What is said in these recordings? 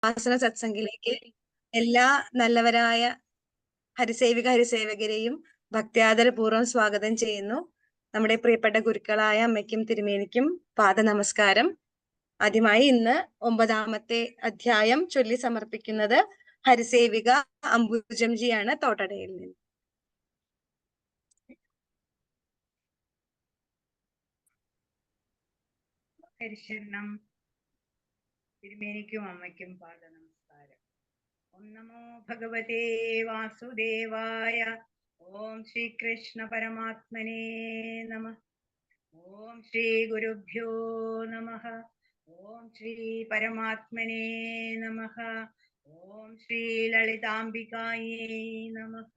ഉപാസന സത്സംഗിലേക്ക് എല്ലാ നല്ലവരായ ഹരിസേവകരെയും ഭക്ത്യാദരപൂർവ്വം സ്വാഗതം ചെയ്യുന്നു. നമ്മുടെ പ്രിയപ്പെട്ട ഗുരുക്കളായ അമ്മയ്ക്കും തിരുമേനിക്കും പാദ നമസ്കാരം. ആദ്യമായി ഇന്ന് 9ാമത്തെ അധ്യായം ചൊല്ലി സമർപ്പിക്കുന്നത് ഹരിസേവിക അംബുജംജിയാണ്, തോട്ടടയിൽ നിന്ന്. ഹരിശരണം. തിരുമേനിക്കും അമ്മയ്ക്കും പാദ നമസ്കാരം. ഓം നമോ ഭഗവതേ വാസുദേവായ. ഓം ശ്രീകൃഷ്ണ പരമാത്മനേ നമഃ. ഓം ശ്രീ ഗുരുഭ്യോ നമഃ. ഓം ശ്രീ പരമാത്മനേ നമഃ. ഓം ശ്രീ ലളിതാംബികായേ നമഃ.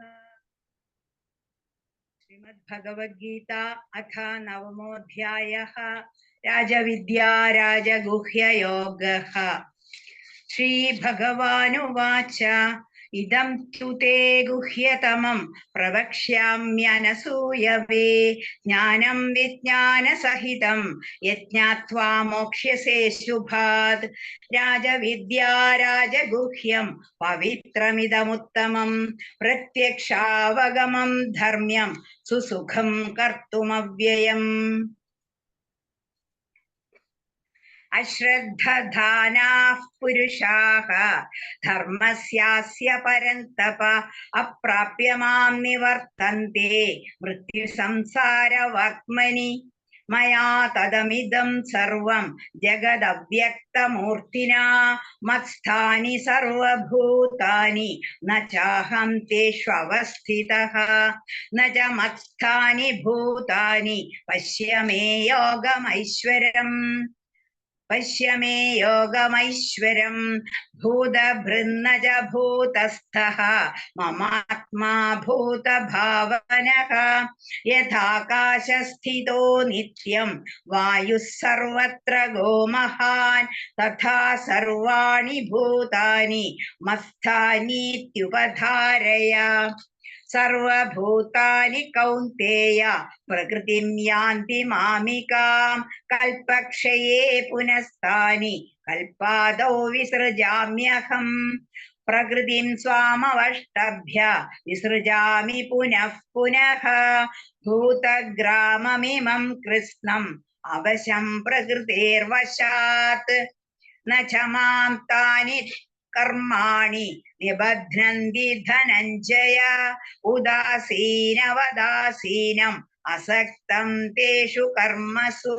ശ്രീമദ് ഭഗവദ്ഗീത അഥ നവമോऽധ്യായः. രാജവിദ്യാ രാജഗുഹ്യയോഗः. ശ്രീഭഗവാനുവാച ഇദം തു തേ ഗുഹ്യതമം പ്രവക്ഷ്യാമ്യനസൂയവേ ജ്ഞാനം വിജ്ഞാനസഹിതം യജ്ഞാത്വാ മോക്ഷ്യസേ ശുഭാത്. രാജവിദ്യാ രാജഗുഹ്യം പവിത്രമിദമുത്തമം പ്രത്യക്ഷാവഗമം ധർമ്മ്യം സുസുഖം കർത്തുമവ്യയം. അശ്രദ്ധധാനാഃ പുരുഷാഃ ധർമ്മസ്യാസ്യ പരന്തപ അപ്രാപ്യ മാം നിവർത്തന്തെ മൃത്യുസംസാരവർത്മനി. മയാ തദമിദം സർവം ജഗദവ്യക്തമൂർത്തിനാ മത്സ്ഥാനി സർവഭൂതാനി ന ചാഹം തേഷ്വവസ്ഥിതഃ ന ച മത്സ്ഥാനി ഭൂതാനി പശ്യ മേ യോഗമൈശ്വരം. പശ്യ മേ യോഗമൈശ്വരം. ഭൂതഭൃന്ന ച ഭൂതസ്ഥഃ മമാത്മാ ഭൂതഭാവനഃ. യഥാകാശസ്ഥിതോ നിത്യം വായുഃ സർവത്ര ഗോ മഹാൻ തഥാ സർവാണി ഭൂതാനി മത്സ്ഥാനീത്യുപധാരയ. സർവഭൂതാനി കൗന്തേയ പ്രകൃതിം യാന്തി മാമികാം കൽപക്ഷയേ പുനസ്താനി കൽപാദൗ വിസൃജാമ്യഹം. പ്രകൃതിം സ്വാമവഷ്ടഭ്യ വിസൃജാമി പുനഃ പുനഃ. ഭൂതഗ്രാമമിമം കൃത്സ്നം അവശം പ്രകൃതേർവശാത്. ന ച മാം താനി കർമാണി നിബധ്നന്തി ധനഞ്ജയ. ഉദാസീനവദാസീനം അസക്തം തേഷു കർമ്മസു.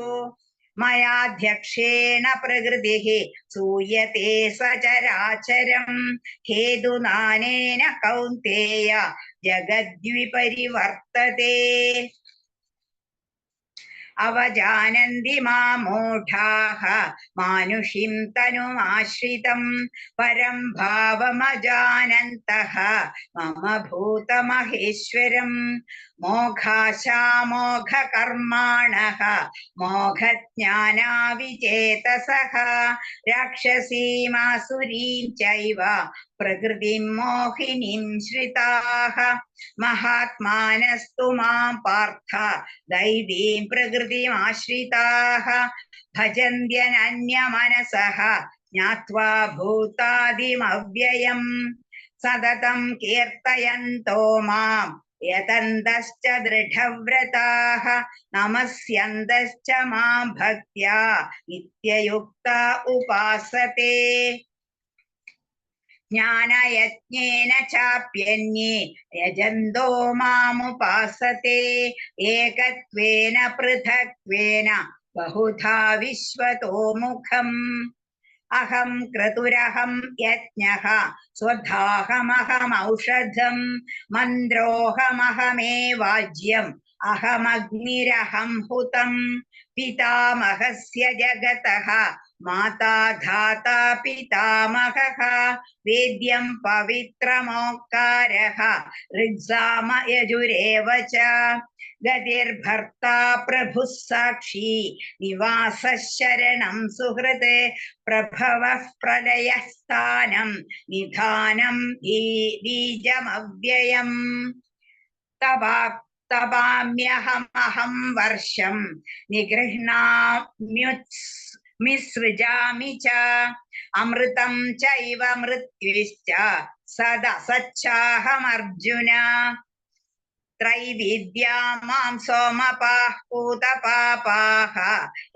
മയാധ്യക്ഷേണ പ്രകൃതിഃ സൂയത്തെ സചരാചരം. ഹേതുനാനേന കൗന്തേയ ജഗദ്വിപരിവർത്തതേ. അവജാനന്തി മാം മൂഢാഃ മാനുഷിം തനുമാശ്രിതം പരം ഭാവമജാനന്തഃ മമ ഭൂതമഹേശ്വരം. മോഘാശാമോഘകർമാണഃ മോഘജ്ഞാനാവിചേതസഃ രാക്ഷസീമാസുരീം ചൈവ പ്രകൃതിം മോഹിനീം ശ്രിതാഃ. മഹാത്മാനസ്തു മാം പാർത്ഥ ദൈവീം പ്രകൃതിമാശ്രിതാഃ. ഭജന്ത്യനന്യമനസഃ ജ്ഞാത്വാ ഭൂതാദിമവ്യയം. സതതം കീർത്തയന്തോ മാം യതന്തശ്ച ദൃഢവ്രതാഃ. നമസ്യന്തശ്ച മാം ഭക്ത്യാ നിത്യയുക്താ ഉപാസത്തെ. ജ്ഞാനയജ്ഞേന ചാപ്യന്യേ യജന്തോ മാമുപാസത്തെ. ഏകത്വേന പൃഥക്ത്വേന ബഹുധാ വിശ്വതോമുഖം. അഹം ക്രതുരഹം യജ്ഞഃ സ്വധാഹമഹമൗഷധം. മന്ത്രോഹമഹമേവാജ്യം അഹമഗ്നിരഹം ഹുതം. പിതാമഹസ്യ ജഗതഃ മാതാ ധാതാ പിതാമഹഃ. വേദ്യം പവിത്രമോക്താരഃ ഋഗ്സാമ യജുരേവ ച. ഗതിർഭർത്താ പ്രഭുഃ സാക്ഷി നിവാസഃ ശരണം സുഹൃത്. പ്രഭവഃ പ്രലയഃ സ്ഥാനം നിധാനം ബീജമവ്യയം. തപാമ്യഹമഹം വർഷം നിഗൃഹ്ണാമ്യുത്സ് മിസൃജാമി ച അമൃതം ചൈവ മൃത്യുശ്ച സദസച്ചാഹമർജുന ത്രൈവിദ്യാ മാം സോമപാഃ പൂതപാപാഃ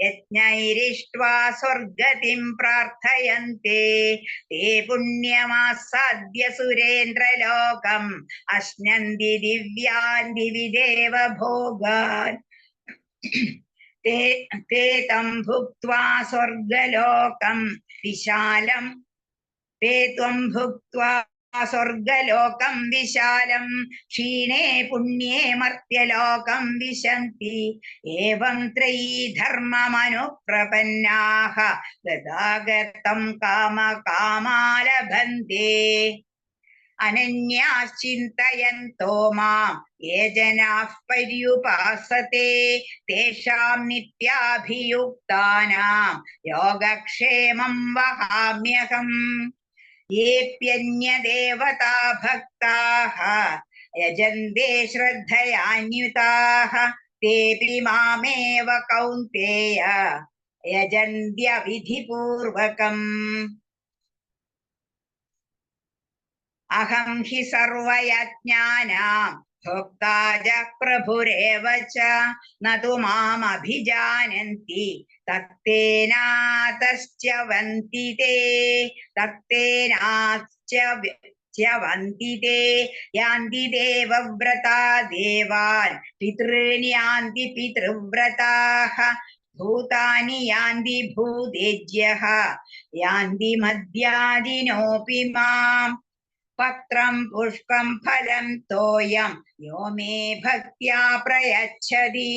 യജ്ഞൈരിഷ്ട്വാ സ്വർഗതിം പ്രാർത്ഥയന്തെ തേ പുണ്യമാസാദ്യ സുരേന്ദ്രലോകം അശ്നന്തി ദിവ്യാൻ ദിവി ദേവഭോഗാൻ ते तं भुक्त्वा स्वर्गलोकं विशालं ते त्वं भुक्त्वा स्वर्गलोकं विशालं क्षीणे पुण्ये मर्त्यलोकं विशन्ति एवं त्रयी धर्ममनुप्रपन्नाः गतागतं कामकामालभन्ते अनन्याश्चिन्तयन्तो मां ये जनाः पर्युपासते तेषां नित्याभियुक्तानां योगक्षेमं वहाम्यहम् येऽप्यन्यदेवता भक्ताः यजन्ते श्रद्धयान्विताः तेऽपि मामेव कौन्तेय यजन्त्यविधिपूर्वकम् अहं हि सर्वयज्ञानां भोक्ता च प्रभुरेव च न तु मामभिजानन्ति तत्तेनातश्च्यवन्ति ते यान्ति देवव्रता देवान् पितॄन् यान्ति पितृव्रताः भूतानि यान्ति भूतेज्यः यान्ति मद्यादिनोऽपि माम् पत्रं पुष्पं फलं तोयं यो मे भक्त्या प्रयच्छति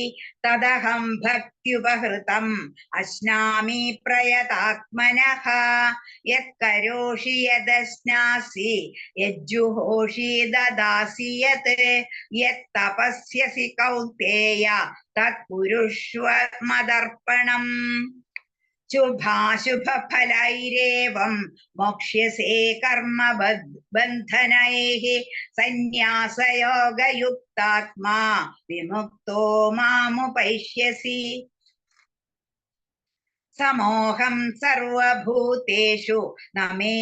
तदहं भक्त्युपहृतम् अश्नामि प्रयतात्मनः यत्करोषि यदश्नासि यज्जुहोषि ददासि यत्तपस्यसि कौन्तेय तत्कुरुष्व मदर्पणम् शुभाशुभफलैरेवं मोक्ष्यसे कर्म बन्धनैः सन्न्यासयोगयुक्तात्मा विमुक्तो मामुपैष्यसि समोहं सर्वभूतेषु न मे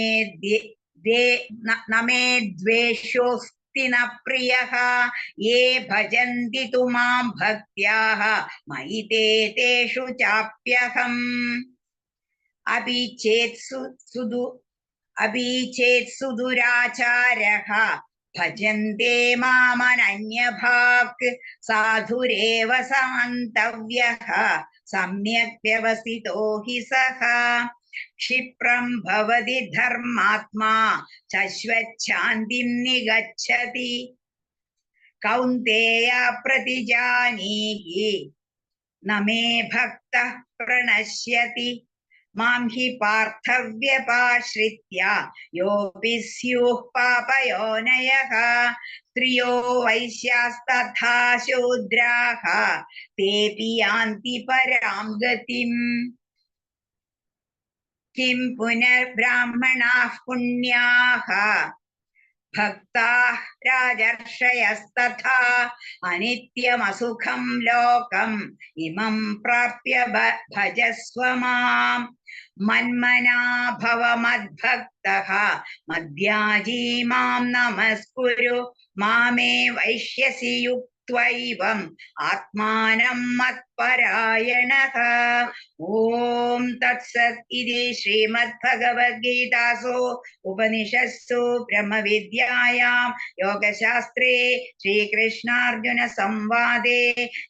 द्वेषोऽस्ति न प्रियः ये भजन्ति तु मां भक्त्याः मयि ते तेषु चाप्यहम् अपि चेत् सुदुराचारः भजन्ते मामनन्यभाक् साधुरेव समन्तव्यः सम्यक् व्यवसितो हि सः क्षिप्रं भवति धर्मात्मा शश्वच्छान्तिं निगच्छति कौन्तेय प्रतिजानीहि न मे भक्तः प्रणश्यति मां हि पार्थव्यपाश्रित्य योऽपि स्युः पापयोनयः स्त्रियो वैश्यास्तथा शूद्राः तेऽपि यान्ति परां गतिम् किं पुनर्ब्राह्मणाः पुण्याः भक्ताः राजर्षयस्तथा अनित्यमसुखं लोकम् इमं प्राप्य भजस्व माम् मन्मना भव मद्भक्तः मद्याजी मां नमस्कुरु मामे वैष्यसि युक्त्वैवम् आत्मानं मत्परायणः ॐ तत्सत् इति श्रीमद्भगवद्गीतासु उपनिषत्सु ब्रह्मविद्यायां योगशास्त्रे श्रीकृष्णार्जुन संवादे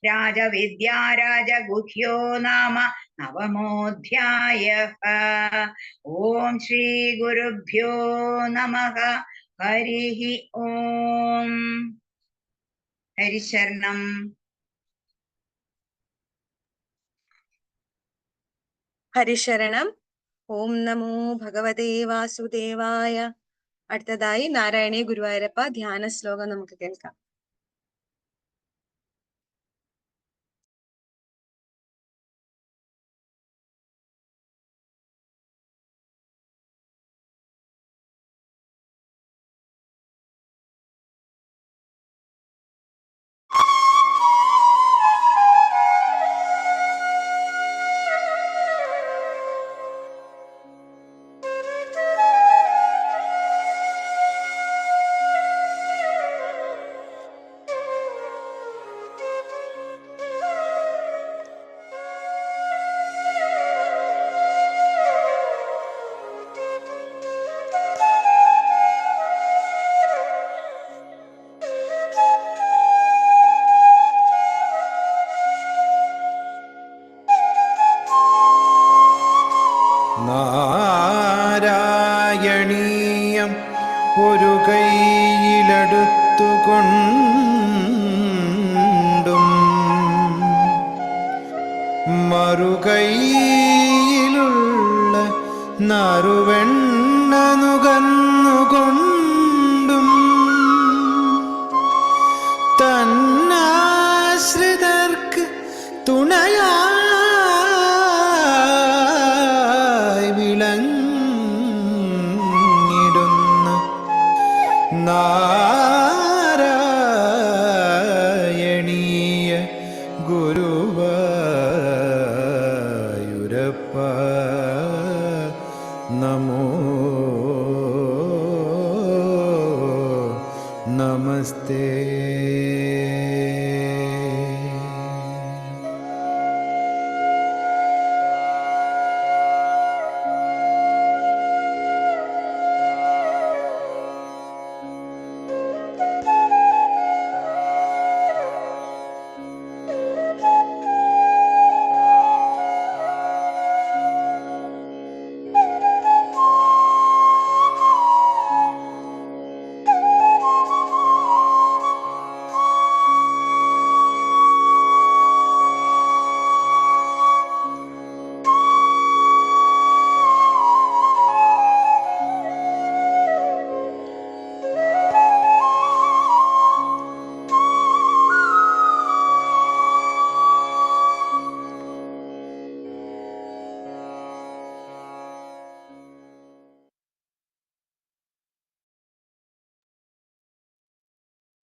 राजविद्या राजगुह्यो नाम नवमोऽध्यायः। ॐ श्रीगुरुभ्यो नमः। हरिः ॐ। हरिशरणम्। ഹരിശരണം. ഓം നമോ ഭഗവതേ വാസുദേവായ. അടുത്തതായി നാരായണീയ ഗുരുവായൂരപ്പ ധ്യാന ശ്ലോകം നമുക്ക് കേൾക്കാം. നാരായണീയം ഒരു കൈയിലെടുത്തുകൊണ്ടും മറുകൈയിലുള്ള നറുവെണ്ണ നുകർന്നുകൊണ്ടും തന്നാശ്രിതർക്ക് തുണയായി വിളങ്ങിടുന്ന നാരായണീയ ഗുരുവായൂരപ്പ നമോ നമസ്തേ.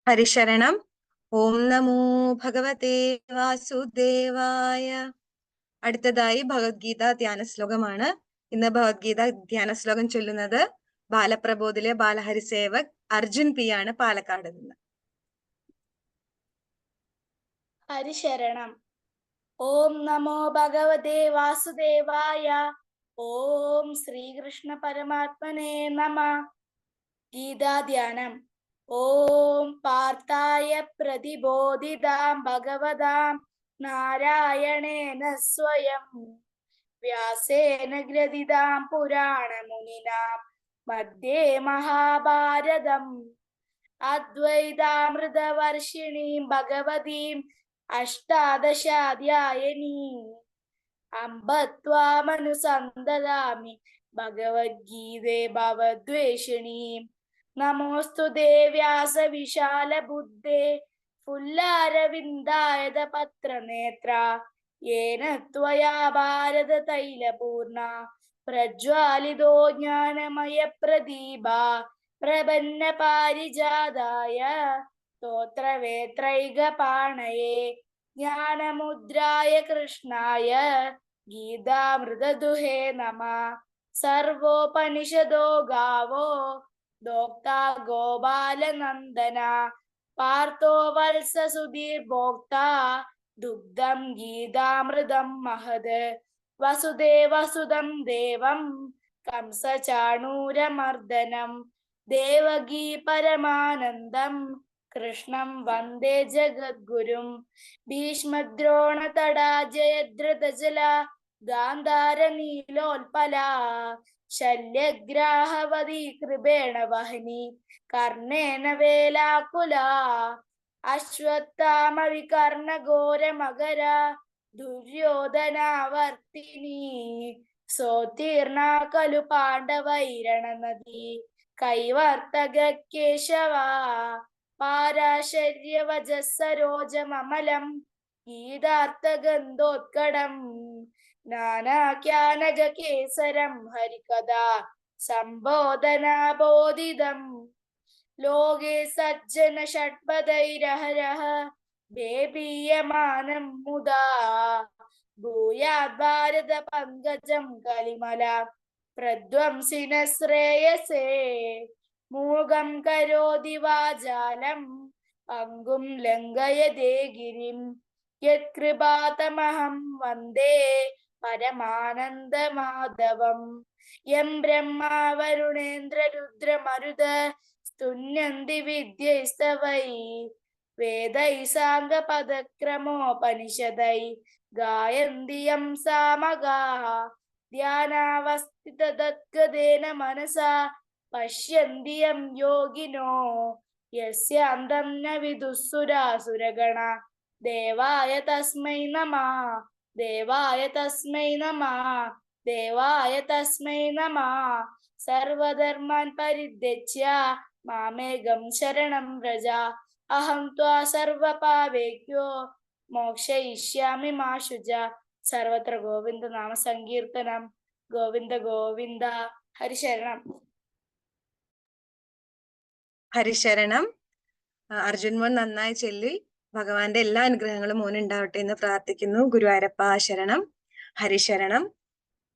ഹരിശരണം. ഓം നമോ ഭഗവതേ വാസുദേവായ. അടുത്തതായി ഭഗവത്ഗീത ധ്യാന ശ്ലോകമാണ്. ഇന്ന് ഭഗവത്ഗീത ധ്യാന ശ്ലോകം ചൊല്ലുന്നത് ബാലപ്രബോധിലെ ബാലഹരിസേവക് അർജുൻ പി ആണ്, പാലക്കാട് നിന്ന്. ഹരിശരണം. ഓം നമോ ഭഗവതേ വാസുദേവായ. ഓം ശ്രീകൃഷ്ണ പരമാത്മനേ നമ. ഗീതാധ്യാനം. ഓം പാർത്ഥായ പ്രതിബോധിതാം ഭഗവതാം നാരായണേന സ്വയം വ്യാസേന ഗ്രഥിതാം പുരാണമുനിനാം മധ്യേ മഹാഭാരതം അദ്വൈതാമൃതവർഷിണീം ഭഗവതീം അഷ്ടാദശാധ്യായിനീം അംബ ത്വാമനുസന്തതാമി ഭഗവദ്ഗീതേ ഭവദ്വേഷിണീം. നമോസ്തുതേ വ്യാസ വിശാല ബുദ്ധേ ഫുല്ലാരവിന്ദായത പത്രനേത്ര യേന ത്വയാ ഭാരത തൈലപൂർണ പ്രജ്വാലിതോ ജ്ഞാനമയ പ്രദീപ പ്രപന്ന പാരിജാതായ സ്തോത്രവേത്രൈകപാണയേ ജ്ഞാനമുദ്രായ കൃഷ്ണായ ഗീതാമൃതദുഹേ നമഃ. സർവോപനിഷദോ ഗാവോ ദോക്താ ഗോപാലനന്ദന പാർത്ഥോ വത്സ സുധീർഭോക്താ ദുഗ്ധം ഗീതാമൃതം മഹത്. വസുദേവസുതം ദേവം കംസചാണൂരമർദ്ദനം ദേവകീ പരമാനന്ദം കൃഷ്ണം വന്ദേ ജഗദ്ഗുരും. ഭീഷ്മദ്രോണതടാ ജയദ്രഥജല ഗാന്ധാര നീലോൽപല ശല്യഗ്രാഹവതി കൃപേണ വഹനി കർണേന വേലാകുല അശ്വത്ഥാമ വികർണ ഘോരമകര ദുര്യോധനാവർത്തിനി സോത്തീർണ കലു പാണ്ഡവൈരണ നദി കൈവർത്തക കേശവ പാരാശര്യവജസരോജമമലം ഗീതാർത്ഥഗന്ധോത്കടം നാനാഖ്യാനകേസരം ഹരികഥാ സംബോധനാബോധിതം ലോകേ സജ്ജന ഷഡ്പദൈരഹരഃ ബേബീയമാനം മുദാ ഭൂയാദ് ഭാരത പങ്കജം കലിമല പ്രധ്വംസിന ശ്രേയസേ. മൂകം കരോതി വാചാലം അംഗും ലംഘയതേ ഗിരിം യത്കൃപാതമഹം വന്ദേ പരമാനന്ദമാധവം. യം ബ്രഹ്മാ വരുണേന്ദ്ര രുദ്രമരുത സ്തുന്യന്തി വിദ്യൈസ്തവൈ വേദൈ സാംഗപദക്രമോപനിഷദൈ ഗായന്തി യം സാമഗാഃ ധ്യാനാവസ്ഥിതദ്ഗതേന മനസാ പശ്യന്തി യം യോഗിനോ യസ്യാന്തം ന വിദുഃസുരാസുരഗണ ദേവായ തസ്മൈ നമഃ ദേവായ തസ്മൈ നമഃ ദേവായ തസ്മൈ നമഃ സർവധർമാൻ പരിത്യജ്യ മാമേകം ശരണം വ്രജ അഹം ത്വാ സർവപാപേഭ്യോ മോക്ഷയിഷ്യാമി മാ ശുച. സർവത്ര ഗോവിന്ദ നാമ സങ്കീർത്തനം. ഗോവിന്ദ ഗോവിന്ദ. ഹരിശരണം. ഹരിശരണം. അർജുൻ മോൻ നന്നായി ചൊല്ലി. ഭഗവാന്റെ എല്ലാ അനുഗ്രഹങ്ങളും മോന് ഉണ്ടാവട്ടെ എന്ന് പ്രാർത്ഥിക്കുന്നു. ഗുരുവായൂരപ്പ ശരണം. ഹരിശരണം.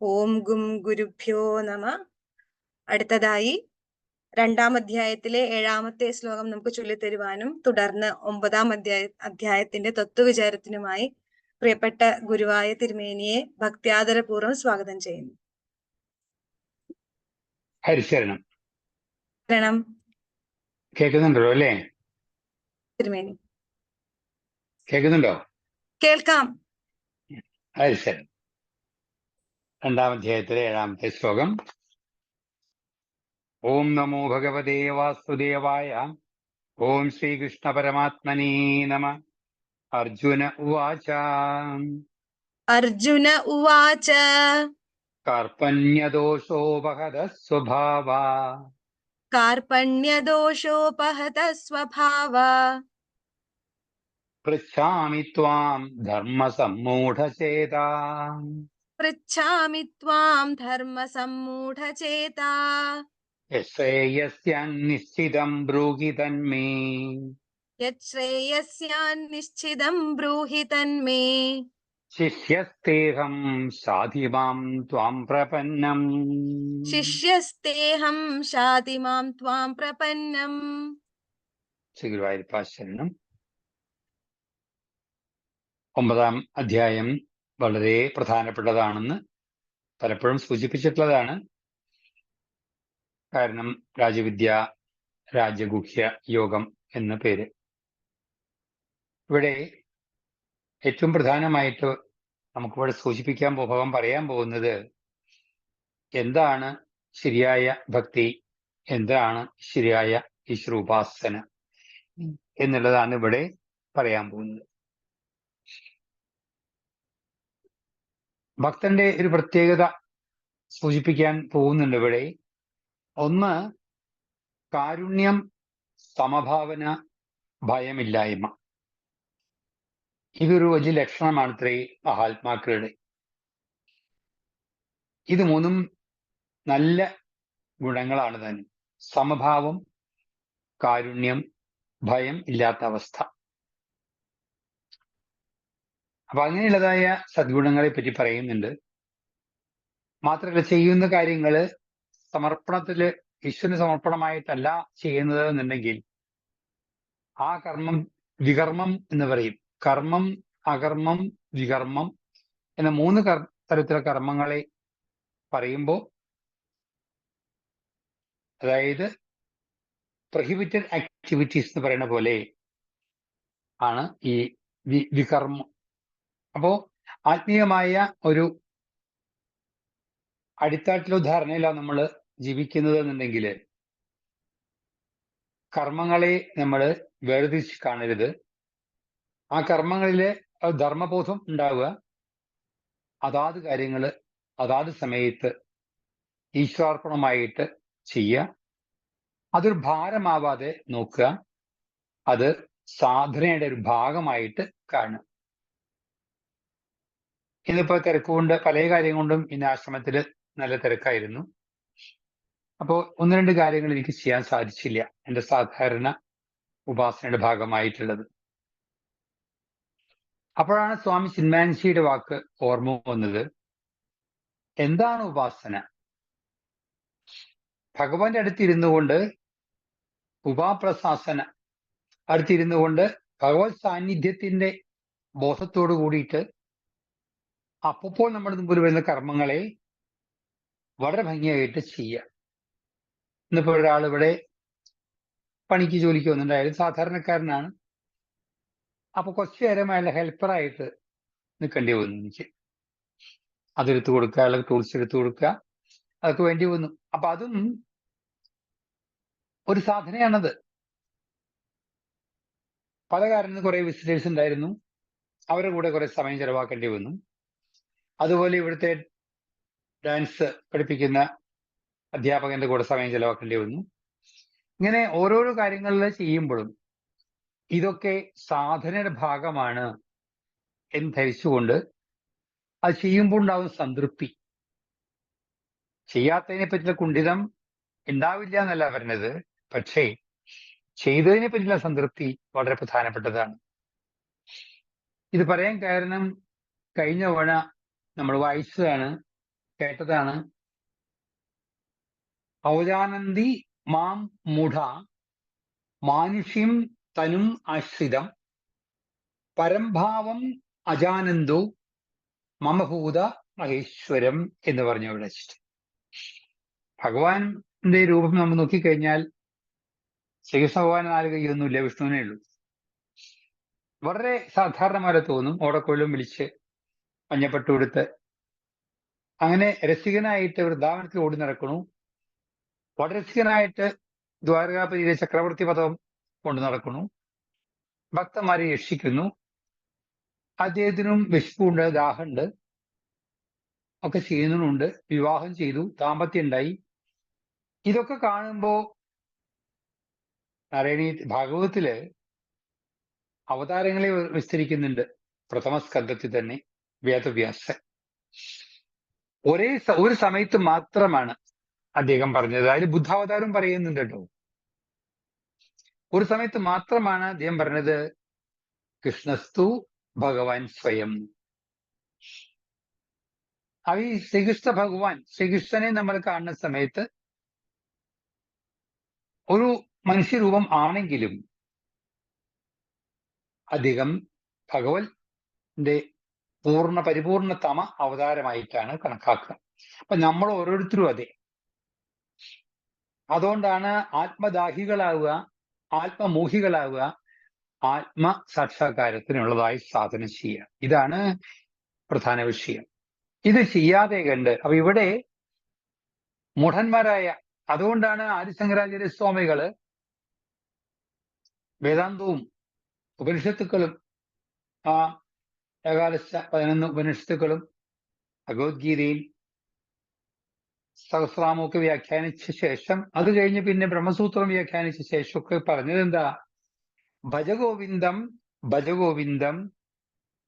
ഓം ഗും ഗുരുഭ്യോ നമ. അടുത്തതായി 2-ാം അധ്യായത്തിലെ 7-ാമത്തെ ശ്ലോകം നമുക്ക് ചൊല്ലിത്തരുവാനും തുടർന്ന് 9-ാം അധ്യായത്തിന്റെ തത്വവിചാരത്തിനുമായി പ്രിയപ്പെട്ട ഗുരുവായ തിരുമേനിയെ ഭക്ത്യാദരപൂർവ്വം സ്വാഗതം ചെയ്യുന്നു. ഹരിശരണം. ശരണം കേൾക്കുന്നുണ്ടല്ലോ അല്ലേ? തിരുമേനി. കേൾക്കുന്നുണ്ടോ? കേൾക്കാം. ഹരിശരണം. 2-ാം അധ്യായത്തിലെ 7-ാമത്തെ ശ്ലോകം. ഓം നമോ ഭഗവതേ വാസുദേവായ. ഓം ശ്രീകൃഷ്ണ പരമാത്മനേ നമ. അർജുന ഉവാച. അർജുന ഉവാച. കാർപണ്യദോഷോപഹത സ്വഭാവ. കാർപണ്യദോഷോപഹത സ്വഭാവ. പൃച്ഛാമി ത്വാം ധർമ്മസമ്മൂഢചേതാ. പൃച്ഛാമി ത്വാം ധർമ്മസമ്മൂഢചേതാ. യശ്രേയസ്യാന്നിശ്ചിതം ബ്രൂഹി തന്മേ. യശ്രേയസ്യാന്നിശ്ചിതം ബ്രൂഹി തന്മേ. ശിഷ്യസ്തേഹം സാധിമാം ത്വാം പ്രപന്നം. ശിഷ്യസ്തേഹം ശാതിമാം ത്വാം പ്രപന്നം. ശ്രീഗുരുവായൂരപ്പ ശരണം. 9-ാം അധ്യായം വളരെ പ്രധാനപ്പെട്ടതാണെന്ന് പലപ്പോഴും സൂചിപ്പിച്ചിട്ടുള്ളതാണ്. കാരണം രാജവിദ്യ രാജഗുഹ്യ യോഗം എന്ന പേര്. ഇവിടെ ഏറ്റവും പ്രധാനമായിട്ട് നമുക്കിവിടെ സൂചിപ്പിക്കാൻ പറയാൻ പോകുന്നത് എന്താണ് ശരിയായ ഭക്തി, എന്താണ് ശരിയായ ഈശ്വരോപാസന എന്നുള്ളതാണ് ഇവിടെ പറയാൻ പോകുന്നത്. ഭക്തന്റെ ഒരു പ്രത്യേകത സൂചിപ്പിക്കാൻ പോകുന്നുണ്ട് ഇവിടെ. ഒന്ന്, കാരുണ്യം, സമഭാവന, ഭയമില്ലായ്മ. ഇതൊരു വലിയ ലക്ഷണമാണ് ഇത്രേ മഹാത്മാക്കളുടെ. ഇത് മൂന്നും നല്ല ഗുണങ്ങളാണ് തന്നെ. സമഭാവം, കാരുണ്യം, ഭയം ഇല്ലാത്ത അവസ്ഥ. അപ്പൊ അങ്ങനെയുള്ളതായ സദ്ഗുണങ്ങളെ പറ്റി പറയുന്നുണ്ട്. മാത്രമല്ല, ചെയ്യുന്ന കാര്യങ്ങള് സമർപ്പണത്തില് ഈശ്വരന് സമർപ്പണമായിട്ടല്ല ചെയ്യുന്നത് എന്നുണ്ടെങ്കിൽ ആ കർമ്മം വികർമ്മം എന്ന് പറയും. കർമ്മം, അകർമ്മം, വികർമ്മം എന്ന 3 തരത്തിലുള്ള കർമ്മങ്ങളെ പറയുമ്പോൾ, അതായത് പ്രൊഹിബിറ്റഡ് ആക്ടിവിറ്റീസ് എന്ന് പറയുന്ന പോലെ ആണ് ഈ വികർമ്മം. അപ്പോ ആത്മീയമായ ഒരു അടിത്തട്ടിലോ ധാരണയിലാണ് നമ്മൾ ജീവിക്കുന്നത് എന്നുണ്ടെങ്കിൽ കർമ്മങ്ങളെ നമ്മൾ വേർതിരിച്ച് കാണരുത്. ആ കർമ്മങ്ങളിലെ ധർമ്മബോധം ഉണ്ടാവുക. അതാത് കാര്യങ്ങൾ അതാത് സമയത്ത് ഈശ്വരാർപ്പണമായിട്ട് ചെയ്യുക. അതൊരു ഭാരമാവാതെ നോക്കുക. അത് സാധനയുടെ ഒരു ഭാഗമായിട്ട് കാണുക. ഇന്നിപ്പോ തിരക്കുകൊണ്ട് പല കാര്യം കൊണ്ടും ഇന്ന് ആശ്രമത്തിൽ നല്ല തിരക്കായിരുന്നു. അപ്പോൾ 1-2 കാര്യങ്ങൾ എനിക്ക് ചെയ്യാൻ സാധിച്ചില്ല, എൻ്റെ സാധാരണ ഉപാസനയുടെ ഭാഗമായിട്ടുള്ളത്. അപ്പോഴാണ് സ്വാമി ചിന്മയാനന്ദജിയുടെ വാക്ക് ഓർമ്മ വന്നത്. എന്താണ് ഉപാസന? ഭഗവാന്റെ അടുത്തിരുന്നു കൊണ്ട്, ഉപാപ്രസാസന അടുത്തിരുന്നു കൊണ്ട് ഭഗവത് സാന്നിധ്യത്തിന്റെ ബോധത്തോടു കൂടിയിട്ട് അപ്പോൾ നമ്മുടെ മുമ്പിൽ വരുന്ന കർമ്മങ്ങളെ വളരെ ഭംഗിയായിട്ട് ചെയ്യുക. ഇന്നിപ്പോ ഒരാൾ ഇവിടെ പണിക്ക് ജോലിക്ക് വന്നിട്ടുണ്ടായാലും സാധാരണക്കാരനാണ്. അപ്പൊ കുറച്ചു നേരം അയാളുടെ ഹെൽപ്പറായിട്ട് നിൽക്കേണ്ടി വന്നു എനിക്ക്. അതെടുത്തു കൊടുക്കുക, അല്ലെങ്കിൽ ടൂൾസ് എടുത്തു കൊടുക്കുക, അതൊക്കെ വേണ്ടി വന്നു. അപ്പൊ അതും ഒരു സാധനയാണത്. പല കാരണത്തിന് കുറെ വിസിറ്റേഴ്സ് ഉണ്ടായിരുന്നു, അവരുടെ കൂടെ കുറെ സമയം ചെലവാക്കേണ്ടി വന്നു. അതുപോലെ ഇവിടുത്തെ ഡാൻസ് പഠിപ്പിക്കുന്ന അധ്യാപകന്റെ കൂടെ സമയം ചെലവാക്കേണ്ടി വന്നു. ഇങ്ങനെ ഓരോരോ കാര്യങ്ങളിൽ ചെയ്യുമ്പോഴും ഇതൊക്കെ സാധനയുടെ ഭാഗമാണ് എന്ന് ധരിച്ചുകൊണ്ട് അത് ചെയ്യുമ്പോൾ ഉണ്ടാവുന്ന സംതൃപ്തി, ചെയ്യാത്തതിനെ പറ്റിയുള്ള കുണ്ഠിതം ഉണ്ടാവില്ല എന്നല്ല പറഞ്ഞത്, പക്ഷേ ചെയ്തതിനെ പറ്റിയുള്ള സംതൃപ്തി വളരെ പ്രധാനപ്പെട്ടതാണ്. ഇത് പറയാൻ കാരണം കഴിഞ്ഞ തവണ നമ്മൾ വായിച്ചതാണ്, കേട്ടതാണ്. അവജാനന്തി മാം മൂഢ മാനുഷ്യം തനും ആശ്രിതം പരംഭാവം അജാനന്ദോ മമഭൂത മഹേശ്വരം എന്ന് പറഞ്ഞു അവിടെ വെച്ചിട്ട്. ഭഗവാന്റെ രൂപം നമ്മൾ നോക്കിക്കഴിഞ്ഞാൽ ശ്രീകൃഷ്ണ ഭഗവാൻ 4 കൈയൊന്നുമില്ല, വിഷ്ണുവിനേ ഉള്ളൂ. വളരെ സാധാരണമാരെ തോന്നും. ഓടക്കൊള്ളും വിളിച്ച് മഞ്ഞപ്പട്ടു കൊടുത്ത് അങ്ങനെ രസികനായിട്ട് വൃന്ദാവനത്തിൽ ഓടി നടക്കണു. വളരെ രസികനായിട്ട് ദ്വാരകാപതിയിലെ ചക്രവർത്തി പദം കൊണ്ടു നടക്കുന്നു. ഭക്തന്മാരെ രക്ഷിക്കുന്നു. അദ്ദേഹത്തിനും വിശപ്പുണ്ട്, ദാഹമുണ്ട്, ഒക്കെ ചെയ്യുന്നുണ്ട്. വിവാഹം ചെയ്തു, ദാമ്പത്യം ഉണ്ടായി. ഇതൊക്കെ കാണുമ്പോ നാരായണീ ഭാഗവതത്തില് അവതാരങ്ങളെ വിസ്തരിക്കുന്നുണ്ട്. പ്രഥമ സ്കന്ധത്തിൽ തന്നെ വേദവ്യാസൻ ഒരു സമയത്ത് മാത്രമാണ് അദ്ദേഹം പറഞ്ഞത്. അതിൽ ബുദ്ധാവതാരം പറയുന്നുണ്ട് കേട്ടോ. ഒരു സമയത്ത് മാത്രമാണ് അദ്ദേഹം പറഞ്ഞത് കൃഷ്ണസ്തു ഭഗവാൻ സ്വയം. ഈ ശ്രീകൃഷ്ണ ഭഗവാൻ, ശ്രീകൃഷ്ണനെ നമ്മൾ കാണുന്ന സമയത്ത് ഒരു മനുഷ്യരൂപം ആണെങ്കിലും അദ്ദേഹം ഭഗവന്റെ പരിപൂർണതമ അവതാരമായിട്ടാണ് കണക്കാക്കുക. അപ്പൊ നമ്മൾ ഓരോരുത്തരും അതെ. അതുകൊണ്ടാണ് ആത്മദാഹികളാവുക, ആത്മമോഹികളാവുക, ആത്മസാക്ഷാത്കാരത്തിനുള്ളതായി സാധന ചെയ്യുക. ഇതാണ് പ്രധാന വിഷയം. ഇത് ചെയ്യാതെ കണ്ട് അപ്പൊ ഇവിടെ മൂഢന്മാരായ, അതുകൊണ്ടാണ് ആദിശങ്കരാചാര്യ സ്വാമികള് വേദാന്തവും ഉപനിഷത്തുക്കളും ഏകാദശ 11 ഉപനിഷത്തുക്കളും ഭഗവത്ഗീതയും സഹസ്രാമൊക്കെ വ്യാഖ്യാനിച്ച ശേഷം, അത് കഴിഞ്ഞ് പിന്നെ ബ്രഹ്മസൂത്രം വ്യാഖ്യാനിച്ച ശേഷമൊക്കെ പറഞ്ഞത് എന്താ? ഭജഗോവിന്ദം ഭജഗോവിന്ദം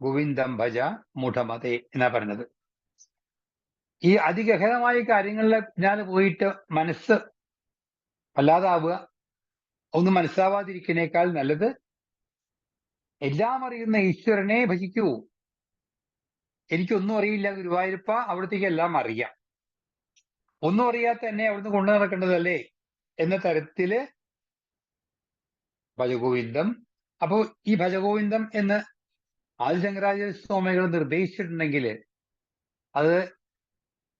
ഗോവിന്ദം ഭജ മൂഢമതേ എന്നാ പറഞ്ഞത്. ഈ അതിഗഹനമായ കാര്യങ്ങളിലെ പിന്നാലെ പോയിട്ട് മനസ്സ് വല്ലാതാവുക, ഒന്നും മനസ്സിലാവാതിരിക്കുന്നേക്കാൾ നല്ലത് എല്ലാം അറിയുന്ന ഈശ്വരനെ ഭജിക്കൂ. എനിക്കൊന്നും അറിയില്ല ഗുരുവായൂരപ്പ, അവിടത്തേക്ക് എല്ലാം അറിയാം, ഒന്നും അറിയാത്ത എന്നെ അവിടുന്ന് കൊണ്ടു നടക്കേണ്ടതല്ലേ എന്ന തരത്തില് ഭജഗോവിന്ദം. അപ്പോ ഈ ഭജഗോവിന്ദം എന്ന് ആദിശങ്കരാചാര്യ സ്വാമികൾ നിർദ്ദേശിച്ചിട്ടുണ്ടെങ്കിൽ അത്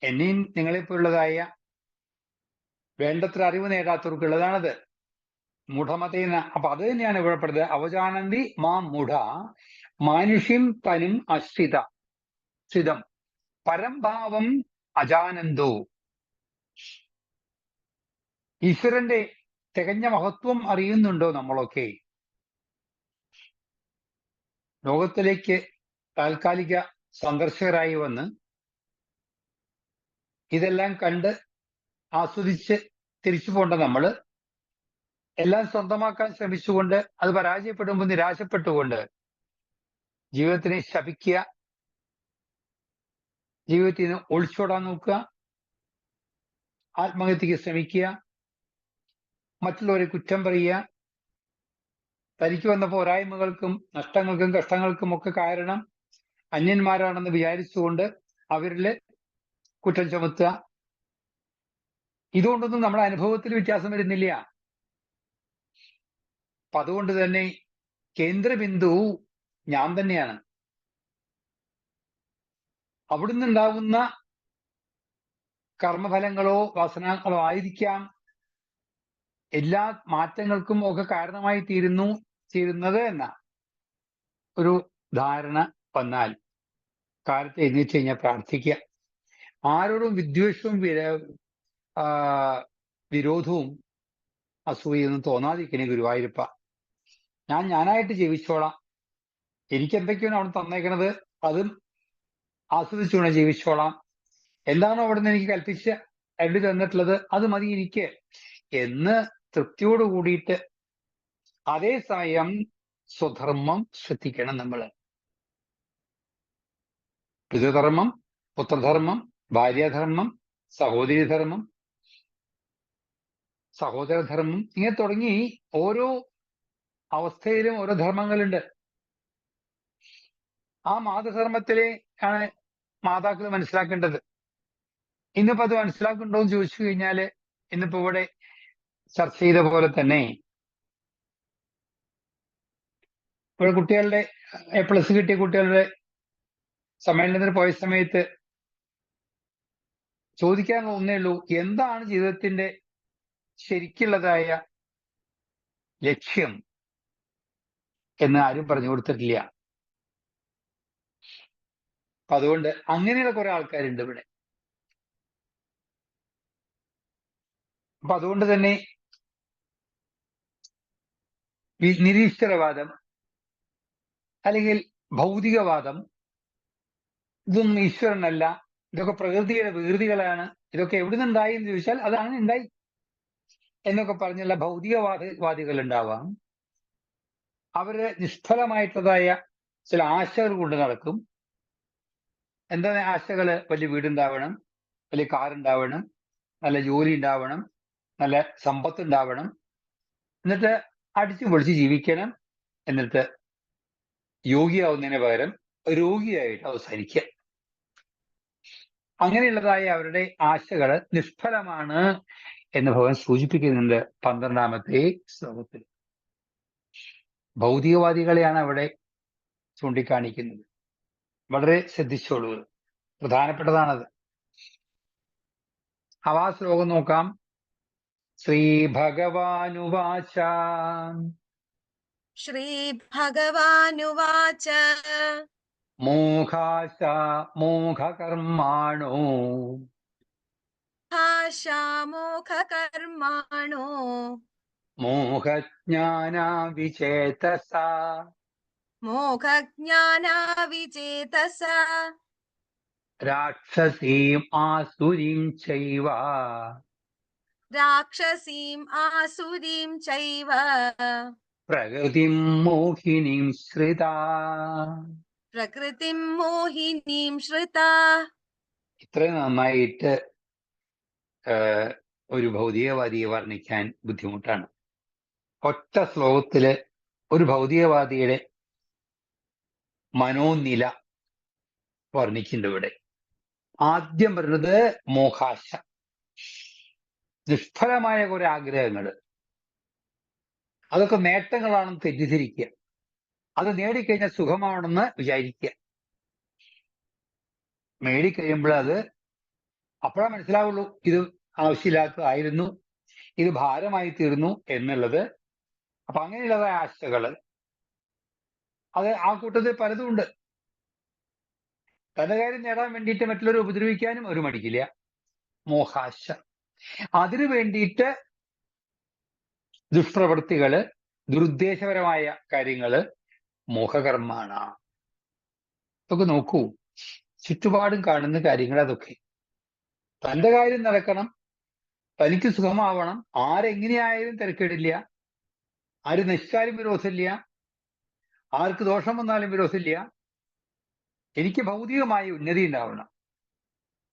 എന്നെയും നിങ്ങളെപ്പോലുള്ളതായ വേണ്ടത്ര അറിവ് നേടാത്തവർക്കുള്ളതാണത്, മൂഢമതേന. അപ്പൊ അത് തന്നെയാണ് ഇവിടെ പറഞ്ഞത്. അവജാനന്തി മാം മൂഢ മാനുഷ്യം തനും അശ്രിതം പരംഭാവം അജാനന്ദോ. ഈശ്വരന്റെ തികഞ്ഞ മഹത്വം അറിയുന്നുണ്ടോ നമ്മളൊക്കെ? ലോകത്തിലേക്ക് താൽക്കാലിക സന്ദർശകരായി വന്ന് ഇതെല്ലാം കണ്ട് ആസ്വദിച്ച് തിരിച്ചു പോണ്ട നമ്മള് എല്ലാം സ്വന്തമാക്കാൻ ശ്രമിച്ചുകൊണ്ട് അത് പരാജയപ്പെടുമ്പോൾ നിരാശപ്പെട്ടുകൊണ്ട് ജീവിതത്തിനെ ശപിക്കുക, ജീവിതത്തിൽ നിന്ന് ഒളിച്ചോടാൻ നോക്കുക, ആത്മഹത്യക്ക് ശ്രമിക്കുക, മറ്റുള്ളവരെ കുറ്റം പറയുക, തനിക്ക് വന്ന പോരായ്മകൾക്കും നഷ്ടങ്ങൾക്കും കഷ്ടങ്ങൾക്കും ഒക്കെ കാരണം അന്യന്മാരാണെന്ന് വിചാരിച്ചുകൊണ്ട് അവരില് കുറ്റം ചുമത്തുക. ഇതുകൊണ്ടൊന്നും നമ്മുടെ അനുഭവത്തിൽ വ്യത്യാസം വരുന്നില്ല. അപ്പൊ അതുകൊണ്ട് തന്നെ കേന്ദ്രബിന്ദു ഞാൻ തന്നെയാണ്. അവിടുന്ന് ഉണ്ടാവുന്ന കർമ്മഫലങ്ങളോ വാസനകളോ ആയിരിക്കാം എല്ലാ മാറ്റങ്ങൾക്കും ഒക്കെ കാരണമായി തീരുന്നത് എന്ന ഒരു ധാരണ വന്നാൽ കാലത്ത് എഴുന്നേറ്റ് കഴിഞ്ഞാൽ പ്രാർത്ഥിക്കുക. ആരോടും വിദ്വേഷവും വിരോധവും അസൂയൊന്നും തോന്നാതിരിക്കണേ ഗുരുവായൂരപ്പ. ഞാനായിട്ട് ജീവിച്ചോളാം. എനിക്ക് എന്തൊക്കെയാണ് അവിടെ തന്നേക്കണത് അതും ആസ്വദിച്ചുകൊണ്ട് ജീവിച്ചോളാം. എന്താണോ അവിടുന്ന് എനിക്ക് കൽപ്പിച്ച് എഴുതി തന്നിട്ടുള്ളത് അത് മതി എനിക്ക് എന്ന് തൃപ്തിയോട് കൂടിയിട്ട് അതേസമയം സ്വധർമ്മം ശ്രദ്ധിക്കണം നമ്മള്. പിതൃധർമ്മം, പുത്രധർമ്മം, ഭാര്യാധർമ്മം, സഹോദരീധർമ്മം, സഹോദരധർമ്മം, ഇങ്ങനെ തുടങ്ങി ഓരോ അവസ്ഥയിലും ഓരോ ധർമ്മങ്ങളുണ്ട്. ആ മാതൃധർമ്മത്തിലെ ആണ് മാതാക്കൾ മനസ്സിലാക്കേണ്ടത്. ഇന്നിപ്പോ അത് മനസ്സിലാക്കുന്നുണ്ടോ എന്ന് ചോദിച്ചു കഴിഞ്ഞാല് ഇന്നിപ്പോ ഇവിടെ ചർച്ച ചെയ്ത പോലെ തന്നെ ഇവിടെ കുട്ടികളുടെ A+ കിട്ടിയ കുട്ടികളുടെ സമ്മേളനത്തിന് പോയ സമയത്ത് ചോദിക്കാനുള്ള ഒന്നേ ഉള്ളൂ, എന്താണ് ജീവിതത്തിന്റെ ശരിക്കുള്ളതായ ലക്ഷ്യം എന്ന് ആരും പറഞ്ഞു കൊടുത്തിട്ടില്ല. അപ്പൊ അതുകൊണ്ട് അങ്ങനെയുള്ള കുറെ ആൾക്കാരുണ്ട് ഇവിടെ. അപ്പൊ അതുകൊണ്ട് തന്നെ നിരീശ്വരവാദം അല്ലെങ്കിൽ ഭൗതികവാദം, ഇതൊന്നും ഈശ്വരനല്ല, ഇതൊക്കെ പ്രകൃതിയുടെ വികൃതികളാണ്, ഇതൊക്കെ എവിടെ നിന്നുണ്ടായി എന്ന് ചോദിച്ചാൽ അതാണ് ഉണ്ടായി എന്നൊക്കെ പറഞ്ഞുള്ള ഭൗതികവാദികൾ ഉണ്ടാവാം. അവര് നിഷ്ഫലമായിട്ടുള്ളതായ ചില ആശകൾ കൊണ്ട് നടക്കും. എന്താണ് ആശകള്? വലിയ വീടുണ്ടാവണം, വലിയ കാറുണ്ടാവണം, നല്ല ജോലി ഉണ്ടാവണം, നല്ല സമ്പത്ത് ഉണ്ടാവണം, എന്നിട്ട് അടിച്ചു പൊളിച്ച് ജീവിക്കണം, എന്നിട്ട് യോഗിയാവുന്നതിന് പകരം രോഗിയായിട്ട് അവസാനിക്കുക. അങ്ങനെയുള്ളതായ അവരുടെ ആശകള് നിഷ്ഫലമാണ് എന്ന് ഭഗവാൻ സൂചിപ്പിക്കുന്നുണ്ട് 12ാമത്തെ ശ്ലോകത്തിൽ. ഭൗതികവാദികളെയാണ് അവിടെ ചൂണ്ടിക്കാണിക്കുന്നത്. വളരെ ശ്രദ്ധിച്ചോളൂ, പ്രധാനപ്പെട്ടതാണത്. ആ ശ്ലോകം നോക്കാം. ശ്രീ ഭഗവാനുവാച ശ്രീഭഗവാനുവാച മോഘാശ മോഘകർമാണോ ഭാഷാമോഘകർമാണോ മോഹജ്ഞാനാവിചേതസ മോഘജ്ഞാനാവിചേതസ രാക്ഷസീം ആസുരീം ചൈവ രാക്ഷസീം ആസുരീം ചൈവ പ്രകൃതിം മോഹിനീം ശ്രിതാ. പ്രകൃതിം മോഹിനീം ശ്രിതാ. ഇത്രയും നന്നായിട്ട് ഒരു ഭൗതികവാദിയെ വർണ്ണിക്കാൻ ബുദ്ധിമുട്ടാണ്. ഒറ്റ ശ്ലോകത്തില് ഒരു ഭൗതികവാദിയുടെ മനോനില വർണ്ണിക്കുന്നുണ്ട് ഇവിടെ. ആദ്യം പറയുന്നത് മോഹാശ, നിഷ്ഫലമായ കുറെ ആഗ്രഹങ്ങൾ, അതൊക്കെ നേട്ടങ്ങളാണെന്ന് തെറ്റിദ്ധരിക്കുക, അത് നേടിക്കഴിഞ്ഞാൽ സുഖമാണെന്ന് വിചാരിക്കുക. മേടിക്കഴിയുമ്പോൾ അത് അപ്പോഴാ മനസ്സിലാവുള്ളൂ ഇത് ആവശ്യമില്ലാത്തതായിരുന്നു, ഇത് ഭാരമായി തീർന്നു എന്നുള്ളത്. അപ്പൊ അങ്ങനെയുള്ളതായ ആശകള് അത് ആ കൂട്ടത്തിൽ പലതും ഉണ്ട്. തന്റെ കാര്യം നേടാൻ വേണ്ടിയിട്ട് മറ്റുള്ളവരെ ഉപദ്രവിക്കാനും ഒരു മടിക്കില്ല. മോഹാശ. അതിനു വേണ്ടിയിട്ട് ദുഷ്പ്രവൃത്തികള്, ദുരുദ്ദേശപരമായ കാര്യങ്ങള് മോഹകർമാണ്. ഇതൊക്കെ നോക്കൂ, ചുറ്റുപാടും കാണുന്ന കാര്യങ്ങൾ അതൊക്കെ. തന്റെ കാര്യം നടക്കണം, തനിക്ക് സുഖമാവണം, ആരെങ്ങനെയായാലും തിരക്കേടില്ല, ആര് നശിച്ചാലും വിരോധമില്ല, ആർക്ക് ദോഷം വന്നാലും വിരോധമില്ല. എനിക്ക് ഭൗതികമായ ഉന്നതി ഉണ്ടാവണം,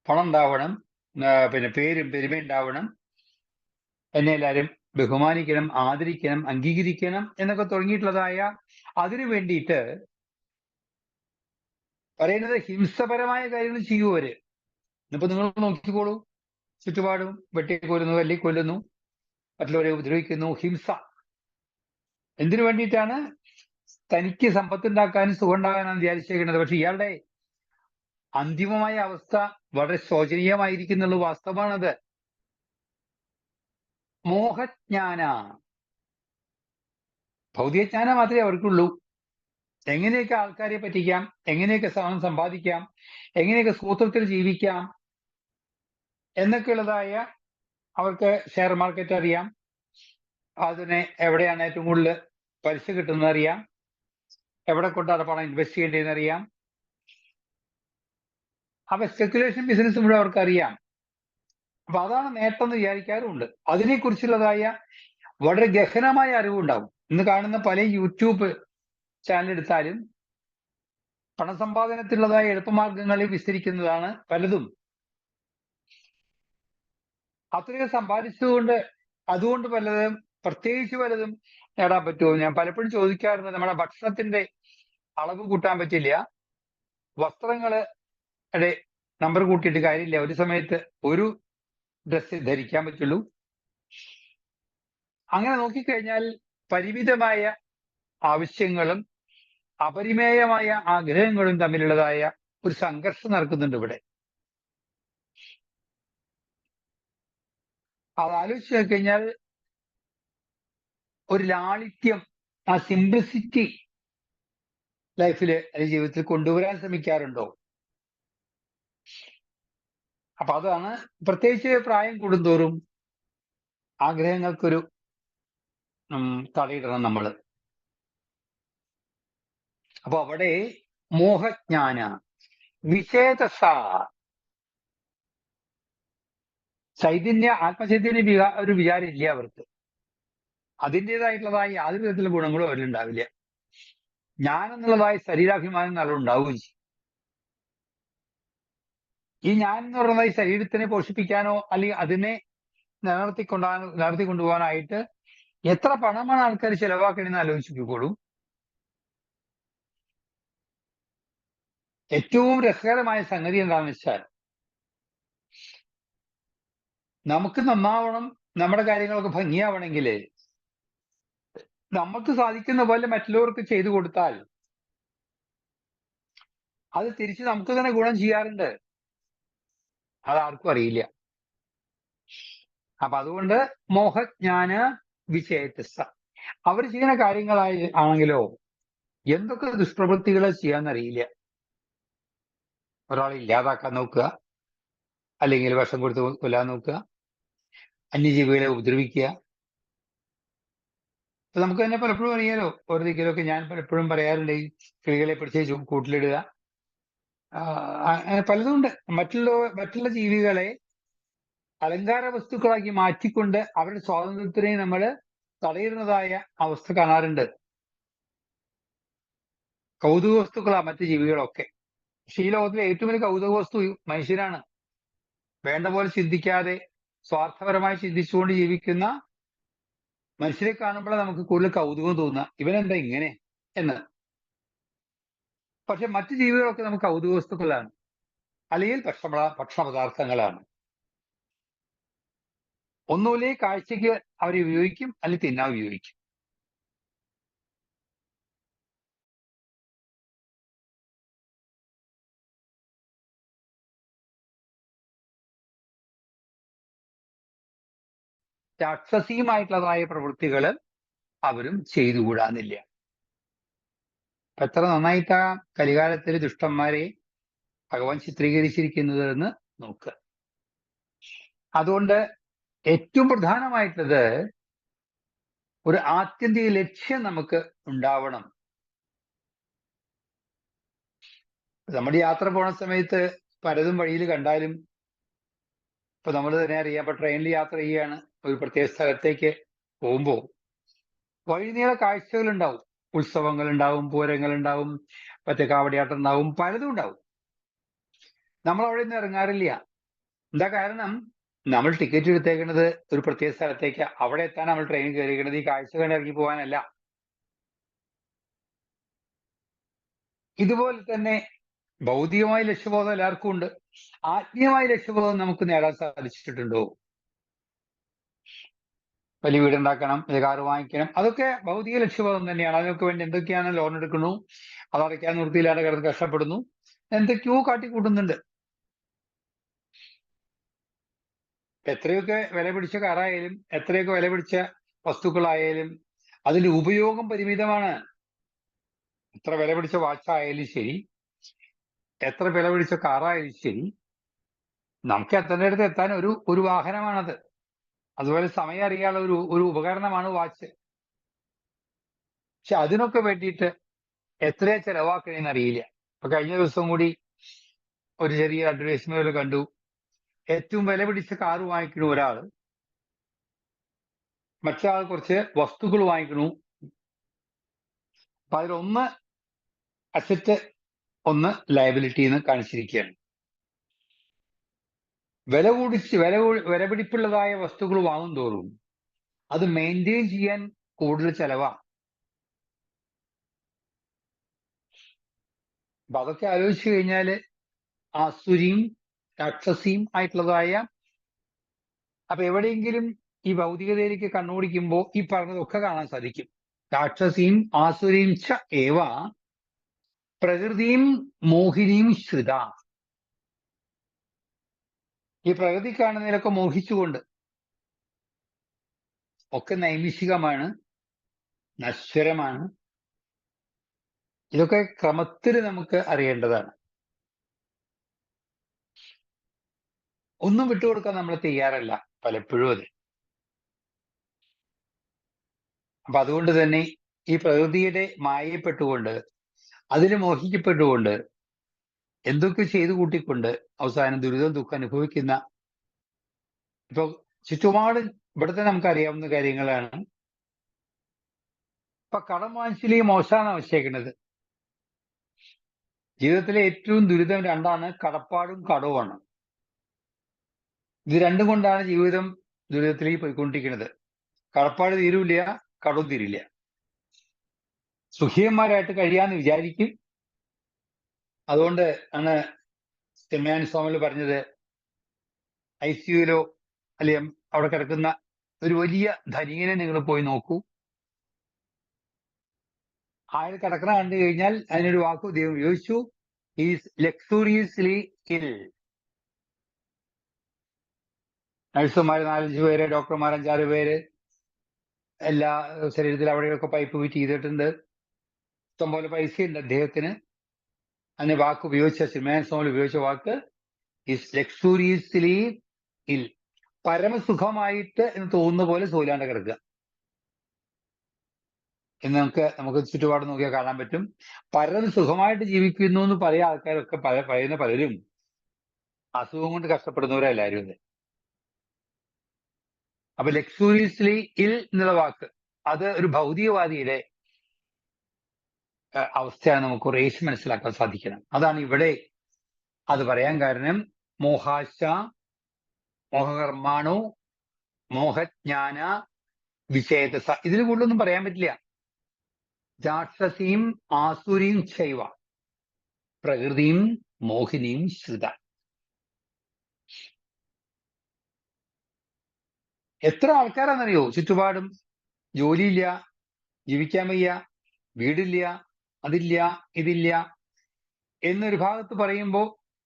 പണം ഉണ്ടാവണം, പിന്നെ പേരും പെരുമ ഉണ്ടാവണം, എന്നെ എല്ലാവരും ബഹുമാനിക്കണം, ആദരിക്കണം, അംഗീകരിക്കണം എന്നൊക്കെ തുടങ്ങിയിട്ടുള്ളതായ അതിനു വേണ്ടിയിട്ട് പറയുന്നത് ഹിംസപരമായ കാര്യങ്ങൾ ചെയ്യുവര്. ഇന്നിപ്പോ നിങ്ങൾ നോക്കിക്കോളൂ, ചുറ്റുപാടും വെട്ടിക്കൊല്ലുന്നു, തല്ലിക്കൊല്ലുന്നു, മറ്റുള്ളവരെ ഉപദ്രവിക്കുന്നു. ഹിംസ എന്തിനു വേണ്ടിയിട്ടാണ്? തനിക്ക് സമ്പത്തുണ്ടാക്കാനും സുഖം ഉണ്ടാകാനാണ് വിചാരിച്ചേക്കുന്നത്. പക്ഷെ ഇയാളുടെ അന്തിമമായ അവസ്ഥ വളരെ ശോചനീയമായിരിക്കുന്നുള്ള വാസ്തവമാണത്. മോഹജ്ഞാന, ഭൗതികജ്ഞാനം മാത്രമേ അവർക്കുള്ളൂ. എങ്ങനെയൊക്കെ ആൾക്കാരെ പറ്റിക്കാം, എങ്ങനെയൊക്കെ സാധനം സമ്പാദിക്കാം, എങ്ങനെയൊക്കെ സൂത്രത്തിൽ ജീവിക്കാം, എന്നൊക്കെയുള്ളതായ അവർക്ക് ഷെയർ മാർക്കറ്റ് അറിയാം, അതിനെ എവിടെയാണ് ഏറ്റവും കൂടുതൽ പലിശ കിട്ടുന്നത് അറിയാം, എവിടെ കൊണ്ടാണ് പണം ഇൻവെസ്റ്റ് ചെയ്യേണ്ടതെന്ന് അറിയാം. അപ്പൊ സ്പെക്കുലേഷൻ ബിസിനസ് മുഴുവൻ അവർക്ക് അറിയാം. അപ്പൊ അതാണ് നേട്ടം എന്ന് വിചാരിക്കാറുമുണ്ട്. അതിനെക്കുറിച്ചുള്ളതായ വളരെ ഗഹനമായ അറിവുണ്ടാവും. ഇന്ന് കാണുന്ന പല യൂട്യൂബ് ചാനൽ എടുത്താലും പണസമ്പാദനത്തിലുള്ളതായ എളുപ്പമാർഗങ്ങളിൽ വിസ്തരിക്കുന്നതാണ് പലതും. അത്രയും സമ്പാദിച്ചതുകൊണ്ട് അതുകൊണ്ട് പലതും പ്രത്യേകിച്ച് പലതും നേടാൻ പറ്റുമോ? ഞാൻ പലപ്പോഴും ചോദിക്കാറുണ്ട്. നമ്മുടെ ഭക്ഷണത്തിന്റെ അളവ് കൂട്ടാൻ പറ്റില്ല, വസ്ത്രങ്ങളുടെ നമ്പർ കൂട്ടിയിട്ട് കാര്യമില്ല, ഒരു സമയത്ത് ഒരു ഡ്രസ്സ് ധരിക്കാൻ പറ്റുള്ളൂ. അങ്ങനെ നോക്കിക്കഴിഞ്ഞാൽ പരിമിതമായ ആവശ്യങ്ങളും അപരിമേയമായ ആഗ്രഹങ്ങളും തമ്മിലുള്ളതായ ഒരു സംഘർഷം നടക്കുന്നുണ്ട് ഇവിടെ. അത് ആലോചിച്ച് നോക്കിക്കഴിഞ്ഞാൽ ഒരു ലാളിത്യം, ആ സിംപ്ലിസിറ്റി ലൈഫില് അല്ലെങ്കിൽ ജീവിതത്തിൽ കൊണ്ടുവരാൻ ശ്രമിക്കാറുണ്ടോ? അപ്പൊ അതാണ് പ്രത്യേകിച്ച് പ്രായം കൂടുന്തോറും ആഗ്രഹങ്ങൾക്കൊരു തടയിടണം നമ്മള്. അപ്പൊ അവിടെ മോഹജ്ഞാന വിശേഷസ ആത്മചൈതന്യ ഒരു വിചാരം ഇല്ല അവർക്ക്. അതിൻ്റെതായിട്ടുള്ളതായ യാതൊരു വിധത്തിലുള്ള ഗുണങ്ങളും അവരിലുണ്ടാവില്ല. ജ്ഞാനം എന്നുള്ളതായ ശരീരാഭിമാനം നല്ല ഉണ്ടാവുകയും ചെയ്യും. ഈ ഞാൻ എന്ന് പറയുന്നത് ഈ ശരീരത്തിനെ പോഷിപ്പിക്കാനോ അല്ലെങ്കിൽ അതിനെ നിലനിർത്തിക്കൊണ്ടുപോകാനായിട്ട് എത്ര പണമാണ് ആൾക്കാർ ചെലവാക്കണമെന്ന് ആലോചിച്ചോളൂ. ഏറ്റവും രസകരമായ സംഗതി എന്താണെന്ന് വെച്ചാൽ, നമുക്ക് നന്നാവണം, നമ്മുടെ കാര്യങ്ങളൊക്കെ ഭംഗിയാവണമെങ്കിൽ നമുക്ക് സാധിക്കുന്ന പോലെ മറ്റുള്ളവർക്ക് ചെയ്തു കൊടുത്താൽ അത് തിരിച്ച് നമുക്ക് തന്നെ ഗുണം ചെയ്യാറുണ്ട്. അതാർക്കും അറിയില്ല. അപ്പൊ അതുകൊണ്ട് മോഹജ്ഞാന വിശേഷ അവർ ചെയ്യുന്ന കാര്യങ്ങളായി ആണെങ്കിലോ എന്തൊക്കെ ദുഷ്പ്രവൃത്തികൾ ചെയ്യാന്നറിയില്ല. ഒരാളെ ഇല്ലാതാക്കാൻ നോക്കുക, അല്ലെങ്കിൽ വിഷം കൊടുത്ത് കൊല്ലാൻ നോക്കുക, അന്യജീവികളെ ഉപദ്രവിക്കുക. അപ്പൊ നമുക്ക് തന്നെ പലപ്പോഴും അറിയാലോ, ഓരോ ദിക്കിലൊക്കെ ഞാൻ പലപ്പോഴും പറയാറുണ്ട്, ഈ കിളികളെ പിടിച്ച് കൂട്ടിലിടുക, അങ്ങനെ പലതും ഉണ്ട്. മറ്റുള്ള ജീവികളെ അലങ്കാര വസ്തുക്കളാക്കി മാറ്റിക്കൊണ്ട് അവരുടെ സ്വാതന്ത്ര്യത്തിനെ നമ്മൾ തടയുന്നതായ അവസ്ഥ കാണാറുണ്ട്. കൗതുക വസ്തുക്കളാ മറ്റു ജീവികളൊക്കെ. പക്ഷെ ഈ ലോകത്തിലെ ഏറ്റവും വലിയ കൗതുക വസ്തു മനുഷ്യനാണ്. വേണ്ട പോലെ ചിന്തിക്കാതെ സ്വാർത്ഥപരമായി ചിന്തിച്ചുകൊണ്ട് ജീവിക്കുന്ന മനുഷ്യരെ കാണുമ്പോഴാണ് നമുക്ക് കൂടുതൽ കൗതുകം തോന്നുക, ഇവനെന്താ ഇങ്ങനെ എന്ന്. പക്ഷെ മറ്റു ജീവികളൊക്കെ നമുക്ക് കൗതുക വസ്തുക്കളാണ്, അല്ലെങ്കിൽ ഭക്ഷണ പദാർത്ഥങ്ങളാണ്. ഒന്നുമില്ലേ കാഴ്ചയ്ക്ക് അവരെ ഉപയോഗിക്കും, അല്ലെങ്കിൽ തിന്നാൻ ഉപയോഗിക്കും. രാക്ഷസീയമായിട്ടുള്ളതായ പ്രവൃത്തികൾ അവരും ചെയ്തുകൂടാന്നില്ല. എത്ര നന്നായിട്ടാ കലികാലത്തിൽ ദുഷ്ടന്മാരെ ഭഗവാൻ ചിത്രീകരിച്ചിരിക്കുന്നത് എന്ന് നോക്കുക. അതുകൊണ്ട് ഏറ്റവും പ്രധാനമായിട്ടുള്ളത് ഒരു ആത്യന്തിക ലക്ഷ്യം നമുക്ക് ഉണ്ടാവണം. നമ്മുടെ യാത്ര പോണ സമയത്ത് പലതും വഴിയിൽ കണ്ടാലും, ഇപ്പൊ നമ്മൾ തന്നെ അറിയാം, ഇപ്പൊ ട്രെയിനിൽ യാത്ര ചെയ്യുകയാണ്, ഒരു പ്രത്യേക സ്ഥലത്തേക്ക് പോകുമ്പോൾ വഴിനീള കാഴ്ചകൾ ഉണ്ടാവും. ഉത്സവങ്ങൾ ഉണ്ടാവും, പൂരങ്ങൾ ഉണ്ടാവും, മറ്റേ കാവടിയാട്ടം ഉണ്ടാവും, പലതും ഉണ്ടാവും. നമ്മൾ അവിടെ നിന്ന് ഇറങ്ങാറില്ല. എന്താ കാരണം? നമ്മൾ ടിക്കറ്റ് എടുത്തേക്കുന്നത് ഒരു പ്രത്യേക സ്ഥലത്തേക്ക്, അവിടെ എത്താൻ നമ്മൾ ട്രെയിൻ കയറിയിരിക്കുന്നത് ഈ കാഴ്ച കണ്ട് ഇറങ്ങി പോകാനല്ല. ഇതുപോലെ തന്നെ ഭൗതികമായ ലക്ഷ്യബോധം എല്ലാവർക്കും ഉണ്ട്. ആത്മീയമായ ലക്ഷ്യബോധം നമുക്ക് നേടാൻ സാധിച്ചിട്ടുണ്ടോ? വലിയ വീടുണ്ടാക്കണം, വലിയ കാറ് വാങ്ങിക്കണം, അതൊക്കെ ഭൗതിക ലക്ഷ്യബോധം തന്നെയാണ്. അതിനൊക്കെ വേണ്ടി എന്തൊക്കെയാണ് ലോൺ എടുക്കുന്നു, അതടയ്ക്കാൻ നിർത്തിയില്ലാതെ കിടന്ന് കഷ്ടപ്പെടുന്നു, എന്തൊക്കെയോ കാട്ടിക്കൂട്ടുന്നുണ്ട്. എത്രയൊക്കെ വില പിടിച്ച കാറായാലും എത്രയൊക്കെ വില പിടിച്ച വസ്തുക്കളായാലും അതിന്റെ ഉപയോഗം പരിമിതമാണ്. എത്ര വില പിടിച്ച വാച്ചായാലും ശരി, എത്ര വില പിടിച്ച കാറായാലും ശരി, നമുക്ക് എത്തേണ്ടടുത്ത് എത്താൻ ഒരു വാഹനമാണത്. അതുപോലെ സമയം അറിയാനുള്ള ഒരു ഉപകരണമാണ് വാച്ച്. പക്ഷെ അതിനൊക്കെ വേണ്ടിയിട്ട് എത്രയാ ചെലവാക്കണേന്ന് അറിയില്ല. ഇപ്പൊ കഴിഞ്ഞ ദിവസം കൂടി ഒരു ചെറിയ അഡ്വർടൈസ്മെന്റ് കണ്ടു. ഏറ്റവും വില പിടിച്ച കാറ് വാങ്ങിക്കണു ഒരാള്, മറ്റേ ആൾ കുറച്ച് വസ്തുക്കൾ വാങ്ങിക്കണു. അപ്പൊ അതിലൊന്ന് അസറ്റ്, ഒന്ന് ലയബിലിറ്റി എന്ന് കാണിച്ചിരിക്കുകയാണ്. വില പിടിപ്പുള്ളതായ വസ്തുക്കൾ വാങ്ങും തോറും അത് മെയിൻറ്റെയിൻ ചെയ്യാൻ കൂടുതൽ ചെലവാ. അപ്പൊ അതൊക്കെ ആലോചിച്ചു കഴിഞ്ഞാല് ആസുരിയും രാക്ഷസിയും ആയിട്ടുള്ളതായ, അപ്പൊ എവിടെയെങ്കിലും ഈ ഭൗതികതയിലേക്ക് കണ്ണോടിക്കുമ്പോൾ ഈ പറഞ്ഞതൊക്കെ കാണാൻ സാധിക്കും. രാക്ഷസിയും ആസുരിയും ച ഏവ പ്രകൃതിയും മോഹിനിയും ശ്രുത. ഈ പ്രകൃതി കാണുന്നതിലൊക്കെ മോഹിച്ചുകൊണ്ട്, ഒക്കെ നൈമിഷികമാണ്, നശ്വരമാണ്. ഇതൊക്കെ ക്രമത്തിൽ നമുക്ക് അറിയേണ്ടതാണ്. ഒന്നും വിട്ടുകൊടുക്കാൻ നമ്മൾ തയ്യാറല്ല പലപ്പോഴും അത്. അപ്പൊ അതുകൊണ്ട് തന്നെ ഈ പ്രകൃതിയുടെ മായപ്പെട്ടുകൊണ്ട്, അതിന് മോഹിക്കപ്പെട്ടുകൊണ്ട്, എന്തൊക്കെ ചെയ്തു കൂട്ടിക്കൊണ്ട് അവസാനം ദുരിതം ദുഃഖം അനുഭവിക്കുന്ന, ഇപ്പൊ ചുറ്റുപാട് ഇവിടുത്തെ നമുക്കറിയാവുന്ന കാര്യങ്ങളാണ്. ഇപ്പൊ കടം വാങ്ങിച്ചില്ലെങ്കിൽ മോശമാണ് വച്ചേക്കുന്നത്. ജീവിതത്തിലെ ഏറ്റവും ദുരിതം രണ്ടാണ്, കടപ്പാടും കടവുമാണ്. ഇത് രണ്ടും കൊണ്ടാണ് ജീവിതം ദുരിതത്തിലേക്ക് പോയിക്കൊണ്ടിരിക്കുന്നത്. കടപ്പാട് തീരൂല, കടവും തീരില്ല. സുഖിയന്മാരായിട്ട് കഴിയാന്ന് വിചാരിക്കും. അതുകൊണ്ട് ആണ് ചെമ്മയാൻ സ്വാമികൾ പറഞ്ഞത്, ICUലോ അല്ലെ അവിടെ കിടക്കുന്ന ഒരു വലിയ ധനികനെ നിങ്ങൾ പോയി നോക്കൂ, അയാൾ കിടക്കണ കണ്ടു കഴിഞ്ഞാൽ അതിനൊരു വാക്കു ദൈവം ഉപയോഗിച്ചു, ഈസ് ലക്സൂറിയസ്ലി ഇൽ. നഴ്സുമാർ 4-5 പേര്, ഡോക്ടർമാർ 5-6 പേര്, എല്ലാ ശരീരത്തിൽ അവിടെയൊക്കെ പൈപ്പ് ഫിറ്റ് ചെയ്തിട്ടുണ്ട്. ഇഷ്ടംപോലെ പൈസയുണ്ട് അദ്ദേഹത്തിന്. അതിന് വാക്ക് ഉപയോഗിച്ച ചെമ്മയാൻ സ്വാമികൾ ഉപയോഗിച്ച വാക്ക് ഈസ് ലക്സൂറിയസ്ലി ഇൽ. പരമസുഖമായിട്ട് എന്ന് തോന്നുന്ന പോലെ സോലാണ്ട് കിടക്കുക എന്ന് നമുക്ക് ചുറ്റുപാട് നോക്കിയാൽ കാണാൻ പറ്റും. പരമസുഖമായിട്ട് ജീവിക്കുന്നു എന്ന് പറയുന്ന ആൾക്കാരൊക്കെ പറയുന്ന പലരും അസുഖം കൊണ്ട് കഷ്ടപ്പെടുന്നവരെല്ലാവരും അല്ലേ. അപ്പൊ ലക്സൂറിയസ്ലി ഇൽ എന്നുള്ള വാക്ക് അത് ഒരു ഭൗതികവാദിയുടെ അവസ്ഥയാണ്. നമുക്ക് കുറേശ്ശെ മനസ്സിലാക്കാൻ സാധിക്കണം. അതാണ് ഇവിടെ അത് പറയാൻ കാരണം. മോഹാശ, മോഹകർമാണോ, മോഹജ്ഞാന വിചേതസ. ഇതിന് കൂടുതലൊന്നും പറയാൻ പറ്റില്ല. രാക്ഷസിയും ആസുരിയും ചൈവ പ്രകൃതിയും മോഹിനിയും ശ്രുത. എത്ര ആൾക്കാരാണെന്നറിയോ ചുറ്റുപാടും? ജോലിയില്ല, ജീവിക്കാൻ വയ്യ, വീടില്ല, അതില്ല, ഇതില്ല എന്നൊരു ഭാഗത്ത് പറയുമ്പോൾ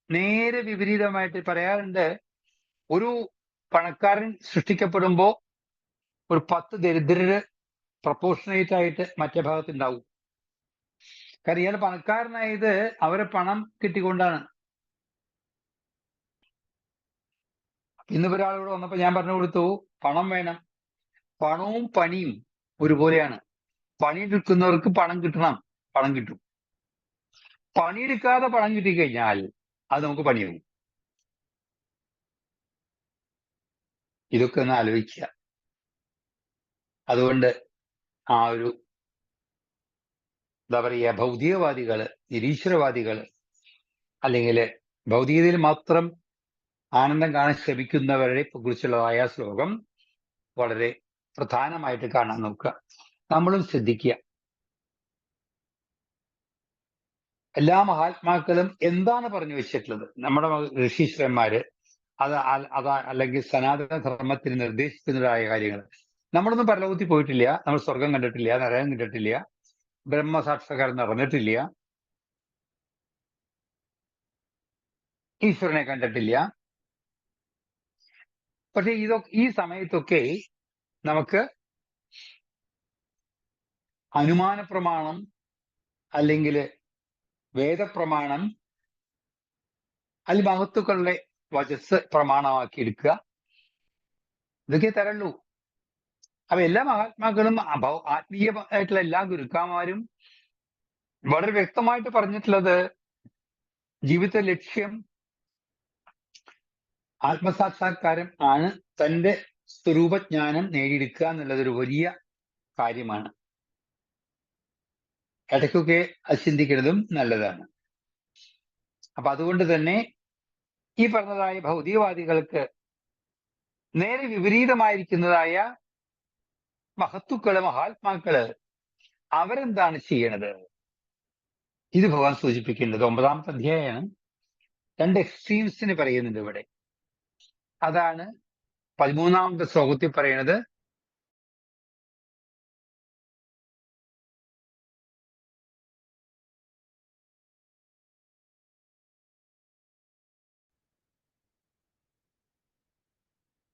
നേരെ വിപരീതമായിട്ട് പറയാറുണ്ട്. ഒരു പണക്കാരൻ സൃഷ്ടിക്കപ്പെടുമ്പോ ഒരു 10 ദരിദ്രര് പ്രപ്പോർഷനേറ്റ് ആയിട്ട് മറ്റേ ഭാഗത്ത് ഉണ്ടാവും. കാരണം ഇയാൾ പണക്കാരനായത് അവരെ പണം കിട്ടിക്കൊണ്ടാണ്. ഇന്ന് ഒരാളിവിടെ വന്നപ്പോ ഞാൻ പറഞ്ഞു കൊടുത്തു, പണം വേണം. പണവും പണിയും ഒരുപോലെയാണ്. പണിയെടുക്കുന്നവർക്ക് പണം കിട്ടണം, പണം കിട്ടും. പണിയെടുക്കാതെ പണം കിട്ടിക്കഴിഞ്ഞാൽ അത് നമുക്ക് പണിയാവും. ഇതൊക്കെ ഒന്ന് ആലോചിക്കുക. അതുകൊണ്ട് ആ ഒരു എന്താ പറയുക, ഭൗതികവാദികള്, നിരീശ്വരവാദികള്, അല്ലെങ്കിൽ ഭൗതികതയിൽ മാത്രം ആനന്ദം കാണാൻ ശ്രമിക്കുന്നവരെ കുറിച്ചുള്ളതായ ശ്ലോകം വളരെ പ്രധാനമായിട്ട് കാണാൻ നോക്കുക. നമ്മളും ശ്രദ്ധിക്കുക. എല്ലാ മഹാത്മാക്കളും എന്താണ് പറഞ്ഞു വെച്ചിട്ടുള്ളത്? നമ്മുടെ ഋഷീശ്വരന്മാര് അല്ലെങ്കിൽ സനാതന ധർമ്മത്തിന് നിർദ്ദേശിക്കുന്നതായ കാര്യങ്ങൾ. നമ്മളൊന്നും പരലോകത്തിൽ പോയിട്ടില്ല, നമ്മൾ സ്വർഗം കണ്ടിട്ടില്ല, നരകം കണ്ടിട്ടില്ല, ബ്രഹ്മസാക്ഷാത്കാരം നടന്നിട്ടില്ല, ഈശ്വരനെ കണ്ടിട്ടില്ല. പക്ഷെ ഈ സമയത്തൊക്കെ നമുക്ക് അനുമാന പ്രമാണം അല്ലെങ്കിൽ വേദപ്രമാണം അല്ലെങ്കിൽ മഹത്തുക്കളുടെ വചസ് പ്രമാണമാക്കി എടുക്കുക. ഇതൊക്കെ തരള്ളൂ. അപ്പൊ എല്ലാ മഹാത്മാക്കളും ആത്മീയമായിട്ടുള്ള എല്ലാ ഗുരുക്കന്മാരും വളരെ വ്യക്തമായിട്ട് പറഞ്ഞിട്ടുള്ളത് ജീവിത ലക്ഷ്യം ആത്മസാക്ഷാത്കാരം ആണ്. തന്റെ സ്വരൂപജ്ഞാനം നേടിയെടുക്കുക എന്നുള്ളത് ഒരു വലിയ കാര്യമാണ്. ഇടയ്ക്കൊക്കെ അത് ചിന്തിക്കുന്നതും നല്ലതാണ്. അപ്പൊ അതുകൊണ്ട് തന്നെ ഈ പറഞ്ഞതായ ഭൗതികവാദികൾക്ക് നേരെ വിപരീതമായിരിക്കുന്നതായ മഹത്തുക്കള്, മഹാത്മാക്കള് അവരെന്താണ് ചെയ്യണത്? ഇത് ഭഗവാൻ സൂചിപ്പിക്കുന്നത് 9ാമത്തെ അധ്യായമാണ്. 2 എക്സ്ട്രീംസിന് പറയുന്നുണ്ട് ഇവിടെ. അതാണ് 13ാമത്തെ ശ്ലോകത്തിൽ പറയുന്നത്.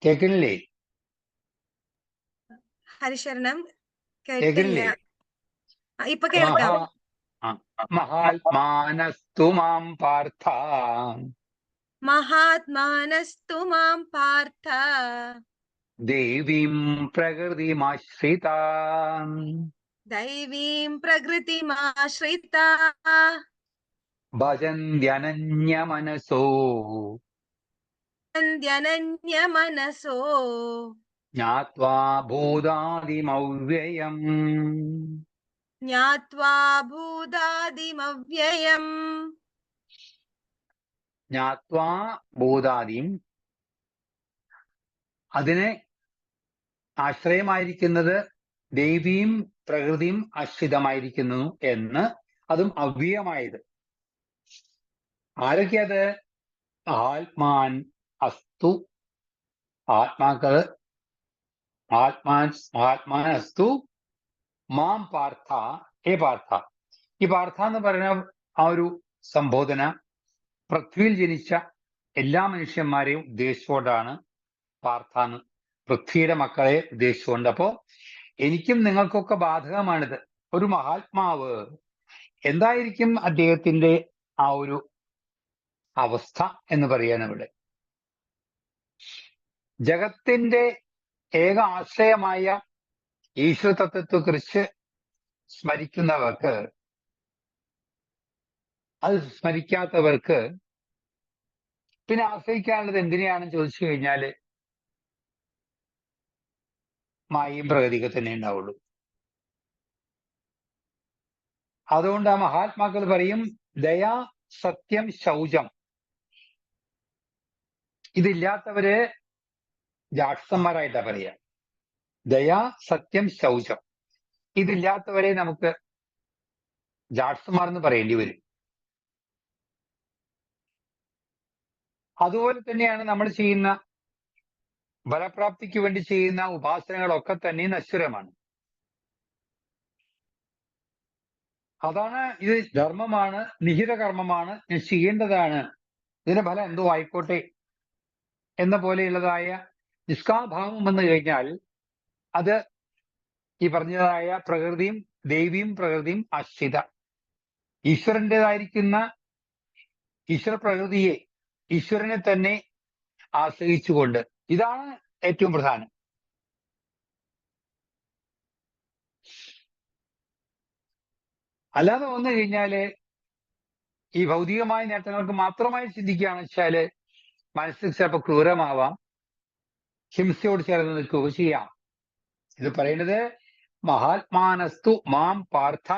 കേൾക്കണില്ലേ? ഹരിശരണം കേട്ടില്ല. കേൾക്കണില്ലേ? ഇപ്പൊ കേൾക്കാം. മഹാത്മാനസ്തു മാം പാർത്ഥ മഹാത്മാനസ്തു മാം പാർത്ഥ ദേവീം പ്രകൃതിമാശ്രിതാം ദൈവീം പ്രകൃതിമാശ്രിത ഭജന്ത്യനന്യമനസോ ന്യനന്യമനസോ ജ്ഞാത്വാ ഭൂതാദിമവ്യയം ജ്ഞാത്വാ ഭൂതാദിമവ്യയം ജ്ഞാത്വാ ഭൂതാദിം, അതിന് ആശ്രയമായിരിക്കുന്നത് ദേവീം പ്രകൃതിയും ആശ്രിതമായിരിക്കുന്നു എന്ന്, അതും അവ്യയമായത്. ആരൊക്കെയത്? ആത്മാൻ അസ്തു, ആത്മാക്കള്. ആത്മാൻ അസ്തു മാം പാർത്ഥ, ഏ പാർത്ഥ. ഈ പാർത്ഥ എന്ന് പറയുന്ന ആ ഒരു സംബോധന പൃഥ്വിയിൽ ജനിച്ച എല്ലാ മനുഷ്യന്മാരെയും ഉദ്ദേശിച്ചുകൊണ്ടാണ് പാർത്ഥാന്ന്, പൃഥ്വിയുടെ മക്കളെ ഉദ്ദേശിച്ചുകൊണ്ട്. അപ്പോ എനിക്കും നിങ്ങൾക്കൊക്കെ ബാധകമാണിത്. ഒരു മഹാത്മാവ് എന്തായിരിക്കും അദ്ദേഹത്തിന്റെ ആ ഒരു അവസ്ഥ എന്ന് പറയാൻ ഇവിടെ? ജഗത്തിന്റെ ഏക ആശ്രയമായ ഈശ്വര തത്വത്തെക്കുറിച്ച് സ്മരിക്കുന്നവർക്ക്, അത് സ്മരിക്കാത്തവർക്ക് പിന്നെ ആശ്രയിക്കാനുള്ളത് എന്തിനെയാണെന്ന് ചോദിച്ചു കഴിഞ്ഞാല് മായയും പ്രകൃതിയൊക്കെ തന്നെ ഉണ്ടാവുള്ളൂ. അതുകൊണ്ട് ആ മഹാത്മാക്കൾ പറയും ദയാ, സത്യം, ശൗചം ഇതില്ലാത്തവര് ജാക്ഷന്മാരായിട്ടാ പറയാ. ദയാ, സത്യം, ശൗചം ഇതില്ലാത്തവരെ നമുക്ക് ജാക്ഷന്മാർ എന്ന് പറയേണ്ടി വരും. അതുപോലെ തന്നെയാണ് നമ്മൾ ചെയ്യുന്ന ഫലപ്രാപ്തിക്ക് വേണ്ടി ചെയ്യുന്ന ഉപാസനകളൊക്കെ തന്നെ നശ്വരമാണ്. അതാണ്, ഇത് ധർമ്മമാണ്, നിഹിത കർമ്മമാണ്, ഞാൻ ചെയ്യേണ്ടതാണ്, ഇതിന്റെ ഫലം എന്തോ ആയിക്കോട്ടെ എന്ന പോലെയുള്ളതായ നിഷ്കാഭാവം വന്നു കഴിഞ്ഞാൽ അത് ഈ പറഞ്ഞതായ പ്രകൃതിയും ദേവിയും പ്രകൃതിയും ആശ്രിത, ഈശ്വരൻ്റെതായിരിക്കുന്ന ഈശ്വര പ്രകൃതിയെ, ഈശ്വരനെ തന്നെ ആശ്രയിച്ചുകൊണ്ട്, ഇതാണ് ഏറ്റവും പ്രധാനം. അല്ലാതെ വന്നു കഴിഞ്ഞാല് ഈ ഭൗതികമായ നേട്ടങ്ങൾക്ക് മാത്രമായി ചിന്തിക്കുകയാണെന്ന് വെച്ചാല് മനസ്സിൽ ചിലപ്പോൾ ക്രൂരമാവാം, ഹിംസയോട് ചേർന്ന് നിൽക്കുക ചെയ്യാം. ഇത് പറയുന്നത് മഹാത്മാനസ്തു മാം പാർത്ഥ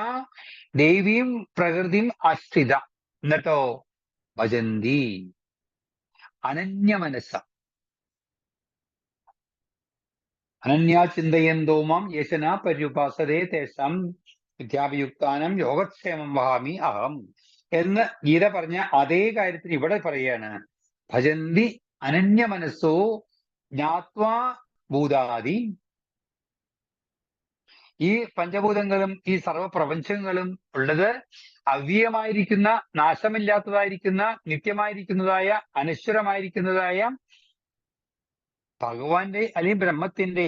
ദേവീം പ്രകൃതിയും ആശ്രിത, എന്നിട്ടോ ഭജന്തി അനന്യമനസ അനന്യാ ചിന്തയന്തോ മാം യേശന പര്യുപാസതേ തേഷാം വിദ്യാഭിയുക്താനം യോഗക്ഷേമം വഹാമി അഹം എന്ന് ഗീത പറഞ്ഞ അതേ കാര്യത്തിന് ഇവിടെ പറയാണ്. ഭജന്തി അനന്യമനസ്സോ ജ്ഞാത്വാ ഭൂതാദി. ഈ പഞ്ചഭൂതങ്ങളും ഈ സർവപ്രപഞ്ചങ്ങളും ഉള്ളത് അവ്യയമായിരിക്കുന്ന, നാശമില്ലാത്തതായിരിക്കുന്ന, നിത്യമായിരിക്കുന്നതായ, അനശ്വരമായിരിക്കുന്നതായ ഭഗവാന്റെ അല്ലെങ്കിൽ ബ്രഹ്മത്തിന്റെ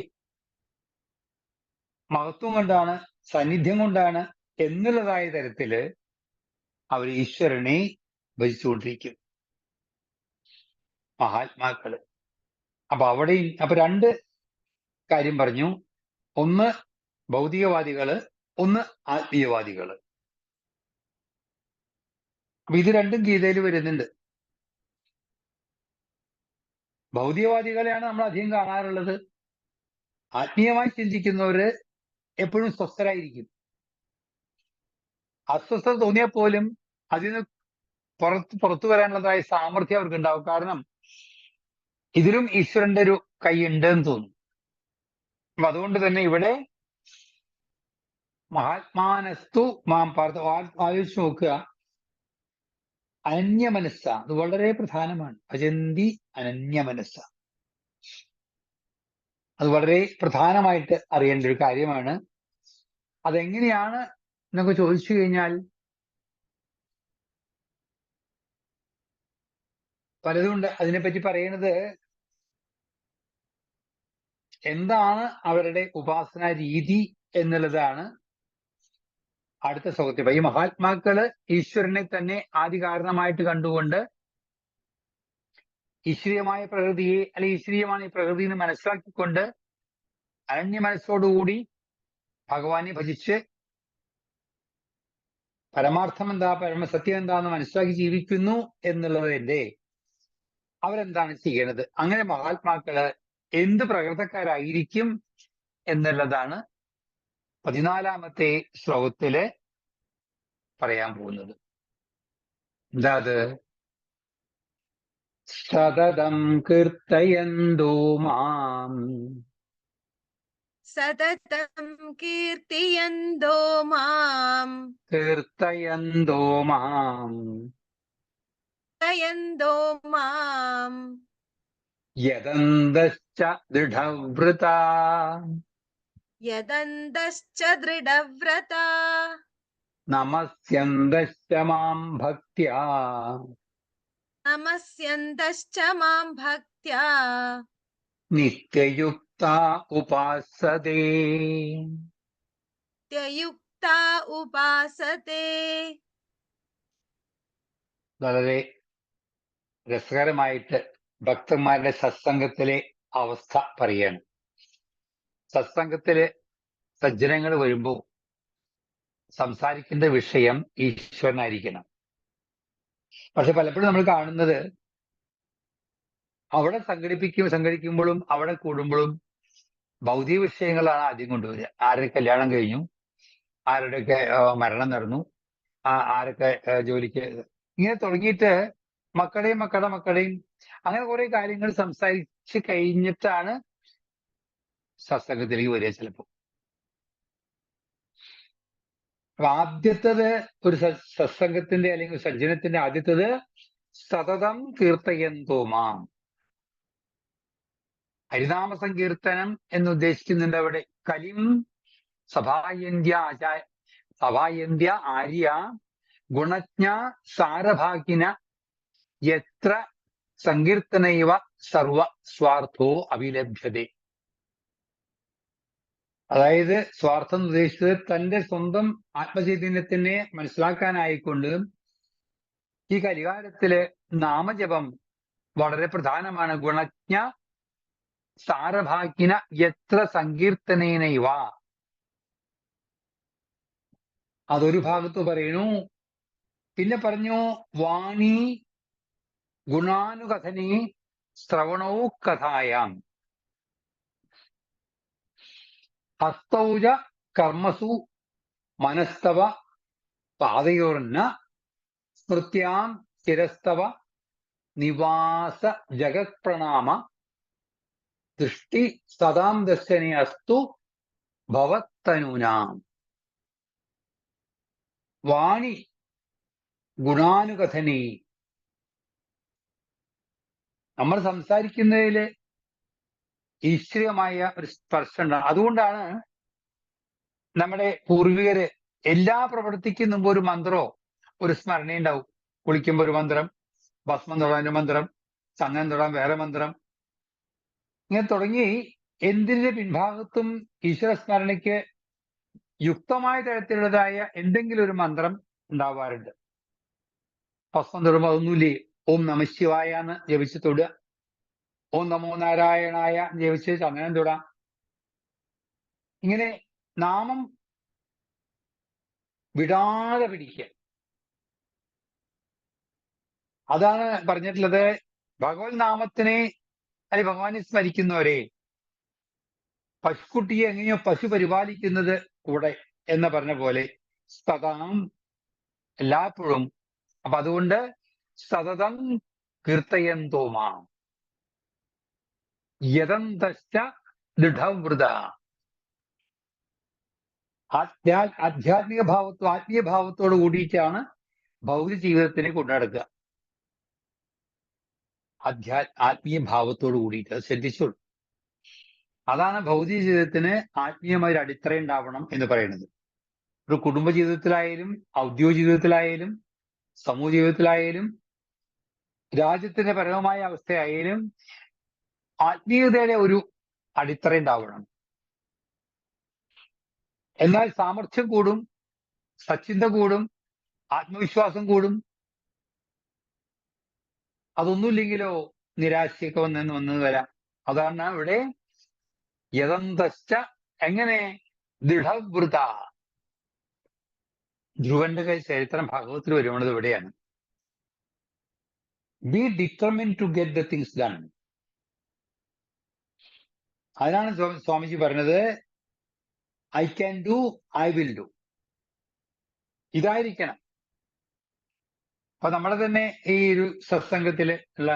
മഹത്വം കൊണ്ടാണ്, സാന്നിധ്യം കൊണ്ടാണ് എന്നുള്ളതായ തരത്തില് അവർ ഈശ്വരനെ ഭജിച്ചുകൊണ്ടിരിക്കും. മഹാത്മാക്കള്. അപ്പൊ അവിടെയും അപ്പൊ രണ്ട് കാര്യം പറഞ്ഞു. ഒന്ന് ഭൗതികവാദികള്, ഒന്ന് ആത്മീയവാദികള്. അപ്പൊ ഇത് രണ്ടും ഗീതയിൽ വരുന്നുണ്ട്. ഭൗതികവാദികളെയാണ് നമ്മൾ അധികം കാണാറുള്ളത്. ആത്മീയമായി ചിന്തിക്കുന്നവര് എപ്പോഴും സ്വസ്ഥരായിരിക്കും. അസ്വസ്ഥത തോന്നിയാൽ പോലും അതിന് പുറത്തു വരാനുള്ളതായ സാമർഥ്യം അവർക്ക് ഉണ്ടാവും. കാരണം ഇതിലും ഈശ്വരന്റെ ഒരു കൈ ഉണ്ട് എന്ന് തോന്നും. അപ്പൊ അതുകൊണ്ട് തന്നെ ഇവിടെ മഹാത്മാനസ്തു മാം പാർത്ഥ ആലോചിച്ച് നോക്കുക. അനന്യമനസ്സ, അത് വളരെ പ്രധാനമാണ്. ഭജന്തി അനന്യമനസ്സ, അത് വളരെ പ്രധാനമായിട്ട് അറിയേണ്ട ഒരു കാര്യമാണ്. അതെങ്ങനെയാണ് എന്നൊക്കെ ചോദിച്ചു കഴിഞ്ഞാൽ പലതുണ്ട് അതിനെപ്പറ്റി പറയുന്നത്. എന്താണ് അവരുടെ ഉപാസന രീതി എന്നുള്ളതാണ് അടുത്ത ശ്ലോകത്തിൽ. ഈ മഹാത്മാക്കള് ഈശ്വരനെ തന്നെ ആദി കാരണമായിട്ട് കണ്ടുകൊണ്ട് ഈശ്വരീയമായ പ്രകൃതിയെ അല്ലെങ്കിൽ ഈശ്വരീയമാണ് ഈ പ്രകൃതി എന്ന് മനസ്സിലാക്കിക്കൊണ്ട് അനന്യ മനസ്സോടുകൂടി ഭഗവാനെ ഭജിച്ച് പരമാർത്ഥം എന്താ, പരമസത്യം എന്താന്ന് മനസ്സിലാക്കി ജീവിക്കുന്നു എന്നുള്ളതിന്റെ അവരെന്താണ് ചെയ്യണത്, അങ്ങനെ മഹാത്മാക്കള് എന്ത് പ്രകൃതക്കാരായിരിക്കും എന്നുള്ളതാണ് 14-ാമത്തെ ശ്ലോകത്തില് പറയാൻ പോകുന്നത്. എന്താ അത്? സതതം കീർത്തയന്തോ മാം, സതതം കീർത്തിയന്തോ മാം, കീർത്തയന്തോ മാം, കീർത്തയന്തോ മാം, യദന്തശ്ച ദൃഢവ്രതാ, യദന്തശ്ച ദൃഢവ്രതാ, നമസ്യന്തശ്ച മാം ഭക്ത്യാ, നമസ്യന്തശ്ച മാം ഭക്ത്യാ, നിത്യയുക്താ ഉപാസതേ. നിത്യയുക്താ ഉപാസതേ. വളരെ രസകരമായിട്ട് ഭക്തന്മാരുടെ സത്സംഗത്തിലെ അവസ്ഥ പറയാണ്. സത്സംഗത്തില് സജ്ജനങ്ങൾ വരുമ്പോൾ സംസാരിക്കേണ്ട വിഷയം ഈശ്വരനായിരിക്കണം. പക്ഷെ പലപ്പോഴും നമ്മൾ കാണുന്നത് അവിടെ സംഘടിക്കുമ്പോഴും അവിടെ കൂടുമ്പോഴും ഭൗതിക വിഷയങ്ങളാണ് ആദ്യം കൊണ്ടുവരിക. ആരുടെ കല്യാണം കഴിഞ്ഞു, ആരുടെയൊക്കെ മരണം നടന്നു, ആരൊക്കെ ജോലിക്ക്, ഇങ്ങനെ തുടങ്ങിയിട്ട് മക്കളുടെയും അങ്ങനെ കുറെ കാര്യങ്ങൾ സംസാരിച്ച് കഴിഞ്ഞിട്ടാണ് സത്സംഗത്തിലേക്ക് വരിക ചിലപ്പോൾ. അപ്പൊ ആദ്യത്തത് ഒരു സത്സംഗത്തിന്റെ അല്ലെങ്കിൽ സജ്ജനത്തിന്റെ ആദ്യത്തത് സതതം കീർത്തയന്തോ മാം. ഹരിനാമ സങ്കീർത്തനം എന്ന് ഉദ്ദേശിക്കുന്നുണ്ട് അവിടെ. കലിം സഭായന്ത്യ ആര്യ ഗുണജ്ഞ സാരഭാഗിന യത്ര സങ്കീർത്തനൈവ സർവ സ്വാർത്ഥോ അഭിലഭ്യതേ. അതായത് സ്വാർത്ഥം ഉദ്ദേശിച്ചത് തന്റെ സ്വന്തം ആത്മചൈതന്യത്തിനെ മനസ്സിലാക്കാനായിക്കൊണ്ട് ഈ കലികാലത്തില് നാമജപം വളരെ പ്രധാനമാണ്. ഗുണജ്ഞ സാരഭാഗ്യന യത്ര സങ്കീർത്തനേനൈവ, അതൊരു ഭാഗത്ത് പറയുന്നു. പിന്നെ പറഞ്ഞു വാണി ഗുണാനുകഥനേ ശ്രവണോ കഥായാം, ഹസ്തൗജ കർമ്മസു മനസ്തവ പാതയോർന്ന സ്മൃത്യാം ചിരസ്തവ നിവാസ ജഗത്പ്രണാമ ദൃഷ്ടി സദാം ദർശനേ അസ്തു ഭവത്തനൂനാം. വാണി ഗുണാനുകഥനേ, നമ്മൾ സംസാരിക്കുന്നതില് ഈശ്വരീയമായ ഒരു സ്പർശം ഉണ്ടാകും. അതുകൊണ്ടാണ് നമ്മുടെ പൂർവികര് എല്ലാ പ്രവൃത്തിക്കും മുമ്പ് ഒരു മന്ത്രോ ഒരു സ്മരണ ഉണ്ടാവും. കുളിക്കുമ്പോ ഒരു മന്ത്രം, ഭസ്മം തൊടാൻ ഒരു മന്ത്രം, ചന്ദനം തൊടാൻ വേറെ മന്ത്രം, ഇങ്ങനെ തുടങ്ങി എന്തിന്റെ പിൻഭാഗത്തും ഈശ്വര സ്മരണയ്ക്ക് യുക്തമായ തരത്തിലുള്ളതായ എന്തെങ്കിലും ഒരു മന്ത്രം ഉണ്ടാവാറുണ്ട്. ഭസ്മം തൊടുമ്പോൾ അതൊന്നുമില്ലേ ഓം നമഃശിവായ എന്ന് ജപിച്ച് തൊടുക, ഓം നമോ നാരായണായ ജപിച്ച് ചന്ദനം തൊടാം. ഇങ്ങനെ നാമം വിടാതെ പിടിക്കുക. അതാണ് പറഞ്ഞിട്ടുള്ളത്. ഭഗവത് നാമത്തിനെ അല്ലെങ്കിൽ ഭഗവാനെ സ്മരിക്കുന്നവരെ പശുക്കുട്ടിയെ എങ്ങനെയോ പശു പരിപാലിക്കുന്നത് കൂടെ എന്ന് പറഞ്ഞ പോലെ സതതം എല്ലായ്പ്പോഴും. അപ്പൊ അതുകൊണ്ട് സതതം കീർത്തയന്തോമാ യതന്തശ്ച ദൃഢവ്രത. ആധ്യാത്മിക ആത്മീയ ഭാവത്തോട് കൂടിയിട്ടാണ് ഭൗതിക ജീവിതത്തിനെ കൊണ്ടുനടക്കുക. ആത്മീയ ഭാവത്തോട് കൂടിയിട്ട് അത് ശ്രദ്ധിച്ചോളൂ. അതാണ് ഭൗതിക ജീവിതത്തിന് ആത്മീയമായ ഒരു അടിത്തറ ഉണ്ടാവണം എന്ന് പറയുന്നത്. ഒരു കുടുംബ ജീവിതത്തിലായാലും ഔദ്യോഗിക ജീവിതത്തിലായാലും സമൂഹ ജീവിതത്തിലായാലും രാജ്യത്തിന്റെ പരമമായ അവസ്ഥയായാലും ആത്മീയതയുടെ ഒരു അടിത്തറ ഉണ്ടാവണം. എന്നാൽ സാമർഥ്യം കൂടും, സച്ചിന്ത കൂടും, ആത്മവിശ്വാസം കൂടും. അതൊന്നുമില്ലെങ്കിലോ നിരാശയൊക്കെ വന്നു വരാം. അതാണ് ഇവിടെ യതന്തശ്ച എങ്ങനെ ദൃഢവ്രത. ധ്രുവന്റെ ചരിത്രം ഭാഗവത്തിൽ വരുന്നത് ഇവിടെയാണ്. Be determined to get the things done. അതിനാണ് സ്വാമിജി പറഞ്ഞത് I can do, I will do. ഇതായിരിക്കണം. അപ്പൊ നമ്മളെ തന്നെ ഈ ഒരു സത്സംഗത്തില് ഉള്ള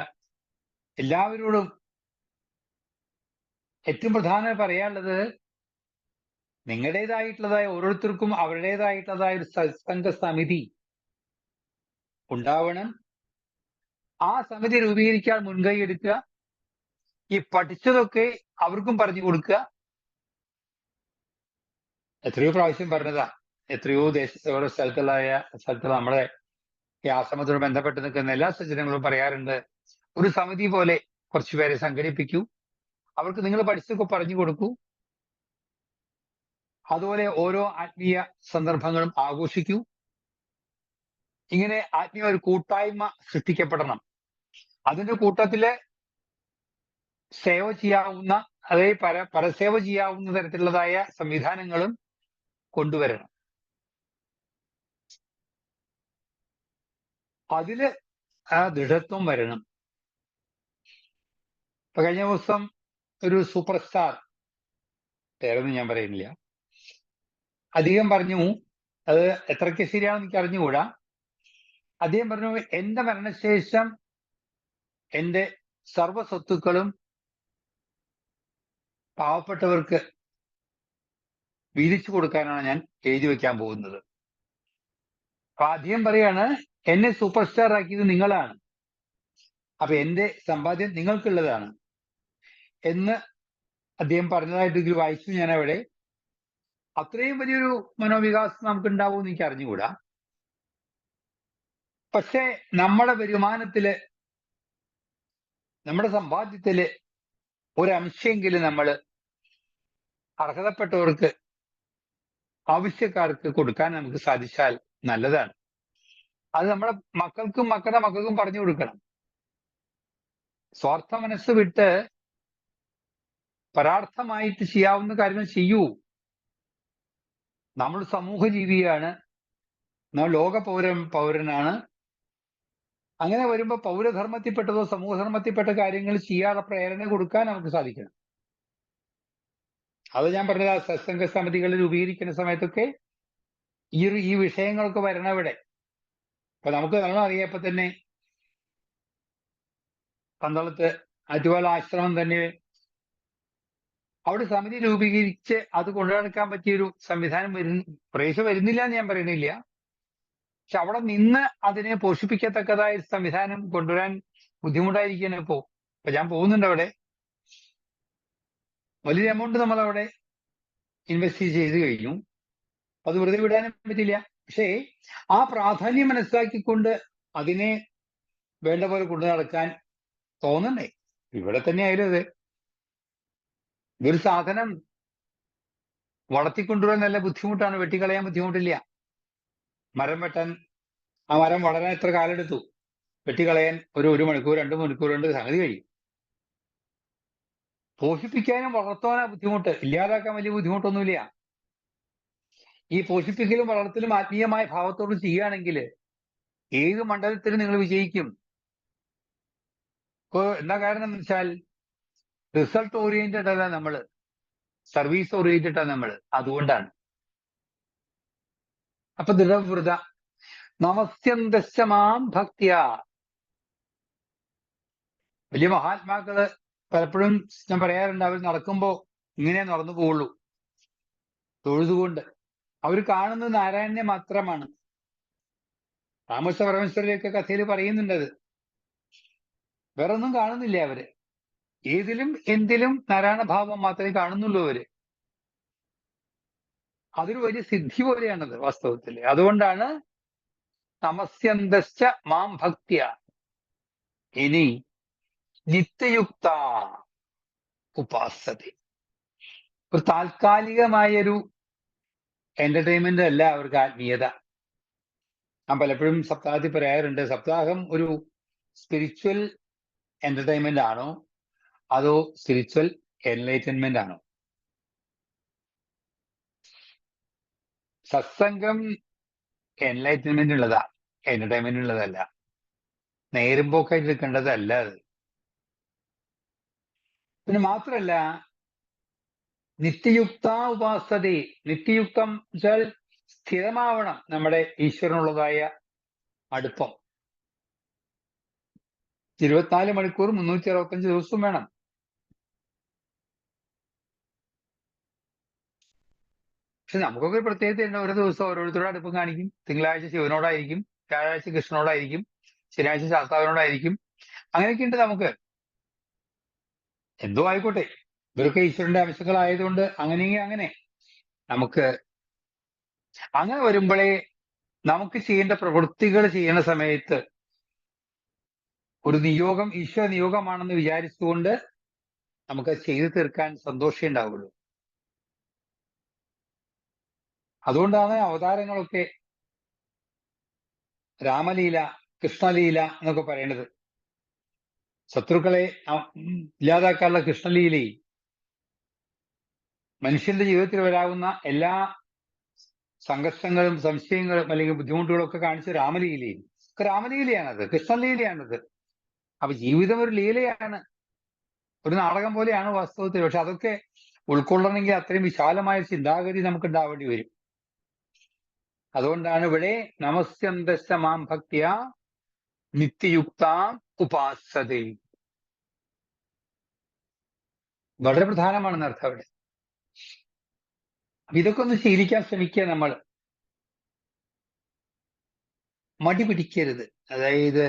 എല്ലാവരോടും ഏറ്റവും പ്രധാനം പറയാനുള്ളത് നിങ്ങളുടേതായിട്ടുള്ളതായ ഓരോരുത്തർക്കും അവരുടേതായിട്ടുള്ളതായ ഒരു സത്സംഗ സമിതി ഉണ്ടാവണം. ആ സമിതി രൂപീകരിക്കാൻ മുൻകൈ എടുക്കുക. ഈ പഠിച്ചതൊക്കെ അവർക്കും പറഞ്ഞു കൊടുക്കുക. എത്രയോ പ്രാവശ്യം പറഞ്ഞതാ. എത്രയോ ഓരോ സ്ഥലത്തുള്ള നമ്മളെ ഈ ആശ്രമത്തോട് ബന്ധപ്പെട്ട് നിൽക്കുന്ന എല്ലാ സജ്ജനങ്ങളും പറയാറുണ്ട്, ഒരു സമിതി പോലെ കുറച്ചുപേരെ സംഘടിപ്പിക്കൂ, അവർക്ക് നിങ്ങൾ പഠിച്ചതൊക്കെ പറഞ്ഞു കൊടുക്കൂ. അതുപോലെ ഓരോ ആത്മീയ സന്ദർഭങ്ങളും ആഘോഷിക്കൂ. ഇങ്ങനെ ആത്മീയ ഒരു കൂട്ടായ്മ സൃഷ്ടിക്കപ്പെടണം. അതിന്റെ കൂട്ടത്തില് സേവ ചെയ്യാവുന്ന, അതായത് പരസേവ ചെയ്യാവുന്ന തരത്തിലുള്ളതായ സംവിധാനങ്ങളും കൊണ്ടുവരണം. അതില് ആ ദൃഢത്വം വരണം. ഇപ്പൊ കഴിഞ്ഞ ദിവസം ഒരു സൂപ്പർ സ്റ്റാർ, പേരൊന്നും ഞാൻ പറയുന്നില്ല, അദ്ദേഹം പറഞ്ഞു, അത് എത്രയ്ക്ക് ശരിയാണെന്ന് എനിക്ക് അറിഞ്ഞുകൂടാ. അദ്ദേഹം പറഞ്ഞു, എന്റെ മരണശേഷം എന്റെ സർവ്വസ്വത്തുക്കളും പാവപ്പെട്ടവർക്ക് വീതിച്ചു കൊടുക്കാനാണ് ഞാൻ എഴുതി വെക്കാൻ പോകുന്നത്. അപ്പൊ അദ്ദേഹം പറയാണ്, എന്നെ സൂപ്പർ സ്റ്റാർ ആക്കിയത് നിങ്ങളാണ്, അപ്പൊ എന്റെ സമ്പാദ്യം നിങ്ങൾക്കുള്ളതാണ് എന്ന് അദ്ദേഹം പറഞ്ഞതായിട്ട് വായിച്ചു ഞാൻ അവിടെ. അത്രയും വലിയൊരു മനോവികാസം നമുക്ക് ഉണ്ടാവുമെന്ന് എനിക്ക് അറിഞ്ഞുകൂടാ. പക്ഷെ നമ്മുടെ വരുമാനത്തില്, നമ്മുടെ സമ്പാദ്യത്തില് ഒരംശമെങ്കിലും നമ്മൾ അർഹതപ്പെട്ടവർക്ക്, ആവശ്യക്കാർക്ക് കൊടുക്കാൻ നമുക്ക് സാധിച്ചാൽ നല്ലതാണ്. അത് നമ്മുടെ മക്കൾക്കും മക്കളുടെ മക്കൾക്കും പറഞ്ഞു കൊടുക്കണം. സ്വാർത്ഥ മനസ്സ് വിട്ട് പരാർത്ഥമായിട്ട് ചെയ്യാവുന്ന കാര്യങ്ങൾ ചെയ്യൂ. നമ്മൾ സമൂഹ ജീവിയാണ്, നമ്മൾ ലോക പൗരനാണ്. അങ്ങനെ വരുമ്പോ പൗരധർമ്മത്തിൽപ്പെട്ടതോ സമൂഹധർമ്മത്തിൽപ്പെട്ട കാര്യങ്ങൾ ചെയ്യാതെ പ്രേരണ കൊടുക്കാൻ നമുക്ക് സാധിക്കണം. അത് ഞാൻ പറഞ്ഞത്, ആ സത്സംഗ സമിതികൾ രൂപീകരിക്കുന്ന സമയത്തൊക്കെ ഈ വിഷയങ്ങളൊക്കെ വരണം ഇവിടെ. അപ്പൊ നമുക്ക് നല്ലോണം അറിയാം. ഇപ്പൊ തന്നെ പന്തളത്ത് ആറ്റുപാല ആശ്രമം തന്നെ അവിടെ സമിതി രൂപീകരിച്ച് അത് കൊണ്ടുനടക്കാൻ പറ്റിയൊരു സംവിധാനം വരുന്നില്ല എന്ന് ഞാൻ പറയുന്നില്ല. പക്ഷെ അവിടെ നിന്ന് അതിനെ പോഷിപ്പിക്കത്തക്കതായ സംവിധാനം കൊണ്ടുവരാൻ ബുദ്ധിമുട്ടായിരിക്കുകയാണ് ഇപ്പോ ഞാൻ പോകുന്നുണ്ട് അവിടെ. വലിയൊരു എമൗണ്ട് നമ്മൾ അവിടെ ഇൻവെസ്റ്റ് ചെയ്ത് കഴിഞ്ഞു. അത് വെറുതെ വിടാനും പറ്റില്ല. പക്ഷേ ആ പ്രാധാന്യം മനസ്സിലാക്കിക്കൊണ്ട് അതിനെ വേണ്ട പോലെ കൊണ്ടു നടക്കാൻ തോന്നണ്ടേ. ഇവിടെ തന്നെ ആയാലും അതെ, ഇതൊരു സാധനം വളർത്തിക്കൊണ്ടുവരാൻ നല്ല ബുദ്ധിമുട്ടാണ്, വെട്ടിക്കളയാൻ ബുദ്ധിമുട്ടില്ല. മരം വെട്ടാൻ, ആ മരം വളരാൻ എത്ര കാലം എടുത്തു, വെട്ടിക്കളയാൻ ഒരു മണിക്കൂർ 2 മണിക്കൂർ കൊണ്ട് സംഗതി കഴിയും. പോഷിപ്പിക്കാനും വളർത്താനാ ബുദ്ധിമുട്ട്, ഇല്ലാതാക്കാൻ വലിയ ബുദ്ധിമുട്ടൊന്നുമില്ല. ഈ പോഷിപ്പിക്കലും വളർത്തലും ആത്മീയമായ ഭാവത്തോട് ചെയ്യുകയാണെങ്കിൽ ഏത് മണ്ഡലത്തിലും നിങ്ങൾ വിജയിക്കും. ഇപ്പൊ എന്താ കാരണം എന്ന് വെച്ചാൽ റിസൾട്ട് ഓറിയന്റഡ് അല്ല നമ്മള്, സർവീസ് ഓറിയന്റഡ് ആണ് നമ്മള്. അതുകൊണ്ടാണ്. അപ്പൊ ദൃഢവ്രത നമസ്യന്തശ്ച മാം ഭക്തിയ. വലിയ മഹാത്മാക്കള് പലപ്പോഴും ഞാൻ പറയാറുണ്ട്, അവർ നടക്കുമ്പോ ഇങ്ങനെ നടന്നു പോവുള്ളൂ, തൊഴുതുകൊണ്ട്. അവർ കാണുന്നത് നാരായണനെ മാത്രമാണ്. രാമകൃഷ്ണ പരമേശ്വരരെയൊക്കെ കഥയിൽ പറയുന്നുണ്ടത്. വേറൊന്നും കാണുന്നില്ല അവര്. ഏതിലും എന്തിലും നാരായണഭാവം മാത്രമേ കാണുന്നുള്ളൂ അവര്. അതൊരു വലിയ സിദ്ധി പോലെയാണത് വാസ്തവത്തില്. അതുകൊണ്ടാണ് നമസ്യന്തശ്ച മാം ഭക്തിയ. ഇനി നിത്യയുക്ത ഉപാസതി. ഒരു താൽക്കാലികമായൊരു എന്റർടൈൻമെന്റ് അല്ല അവർക്ക് ആത്മീയത. ഞാൻ പലപ്പോഴും സപ്താഹത്തിൽ പറയാറുണ്ട്, സപ്താഹം ഒരു സ്പിരിച്വൽ എന്റർടൈൻമെന്റ് ആണോ അതോ സ്പിരിച്വൽ എൻലൈറ്റൻമെന്റ് ആണോ? സത്സംഗം എൻലൈറ്റൻമെന്റ് ഉള്ളതാ, എന്റർടൈൻമെന്റ് ഉള്ളതല്ല. നേരുമ്പോക്കായിട്ട് എടുക്കേണ്ടതല്ല അത്. പിന്നെ മാത്രല്ല നിത്യയുക്ത ഉപാസതി. നിത്യയുക്തം വെച്ചാൽ സ്ഥിരമാവണം നമ്മുടെ ഈശ്വരനുള്ളതായ അടുപ്പം. 24 മണിക്കൂർ 365 ദിവസവും വേണം. പക്ഷെ നമുക്കൊക്കെ ഒരു പ്രത്യേകത ഉണ്ട്. ഓരോ ദിവസം ഓരോരുത്തരുടെ അടുപ്പം കാണിക്കും. തിങ്കളാഴ്ച ശിവനോടായിരിക്കും, വ്യാഴാഴ്ച കൃഷ്ണനോടായിരിക്കും, ശനിയാഴ്ച ശാസ്താവിനോടായിരിക്കും. അങ്ങനെയൊക്കെ ഉണ്ട് നമുക്ക്. എന്തോ ആയിക്കോട്ടെ, ഇവരൊക്കെ ഈശ്വരന്റെ അംശങ്ങളായതുകൊണ്ട് അങ്ങനെയെങ്കിൽ അങ്ങനെ. നമുക്ക് അങ്ങനെ വരുമ്പോഴേ നമുക്ക് ചെയ്യേണ്ട പ്രവൃത്തികൾ ചെയ്യുന്ന സമയത്ത് ഒരു നിയോഗം ഈശ്വര നിയോഗമാണെന്ന് വിചാരിച്ചുകൊണ്ട് നമുക്ക് ചെയ്തു തീർക്കാൻ സന്തോഷം ഉണ്ടാവുള്ളൂ. അതുകൊണ്ടാണ് അവതാരങ്ങളൊക്കെ രാമലീല, കൃഷ്ണലീല എന്നൊക്കെ പറയേണ്ടത്. ശത്രുക്കളെ ഇല്ലാതാക്കാനുള്ള കൃഷ്ണലീലയും മനുഷ്യന്റെ ജീവിതത്തിൽ വരാവുന്ന എല്ലാ സംഘർഷങ്ങളും സംശയങ്ങളും അല്ലെങ്കിൽ ബുദ്ധിമുട്ടുകളും ഒക്കെ കാണിച്ച രാമലീലയും ഒക്കെ രാമലീലയാണത്, കൃഷ്ണലീലയാണത്. അപ്പൊ ജീവിതം ഒരു ലീലയാണ്, ഒരു നാടകം പോലെയാണ് വാസ്തവത്തിൽ. പക്ഷെ അതൊക്കെ ഉൾക്കൊള്ളണമെങ്കിൽ അത്രയും വിശാലമായ ചിന്താഗതി നമുക്ക് ഉണ്ടാവേണ്ടി വരും. അതുകൊണ്ടാണ് ഇവിടെ നമസ്യന്തശ്ച മാം ഭക്തിയ നിത്യയുക്ത ഉപാസതേ. വളരെ പ്രധാനമാണെന്ന് അർത്ഥം അവിടെ. ഇതൊക്കെ ഒന്ന് ശീലിക്കാൻ ശ്രമിക്കുക നമ്മൾ. മടി പിടിക്കരുത്. അതായത്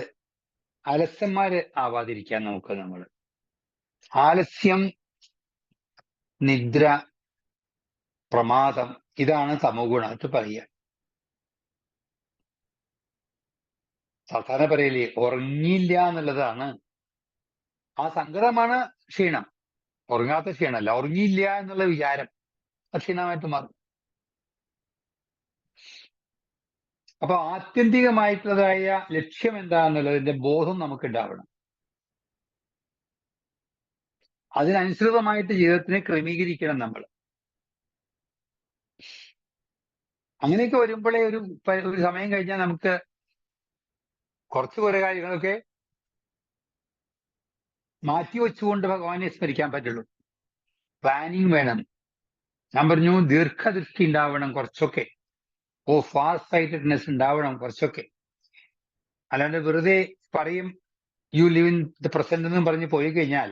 അലസന്മാര് ആവാതിരിക്കാൻ നോക്കുക നമ്മൾ. ആലസ്യം, നിദ്ര, പ്രമാദം, ഇതാണ് തമോ ഗുണം എന്ന് പറയുക. സാധാരണ പറയില്ലേ, ഉറങ്ങിയില്ല എന്നുള്ളതാണ് ആ സങ്കടമാണ് ക്ഷീണം. ഉറങ്ങാത്ത ക്ഷീണമല്ല, ഉറങ്ങിയില്ല എന്നുള്ള വിചാരം ക്ഷീണമായിട്ട് മാറും. അപ്പൊ ആത്യന്തികമായിട്ടുള്ളതായ ലക്ഷ്യം എന്താന്നുള്ളതിന്റെ ബോധം നമുക്ക് ഉണ്ടാവണം. അതിനനുസൃതമായിട്ട് ജീവിതത്തിനെ ക്രമീകരിക്കണം നമ്മൾ. അങ്ങനെയൊക്കെ വരുമ്പോഴേ ഒരു സമയം കഴിഞ്ഞാൽ നമുക്ക് കുറച്ച് കുറെ കാര്യങ്ങളൊക്കെ മാറ്റിവെച്ചുകൊണ്ട് ഭഗവാനെ സ്മരിക്കാൻ പറ്റുള്ളൂ. പ്ലാനിങ് വേണം. ഞാൻ പറഞ്ഞു, ദീർഘദൃഷ്ടി ഉണ്ടാവണം കുറച്ചൊക്കെ. ഫാർ സൈറ്റഡ്നെസ് ഉണ്ടാവണം കുറച്ചൊക്കെ. അല്ലാണ്ട് വെറുതെ പറയും you live in the present എന്നും പറഞ്ഞ് പോയി കഴിഞ്ഞാൽ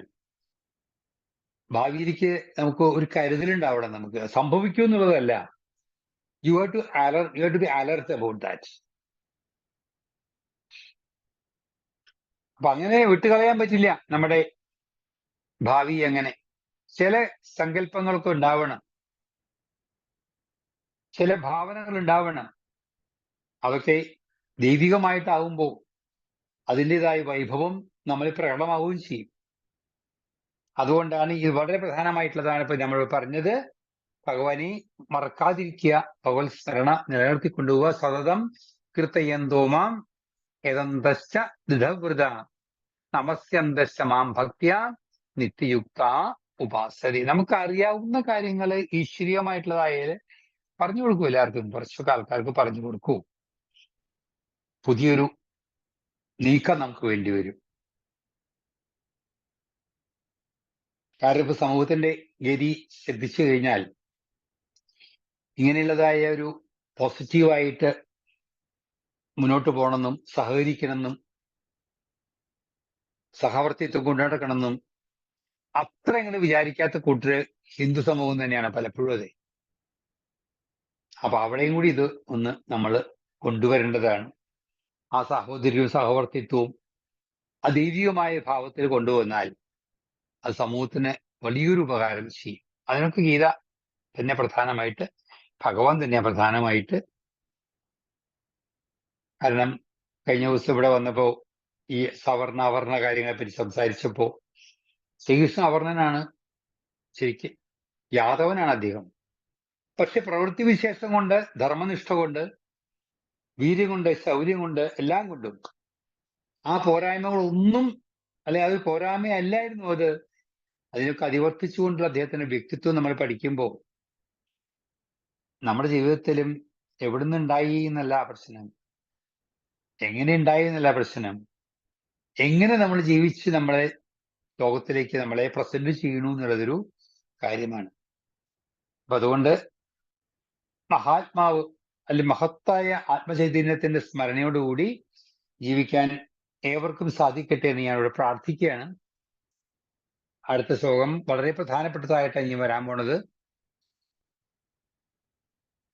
ഭാവിയിലേക്ക് നമുക്ക് ഒരു കരുതലുണ്ടാവണം. നമുക്ക് സംഭവിക്കൂ എന്നുള്ളതല്ല, you have to be alert about that. അപ്പൊ അങ്ങനെ വിട്ടുകളയാൻ പറ്റില്ല നമ്മുടെ ഭാവി. അങ്ങനെ ചില സങ്കല്പങ്ങളൊക്കെ ഉണ്ടാവണം, ചില ഭാവനകൾ ഉണ്ടാവണം. അതൊക്കെ ദൈവികമായിട്ടാവുമ്പോൾ അതിൻ്റെതായ വൈഭവം നമ്മളിൽ പ്രകടമാവുകയും ചെയ്യും. അതുകൊണ്ടാണ് ഇത് വളരെ പ്രധാനമായിട്ടുള്ളതാണ്. ഇപ്പൊ നമ്മൾ പറഞ്ഞത്, ഭഗവാനെ മറക്കാതിരിക്കുക, ഭഗവത് സ്മരണ നിലനിർത്തിക്കൊണ്ടുപോവുക. സതതം കീർത്തയന്തോമാം യദന്തശ്ച ദൃഢവ്രത നമസ്യന്തശ്ച മാം ഭക്ത്യാ നിത്യയുക്ത ഉപാസതി. നമുക്ക് അറിയാവുന്ന കാര്യങ്ങൾ ഈശ്വരീയമായിട്ടുള്ളതായാല് പറഞ്ഞു കൊടുക്കൂ, എല്ലാവർക്കും കുറച്ചൊക്കെ ആൾക്കാർക്ക് പറഞ്ഞു കൊടുക്കൂ. പുതിയൊരു നീക്കം നമുക്ക് വേണ്ടി വരും. കാരണം ഇപ്പൊ സമൂഹത്തിന്റെ ഗതി ശ്രദ്ധിച്ചു കഴിഞ്ഞാൽ ഇങ്ങനെയുള്ളതായ ഒരു പോസിറ്റീവായിട്ട് മുന്നോട്ട് പോകണമെന്നും സഹകരിക്കണമെന്നും സഹവർത്തിത്വം കൊണ്ടുനടക്കണമെന്നും അത്ര ഇങ്ങനെ വിചാരിക്കാത്ത കൂട്ടര് ഹിന്ദു സമൂഹം തന്നെയാണ് പലപ്പോഴും. അതെ. അപ്പൊ അവിടെയും കൂടി ഇത് ഒന്ന് നമ്മൾ കൊണ്ടുവരേണ്ടതാണ്. ആ സഹോദര്യവും സഹവർത്തിത്വവും അദൈവികമായ ഭാവത്തിൽ കൊണ്ടുവന്നാൽ അത് സമൂഹത്തിന് വലിയൊരു ഉപകാരം ചെയ്യും. അതിനൊക്കെ ഗീത തന്നെ പ്രധാനമായിട്ട്, ഭഗവാൻ തന്നെ പ്രധാനമായിട്ട്. കാരണം കഴിഞ്ഞ ദിവസം ഇവിടെ വന്നപ്പോ ഈ സവർണ അവർണ കാര്യങ്ങളെ പറ്റി സംസാരിച്ചപ്പോ ശ്രീകൃഷ്ണൻ അവർണനാണ്, ശരിക്ക് യാദവനാണ് അദ്ദേഹം. പക്ഷെ പ്രവൃത്തി വിശേഷം കൊണ്ട്, ധർമ്മനിഷ്ഠ കൊണ്ട്, വീര്യം കൊണ്ട്, ശൗര്യം കൊണ്ട്, എല്ലാം കൊണ്ടും ആ പോരായ്മകളൊന്നും, അല്ലെ അത് പോരായ്മയല്ലായിരുന്നു അത്, അതിനൊക്കെ അതിവർത്തിച്ചുകൊണ്ടുള്ള അദ്ദേഹത്തിന്റെ വ്യക്തിത്വം നമ്മൾ പഠിക്കുമ്പോൾ നമ്മുടെ ജീവിതത്തിലും എവിടുന്ന് ഉണ്ടായി എന്നല്ല പ്രശ്നം, എങ്ങനെ ഉണ്ടായി എന്നല്ല പ്രശ്നം, എങ്ങനെ നമ്മൾ ജീവിച്ച് നമ്മളെ ലോകത്തിലേക്ക് നമ്മളെ പ്രസന്റ് ചെയ്യണു എന്നുള്ളതൊരു കാര്യമാണ്. അപ്പൊ അതുകൊണ്ട് മഹാത്മാവ് അല്ലെങ്കിൽ മഹത്തായ ആത്മചൈതന്യത്തിന്റെ സ്മരണയോടുകൂടി ജീവിക്കാൻ ഏവർക്കും സാധിക്കട്ടെ എന്ന് ഞാനിവിടെ പ്രാർത്ഥിക്കുകയാണ്. അടുത്ത ശ്ലോകം വളരെ പ്രധാനപ്പെട്ടതായിട്ടാണ് ഇനി വരാൻ പോണത്.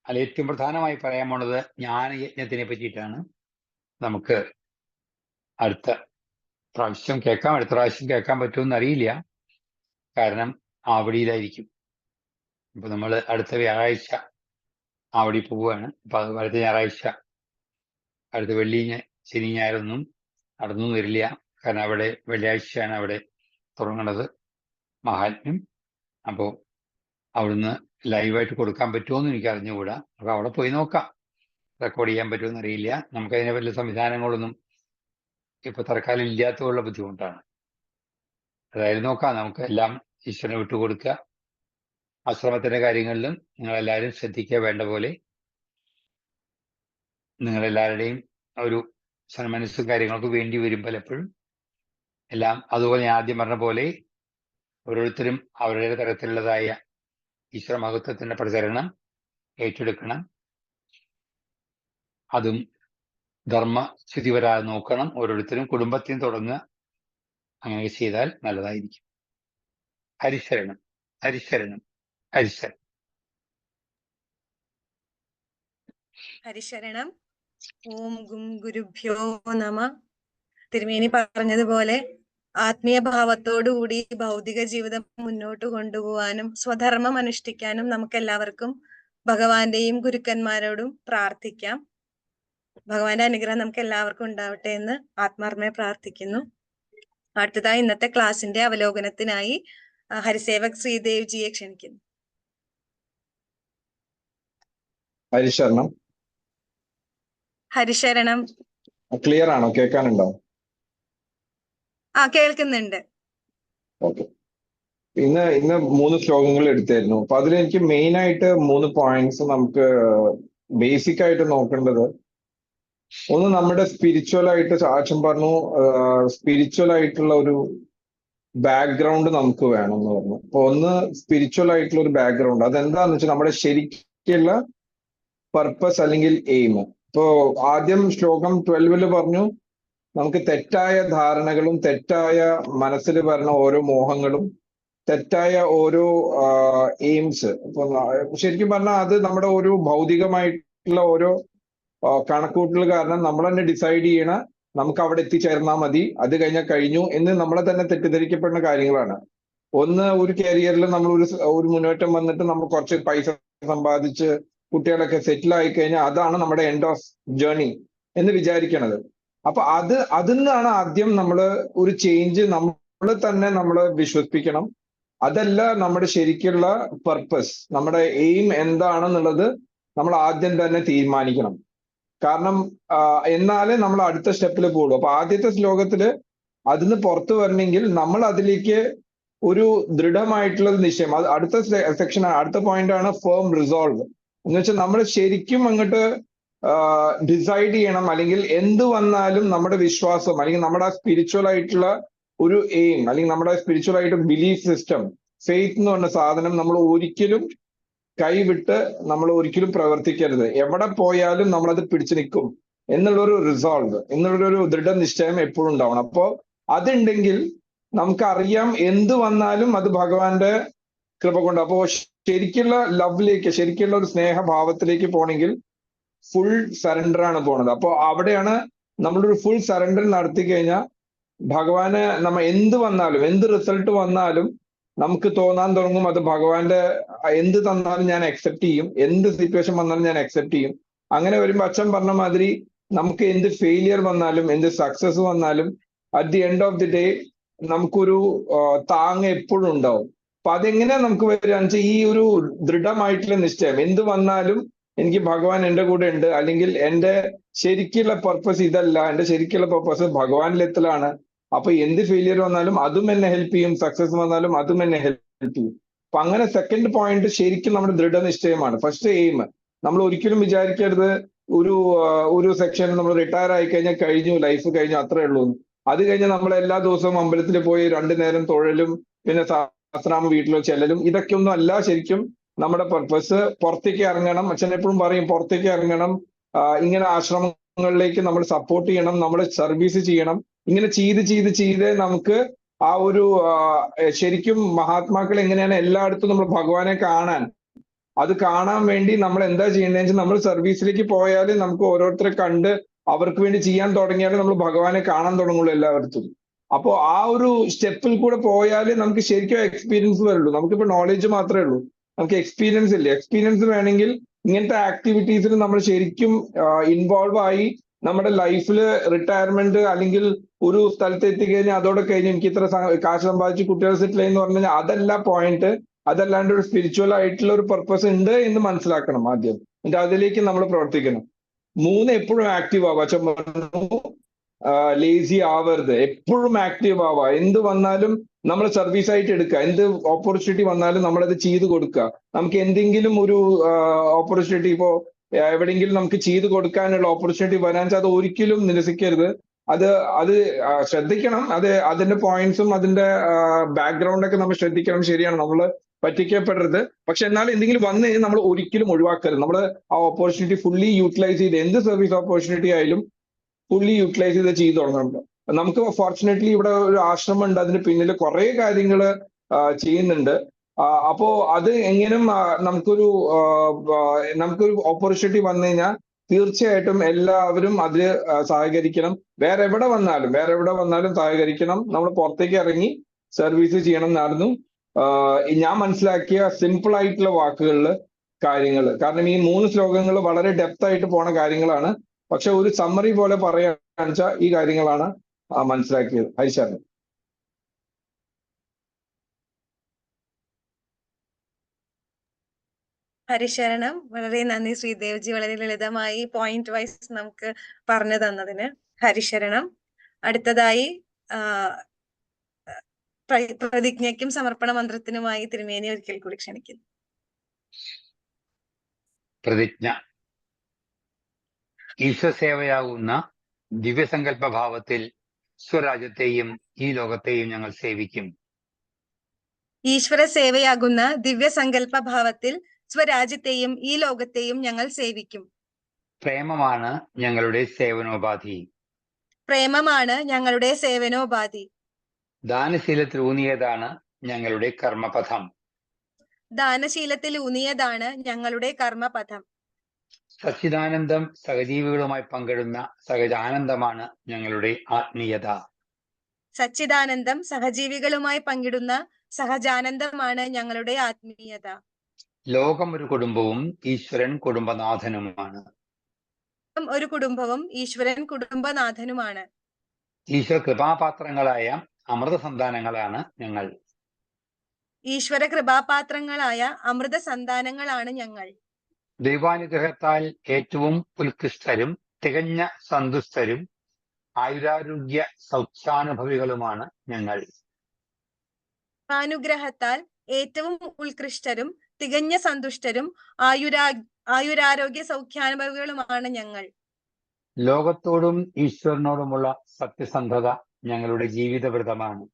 അതിൽ ഏറ്റവും പ്രധാനമായി പറയാൻ പോണത് ജ്ഞാനയജ്ഞത്തിനെ പറ്റിയിട്ടാണ്. നമുക്ക് അടുത്ത പ്രാവശ്യം കേൾക്കാം. അടുത്ത പ്രാവശ്യം കേൾക്കാൻ പറ്റുമെന്ന് അറിയില്ല, കാരണം ആവടിയിലായിരിക്കും. അപ്പൊ നമ്മൾ അടുത്ത വ്യാഴാഴ്ച ആവടി പോവുകയാണ്. അപ്പൊ അത് അടുത്ത ഞായറാഴ്ച, അടുത്ത വെള്ളി, ശനി, ഞായറൊന്നും നടന്നു വരില്ല. കാരണം അവിടെ വെള്ളിയാഴ്ചയാണ് അവിടെ തുടങ്ങുന്നത് മഹാത്മ്യം. അപ്പോൾ അവിടുന്ന് ലൈവായിട്ട് കൊടുക്കാൻ പറ്റുമോ എന്ന് എനിക്ക് അറിഞ്ഞുകൂടാ. അപ്പൊ അവിടെ പോയി നോക്കാം, റെക്കോർഡ് ചെയ്യാൻ പറ്റുമെന്ന് അറിയില്ല. നമുക്കതിനെ വലിയ സംവിധാനങ്ങളൊന്നും ഇപ്പൊ തൽക്കാലം ഇല്ലാത്തതുള്ള ബുദ്ധിമുട്ടാണ്. അതായത് നോക്കാം, നമുക്ക് എല്ലാം ഈശ്വരനെ വിട്ടുകൊടുക്കുക. ആശ്രമത്തിന്റെ കാര്യങ്ങളിലും നിങ്ങളെല്ലാവരും ശ്രദ്ധിക്കുക വേണ്ട പോലെ. നിങ്ങളെല്ലാവരുടെയും ഒരു സന്മനസ്സും കാര്യങ്ങൾക്ക് വേണ്ടി വരും പലപ്പോഴും. എല്ലാം അതുപോലെ ഞാൻ ആദ്യം പറഞ്ഞ പോലെ ഓരോരുത്തരും അവരുടെ തരത്തിലുള്ളതായ ഈശ്വര മഹത്വത്തിന്റെ പ്രചരണം ഏറ്റെടുക്കണം. അതും ധർമ്മച്യുതി വരാതെ നോക്കണം. ഓരോരുത്തരും കുടുംബത്തിൽ തുടങ്ങുക. അങ്ങനെ ചെയ്താൽ നല്ലതായിരിക്കും. ഹരിശരണം, ഹരിശരണം, ഹരിശരണം. ഹരിശരണം. ഓം ഗും ഗുരുഭ്യോ നമ. തിരുമേനി പറഞ്ഞതുപോലെ ആത്മീയ ഭാവത്തോടുകൂടി ഭൗതിക ജീവിതം മുന്നോട്ട് കൊണ്ടുപോകാനും സ്വധർമ്മം അനുഷ്ഠിക്കാനും നമുക്ക് എല്ലാവർക്കും ഭഗവാന്റെയും ഗുരുക്കന്മാരോടും പ്രാർത്ഥിക്കാം. ഭഗവാന്റെ അനുഗ്രഹം നമുക്ക് എല്ലാവർക്കും ഉണ്ടാവട്ടെ എന്ന് ആത്മാർത്ഥമായി പ്രാർത്ഥിക്കുന്നു. അടുത്തതായി ഇന്നത്തെ ക്ലാസിന്റെ അവലോകനത്തിനായി ഹരിസേവക് ശ്രീദേവ് ജിയെ ക്ഷണിക്കുന്നു. ഹരിശരണം. ഹരിശരണം. ക്ലിയർ ആണോ? കേൾക്കാനുണ്ടോ? കേൾക്കുന്നുണ്ട്. ഓക്കെ. ഇന്ന് 3 ശ്ലോകങ്ങൾ എടുത്തായിരുന്നു. അപ്പൊ അതിലെനിക്ക് മെയിൻ ആയിട്ട് 3 പോയിന്റ്സ് നമുക്ക് ബേസിക് ആയിട്ട് നോക്കേണ്ടത്. ഒന്ന്, നമ്മുടെ സ്പിരിച്വൽ ആയിട്ട് ആക്ഷൻ പറഞ്ഞു, സ്പിരിച്വൽ ആയിട്ടുള്ള ഒരു ബാക്ക്ഗ്രൗണ്ട് നമുക്ക് വേണം എന്ന് പറഞ്ഞു. അപ്പൊ ഒന്ന് സ്പിരിച്വൽ ആയിട്ടുള്ള ഒരു ബാക്ക്ഗ്രൗണ്ട്, അതെന്താന്ന് വെച്ചാൽ നമ്മുടെ ശരിക്കുള്ള പർപ്പസ് അല്ലെങ്കിൽ എയിം. ഇപ്പോ ആദ്യം ശ്ലോകം 12 പറഞ്ഞു, നമുക്ക് തെറ്റായ ധാരണകളും തെറ്റായ മനസ്സിൽ വരുന്ന ഓരോ മോഹങ്ങളും തെറ്റായ ഓരോ എയിംസ്, ഇപ്പൊ ശരിക്കും പറഞ്ഞാൽ അത് നമ്മുടെ ഒരു ഭൗതികമായിട്ടുള്ള ഓരോ കണക്കൂട്ടൽ കാരണം നമ്മൾ തന്നെ ഡിസൈഡ് ചെയ്യണ നമുക്ക് അവിടെ എത്തിച്ചേർന്നാൽ മതി, അത് കഴിഞ്ഞാൽ കഴിഞ്ഞു എന്ന് നമ്മളെ തന്നെ തെറ്റിദ്ധരിക്കപ്പെടുന്ന കാര്യങ്ങളാണ്. ഒന്ന്, ഒരു കരിയറിൽ നമ്മൾ ഒരു മുന്നേറ്റം വന്നിട്ട് നമ്മൾ കുറച്ച് പൈസ സമ്പാദിച്ച് കുട്ടികളൊക്കെ സെറ്റിൽ ആയി കഴിഞ്ഞാൽ അതാണ് നമ്മുടെ എൻഡ് ഓഫ് ജേർണി എന്ന് വിചാരിക്കണത്. അപ്പൊ അതിൽ നിന്നാണ് ആദ്യം നമ്മൾ ഒരു ചേഞ്ച് നമ്മൾ തന്നെ നമ്മൾ വിശ്വസിപ്പിക്കണം. അതല്ല നമ്മുടെ ശരിക്കുള്ള പർപ്പസ്, നമ്മുടെ എയിം എന്താണെന്നുള്ളത് നമ്മൾ ആദ്യം തന്നെ തീരുമാനിക്കണം. കാരണം എന്നാലേ നമ്മൾ അടുത്ത സ്റ്റെപ്പിൽ പോകുള്ളൂ. അപ്പൊ ആദ്യത്തെ ശ്ലോകത്തില് അതിന് പുറത്തു വരണമെങ്കിൽ നമ്മൾ അതിലേക്ക് ഒരു ദൃഢമായിട്ടുള്ള നിശ്ചയം. അത് അടുത്ത സെക്ഷൻ, അടുത്ത പോയിന്റ് ആണ് ഫേം റിസോൾവ്. എന്ന് വെച്ചാൽ നമ്മൾ ശരിക്കും അങ്ങോട്ട് ഡിസൈഡ് ചെയ്യണം, അല്ലെങ്കിൽ എന്ത് വന്നാലും നമ്മുടെ വിശ്വാസം അല്ലെങ്കിൽ നമ്മുടെ സ്പിരിച്വൽ ആയിട്ടുള്ള ഒരു എയിം, അല്ലെങ്കിൽ നമ്മുടെ സ്പിരിച്വൽ ആയിട്ട് ബിലീഫ് സിസ്റ്റം, ഫെയ്ത്ത് എന്ന് പറഞ്ഞ സാധനം നമ്മൾ ഒരിക്കലും കൈവിട്ട് നമ്മൾ ഒരിക്കലും പ്രവർത്തിക്കരുത്. എവിടെ പോയാലും നമ്മളത് പിടിച്ചു നിൽക്കും എന്നുള്ളൊരു റിസോൾവ്, എന്നുള്ളൊരു ദൃഢനിശ്ചയം എപ്പോഴും ഉണ്ടാവണം. അപ്പോ അതുണ്ടെങ്കിൽ നമുക്കറിയാം എന്ത് വന്നാലും അത് ഭഗവാന്റെ കൃപ കൊണ്ട്. അപ്പോ ശരിക്കുള്ള ലവിലേക്ക്, ശരിക്കുള്ള ഒരു സ്നേഹഭാവത്തിലേക്ക് പോണെങ്കിൽ ഫുൾ സറണ്ടർ ആണ് പോണത്. അപ്പോ അവിടെയാണ് നമ്മളൊരു ഫുൾ സറണ്ടർ നടത്തി കഴിഞ്ഞാൽ ഭഗവാന് നമ്മ എന്ത് വന്നാലും, എന്ത് റിസൾട്ട് വന്നാലും നമുക്ക് തോന്നാൻ തുടങ്ങും അത് ഭഗവാന്റെ, എന്ത് തന്നാലും ഞാൻ അക്സെപ്റ്റ് ചെയ്യും, എന്ത് സിറ്റുവേഷൻ വന്നാലും ഞാൻ അക്സെപ്റ്റ് ചെയ്യും. അങ്ങനെ വരുമ്പോ അച്ഛൻ പറഞ്ഞ മാതിരി നമുക്ക് എന്ത് ഫെയിലിയർ വന്നാലും എന്ത് സക്സസ് വന്നാലും at the end of the day നമുക്കൊരു താങ്ങ് എപ്പോഴും ഉണ്ടാവും. അപ്പൊ അതെങ്ങനെ നമുക്ക് വരികയെന്ന് വെച്ചാൽ ഈ ഒരു ദൃഢമായിട്ടുള്ള നിശ്ചയം, എന്ത് വന്നാലും എനിക്ക് ഭഗവാൻ എന്റെ കൂടെ ഉണ്ട്, അല്ലെങ്കിൽ എന്റെ ശരിക്കുള്ള പർപ്പസ് ഇതല്ല, എന്റെ ശരിക്കുള്ള പർപ്പസ് ഭഗവാനിലെത്തലാണ്. അപ്പൊ എന്ത് ഫെയിലിയർ വന്നാലും അതും എന്നെ ഹെൽപ്പ് ചെയ്യും, സക്സസ് വന്നാലും അതും എന്നെ ഹെൽപ്പ് ചെയ്യും. അപ്പൊ അങ്ങനെ സെക്കൻഡ് പോയിന്റ് ശരിക്കും നമ്മുടെ ദൃഢനിശ്ചയമാണ്. ഫസ്റ്റ് എയിം, നമ്മൾ ഒരിക്കലും വിചാരിക്കരുത് ഒരു സെക്ഷൻ നമ്മൾ റിട്ടയർ ആയി കഴിഞ്ഞാൽ കഴിഞ്ഞു, ലൈഫ് കഴിഞ്ഞു, അത്രേ ഉള്ളൂ. അത് കഴിഞ്ഞ് നമ്മൾ എല്ലാ ദിവസവും അമ്പലത്തിൽ പോയി 2 നേരം തൊഴലും പിന്നെ സഹസ്രനാമം വീട്ടിലോ ചെല്ലലും, ഇതൊക്കെ ഒന്നും അല്ല ശരിക്കും നമ്മുടെ പർപ്പസ്. പുറത്തേക്ക് ഇറങ്ങണം, അച്ഛൻ എപ്പോഴും പറയും പുറത്തേക്ക് ഇറങ്ങണം, ഇങ്ങനെ ആശ്രമങ്ങളിലേക്ക് നമ്മൾ സപ്പോർട്ട് ചെയ്യണം, നമ്മൾ സർവീസ് ചെയ്യണം. ഇങ്ങനെ ചെയ്ത് നമുക്ക് ആ ഒരു ശരിക്കും മഹാത്മാക്കൾ എങ്ങനെയാണ് എല്ലായിടത്തും നമ്മൾ ഭഗവാനെ അത് കാണാൻ വേണ്ടി നമ്മൾ എന്താ ചെയ്യേണ്ടതെന്ന് വെച്ചാൽ നമ്മൾ സർവീസിലേക്ക് പോയാൽ നമുക്ക് ഓരോരുത്തരെ കണ്ട് അവർക്ക് വേണ്ടി ചെയ്യാൻ തുടങ്ങിയാൽ നമ്മൾ ഭഗവാനെ കാണാൻ തുടങ്ങുള്ളൂ എല്ലായിടത്തും. അപ്പോ ആ ഒരു സ്റ്റെപ്പിൽ കൂടെ പോയാൽ നമുക്ക് ശരിക്കും എക്സ്പീരിയൻസ് വരുള്ളൂ. നമുക്കിപ്പോ നോളേജ് മാത്രമേ ഉള്ളൂ, നമുക്ക് എക്സ്പീരിയൻസ് ഇല്ല. എക്സ്പീരിയൻസ് വേണമെങ്കിൽ ഇങ്ങനത്തെ ആക്ടിവിറ്റീസിൽ നമ്മൾ ശരിക്കും ഇൻവോൾവ് ആയി നമ്മുടെ ലൈഫിൽ റിട്ടയർമെന്റ് അല്ലെങ്കിൽ ഒരു സ്ഥലത്ത് എത്തിക്കഴിഞ്ഞാൽ അതോടെ കഴിഞ്ഞ് എനിക്ക് ഇത്ര കാശ് സമ്പാദിച്ച് കുട്ടികൾ സെറ്റിൽ എന്ന് പറഞ്ഞു കഴിഞ്ഞാൽ അതല്ല പോയിന്റ്. അതല്ലാണ്ട് ഒരു സ്പിരിച്വൽ ആയിട്ടുള്ള ഒരു പർപ്പസ് ഉണ്ട് എന്ന് മനസ്സിലാക്കണം ആദ്യം, എന്നിട്ട് അതിലേക്ക് നമ്മൾ പ്രവർത്തിക്കണം. 3 എപ്പോഴും ആക്റ്റീവ് ആവുക. അച്ഛൻ പറഞ്ഞു ലേസി ആവരുത്, എപ്പോഴും ആക്റ്റീവ് ആവുക. എന്ത് വന്നാലും നമ്മൾ സർവീസ് ആയിട്ട് എടുക്കുക, എന്ത് ഓപ്പർച്യൂണിറ്റി വന്നാലും നമ്മളത് ചെയ്തു കൊടുക്കുക. നമുക്ക് എന്തെങ്കിലും ഒരു ഓപ്പർച്യൂണിറ്റി ഇപ്പോ എവിടെയെങ്കിലും നമുക്ക് ചെയ്തു കൊടുക്കാനുള്ള ഓപ്പർച്യൂണിറ്റി വരാൻ വെച്ചാൽ അത് ഒരിക്കലും നിരസിക്കരുത്. അത് ശ്രദ്ധിക്കണം, അതിന്റെ പോയിന്റ്സും അതിന്റെ ബാക്ക്ഗ്രൗണ്ട് ഒക്കെ നമ്മൾ ശ്രദ്ധിക്കണം. ശരിയാണ്, നമ്മൾ പറ്റിക്കപ്പെടരുത്. പക്ഷെ എന്നാൽ എന്തെങ്കിലും വന്നു കഴിഞ്ഞാൽ നമ്മൾ ഒരിക്കലും ഒഴിവാക്കരുത്. നമ്മൾ ആ ഓപ്പർച്യൂണിറ്റി ഫുള്ളി യൂട്ടിലൈസ് ചെയ്ത്, എന്ത് സർവീസ് ഓപ്പർച്യൂണിറ്റി ആയാലും ഫുള്ളി യൂട്ടിലൈസ് ചെയ്ത് തുടങ്ങുന്നുണ്ട്. നമുക്ക് ഫോർച്ചുനേറ്റ്ലി ഇവിടെ ഒരു ആശ്രമം ഉണ്ട്, അതിന് പിന്നിൽ കുറെ കാര്യങ്ങൾ ചെയ്യുന്നുണ്ട്. അപ്പോ അത് എങ്ങനെയും നമുക്കൊരു ഓപ്പർച്യൂണിറ്റി വന്നു കഴിഞ്ഞാൽ തീർച്ചയായിട്ടും എല്ലാവരും അതിൽ സഹകരിക്കണം. വേറെ എവിടെ വന്നാലും സഹകരിക്കണം. നമ്മൾ പുറത്തേക്ക് ഇറങ്ങി സർവീസ് ചെയ്യണം എന്നായിരുന്നു ഞാൻ മനസ്സിലാക്കിയ സിമ്പിൾ ആയിട്ടുള്ള വാക്കുകളിൽ കാര്യങ്ങൾ. കാരണം ഈ 3 ശ്ലോകങ്ങൾ വളരെ ഡെപ്ത് ആയിട്ട് പോണ കാര്യങ്ങളാണ്. പക്ഷെ ഒരു സമ്മറി പോലെ പറയുകയാണെന്ന് വെച്ചാൽ ഈ കാര്യങ്ങളാണ് മനസ്സിലാക്കിയത്. ഹരിശാരൻ. ഹരിശരണം. വളരെ നന്ദി ശ്രീദേവ്ജി, വളരെ ലളിതമായി പോയിന്റ് വൈസ് നമുക്ക് പറഞ്ഞു തന്നതിന് ഹരിശരണം. അടുത്തതായി പ്രതിജ്ഞയ്ക്കും സമർപ്പണ മന്ത്രത്തിനുമായി തിരുമേനി ഒരിക്കൽ കൂടി ക്ഷണിക്കുന്നു. പ്രതിജ്ഞ. ഈശ്വരസേവയാകുന്ന ദിവ്യസങ്കല്പ ഭാവത്തിൽ സ്വരാജ്യത്തെയും ഈ ലോകത്തെയും ഞങ്ങൾ സേവിക്കും. ഈശ്വര സേവയാകുന്ന ദിവ്യസങ്കല്പ ഭാവത്തിൽ സ്വരാജ്യത്തെയും ഈ ലോകത്തെയും ഞങ്ങൾ സേവിക്കും. പ്രേമമാണ് ഞങ്ങളുടെ സേവനോപാധി. പ്രേമമാണ് ഞങ്ങളുടെ സേവനോപാധി. ദാനശീലത്തിലൂന്നിയതാണ് ഞങ്ങളുടെ കർമ്മപഥം. ദാനശീലത്തിലൂന്നിയതാണ് ഞങ്ങളുടെ കർമ്മപഥം. സച്ചിദാനന്ദം സഹജീവികളുമായി പങ്കിടുന്ന സഹജാനന്ദമാണ് ഞങ്ങളുടെ ആത്മീയത. സച്ചിദാനന്ദം സഹജീവികളുമായി പങ്കിടുന്ന സഹജാനന്ദമാണ് ഞങ്ങളുടെ ആത്മീയത. ലോകം ഒരു കുടുംബവും ഈശ്വരൻ കുടുംബനാഥനുമാണ്. ഒരു കുടുംബവും ഈശ്വരൻ കുടുംബനാഥനുമാണ്. ഈശ്വര കൃപാപാത്രങ്ങളായ അമൃത സന്താനങ്ങളാണ് ഞങ്ങൾ. ഈശ്വര കൃപാപാത്രങ്ങളായ അമൃത സന്താനങ്ങളാണ് ഞങ്ങൾ. ദൈവാനുഗ്രഹത്താൽ ഏറ്റവും ഉത്കൃഷ്ടരും തികഞ്ഞ സന്തുഷ്ടരും ആയുരാരോഗ്യ സൗഖ്യാനുഭവികളുമാണ് ഞങ്ങൾ. അനുഗ്രഹത്താൽ ഏറ്റവും ഉത്കൃഷ്ടരും തികഞ്ഞ സന്തുഷ്ടരും ആയുരാരോഗ്യ സൗഖ്യാനുഭവികളുമാണ് ഞങ്ങൾ. ലോകത്തോടും ഈശ്വരനോടുമുള്ള സത്യസന്ധത ഞങ്ങളുടെ ജീവിതവ്രതമാണ്.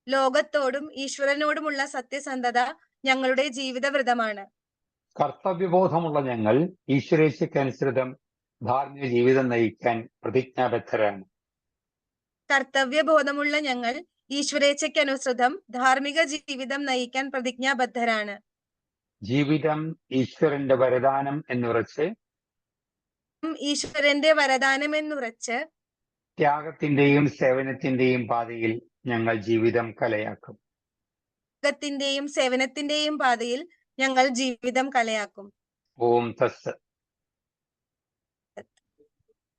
ലോകത്തോടും ഈശ്വരനോടുമുള്ള സത്യസന്ധത ഞങ്ങളുടെ ജീവിതവ്രതമാണ്. കർത്തവ്യബോധമുള്ള ഞങ്ങൾ ഈശ്വരേച്ഛയ്ക്കനുസൃതം ധാർമ്മിക ജീവിതം നയിക്കാൻ പ്രതിജ്ഞാബദ്ധരാണ്. കർത്തവ്യബോധമുള്ള ഞങ്ങൾ ഈശ്വരേച്ഛയ്ക്കനുസൃതം ധാർമ്മിക ജീവിതം നയിക്കാൻ പ്രതിജ്ഞാബദ്ധരാണ്. ജീവിതം ഈശ്വരന്റെ വരദാനം എന്നുറച്ച് ഈശ്വരന്റെ വരദാനം എന്നുറച്ച് ത്യാഗത്തിന്റെയും സേവനത്തിന്റെയും പാതയിൽ ഞങ്ങൾ ജീവിതം കലയാക്കും. ത്യാഗത്തിന്റെയും സേവനത്തിന്റെയും പാതയിൽ ഞങ്ങൾ ജീവിതം കലയാക്കും. ഓം തസ്സത്.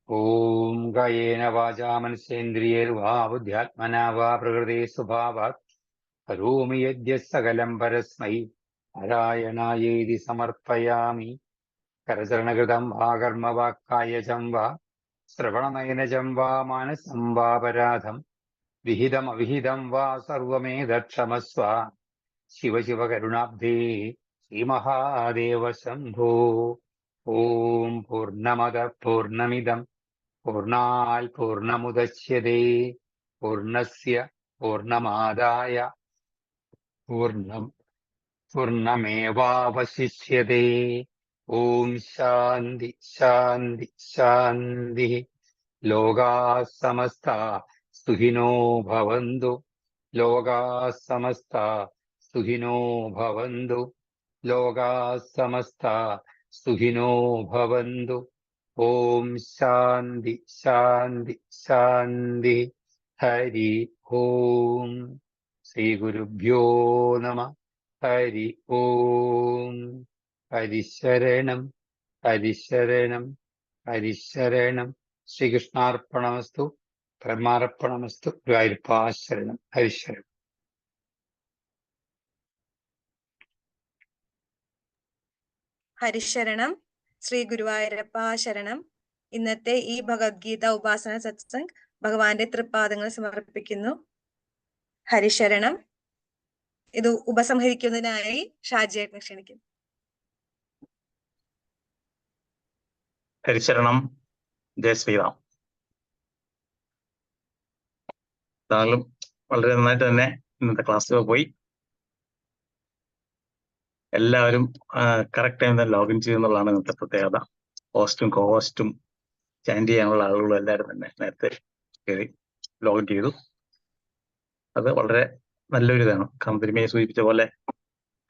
ഓം കായേന വാചാ മനസേന്ദ്രിയൈർവാ ബുദ്ധ്യാത്മനാ വാ പ്രകൃതേ സ്വഭാവാത് കരോമി യദ്യത് സകലം പരസ്മൈ നാരായണായേതി സമർപ്പയാമി. കരചരണകൃതം വാ കർമ്മവാക്കായജം വാ ശ്രവണനയനജം വാ മാനസം വാപരാധം വിഹിതം അവിഹിതം വാ സർവമേതക്ഷമസ്വ. ശിവ ശിവ കരുണാബ്ധേ ശ്രീമഹാദേവ ശംഭോ. ഓം പൂർണ്ണമദ പൂർണ്ണമിദം പൂർണ്ണാത് പൂർണ്ണമുദച്യതേ പൂർണ്ണസ്യ പൂർണ്ണമാദായ പൂർണ്ണമേവാവശിഷ്യതേ. ഓം ശാന്തി ശാന്തി ശാന്തി. ലോകാഃ സമസ്താഃ സുഖിനോ ഭവന്തു. ലോകാഃ സമസ്താഃ സുഖിനോ ഭവന്തു. ലോകാഃ സമസ്താഃ സുഖിനോ ഭവന്തു. ഓം ശാന്തി ശാന്തി ശാന്തി. ഹരി ഓം. ശ്രീ ഗുരുഭ്യോ നമഃ. ഹരി ഓം. ഹരിശരണം ഹരിശരണം ഹരിശരണം. ശ്രീകൃഷ്ണാർപ്പണമസ്തു. ബ്രഹ്മാർപ്പണമസ്തു. ഗുരുവായൂരപ്പാ ശരണം. ഹരിശരണം. ഹരിശരണം. ശ്രീ ഗുരുവായൂരപ്പ ശരണം. ഇന്നത്തെ ഈ ഭഗവത്ഗീത ഉപാസന സത്സംഗ് ഭഗവാന്റെ തൃപ്പാദങ്ങൾ സമർപ്പിക്കുന്നു. ഹരിശരണം. ഇത് ഉപസംഹരിക്കുന്നതിനായി ഷാജിയേട്ടനെ ക്ഷണിക്കുന്നു. ഹരിശരണം. ജയ ശ്രീറാം. താങ്കളും വളരെ നന്നായിട്ട് തന്നെ ഇന്നത്തെ ക്ലാസ്സിൽ പോയി. എല്ലാവരും കറക്റ്റ് ടൈം തന്നെ ലോഗിൻ ചെയ്യുന്നതാണ് ഇന്നത്തെ പ്രത്യേകത. ഹോസ്റ്റും കോ ഹോസ്റ്റും ചാൻഡ് ചെയ്യാനുള്ള ആളുകളും എല്ലാവരും തന്നെ നേരത്തെ കയറി ലോഗിൻ ചെയ്തു. അത് വളരെ നല്ലൊരു ഇതാണ്. കാരണം തിരുമേനി സൂചിപ്പിച്ച പോലെ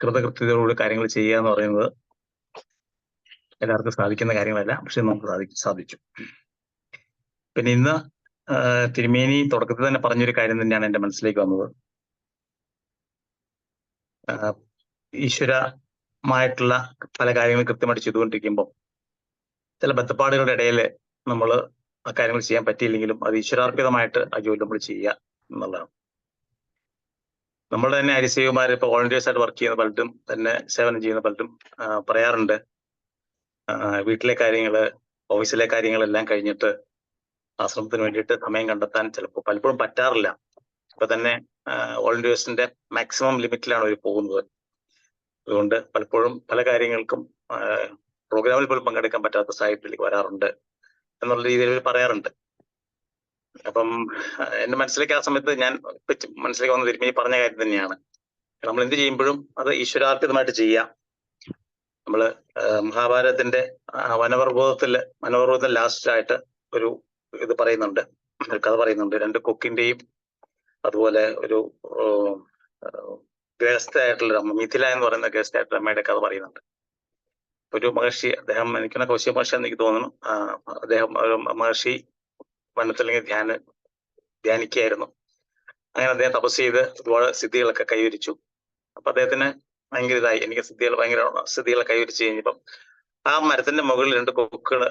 കൃതകൃത്യതയോടുകൂടി കാര്യങ്ങൾ ചെയ്യുക എന്ന് പറയുന്നത് എല്ലാവർക്കും സാധിക്കുന്ന കാര്യങ്ങളല്ല, പക്ഷെ നമുക്ക് സാധിച്ചു. പിന്നെ ഇന്ന് തിരുമേനി തുടക്കത്തിൽ തന്നെ പറഞ്ഞൊരു കാര്യം തന്നെയാണ് എൻ്റെ മനസ്സിലേക്ക് വന്നത്. ഈശ്വരമായിട്ടുള്ള പല കാര്യങ്ങളും കൃത്യമായിട്ട് ചെയ്തുകൊണ്ടിരിക്കുമ്പോൾ ചില ബന്ധപ്പാടുകളുടെ ഇടയിൽ നമ്മൾ ആ കാര്യങ്ങൾ ചെയ്യാൻ പറ്റിയില്ലെങ്കിലും അത് ഈശ്വരാർപ്പിതമായിട്ട് ആ ജോലി നമ്മൾ ചെയ്യുക എന്നുള്ളതാണ്. നമ്മൾ തന്നെ ഹരിസേവമാർ ഇപ്പോൾ വോളണ്ടിയേഴ്സ് ആയിട്ട് വർക്ക് ചെയ്യുന്ന പലരും തന്നെ സേവനം ചെയ്യുന്ന പലരും പറയാറുണ്ട്, വീട്ടിലെ കാര്യങ്ങള് ഓഫീസിലെ കാര്യങ്ങളെല്ലാം കഴിഞ്ഞിട്ട് ആശ്രമത്തിന് വേണ്ടിയിട്ട് സമയം കണ്ടെത്താൻ ചിലപ്പോൾ പലപ്പോഴും പറ്റാറില്ല. ഇപ്പൊ തന്നെ വോളണ്ടിയേഴ്സിന്റെ മാക്സിമം ലിമിറ്റിലാണ് അവർ പോകുന്നത്. അതുകൊണ്ട് പലപ്പോഴും പല കാര്യങ്ങൾക്കും പ്രോഗ്രാമിൽ പോലും പങ്കെടുക്കാൻ പറ്റാത്ത സാഹചര്യത്തിലേക്ക് വരാറുണ്ട് എന്നുള്ള രീതിയിൽ അവർ പറയാറുണ്ട്. അപ്പം എന്റെ മനസ്സിലേക്ക് ആ സമയത്ത് ഞാൻ മനസ്സിലേക്ക് വന്ന തിരുമേനി പറഞ്ഞ കാര്യം തന്നെയാണ്. നമ്മൾ എന്ത് ചെയ്യുമ്പോഴും അത് ഈശ്വരാർപ്പിതമായിട്ട് ചെയ്യാം. നമ്മള് മഹാഭാരതത്തിന്റെ വനപർവ്വതത്തിൽ ലാസ്റ്റായിട്ട് ഒരു ഇത് പറയുന്നുണ്ട്, ഒരു കഥ പറയുന്നുണ്ട്. രണ്ട് കൊക്കിന്റെയും അതുപോലെ ഒരു ഗൃഹസ്ഥയായിട്ടുള്ള അമ്മ, മിഥില എന്ന് പറയുന്ന ഗൃഹസ്ഥയായിട്ടുള്ള അമ്മയുടെ കഥ പറയുന്നുണ്ട്. ഒരു മഹർഷി, അദ്ദേഹം എനിക്കൊന്ന് കൗശിക മഹർഷി എന്ന് എനിക്ക് തോന്നുന്നു, അദ്ദേഹം ഒരു മഹർഷി വനത്തിലെങ്കിൽ ധ്യാനിക്കുകയായിരുന്നു. അങ്ങനെ അദ്ദേഹം തപസ് ചെയ്ത് ഒരുപാട് സിദ്ധികളൊക്കെ കൈവരിച്ചു. അപ്പൊ അദ്ദേഹത്തിന് ഭയങ്കര ഇതായി, എനിക്ക് സിദ്ധികളെ കൈവരിച്ചു കഴിഞ്ഞപ്പം ആ മരത്തിന്റെ മുകളിൽ രണ്ട് കൊക്കുകൾ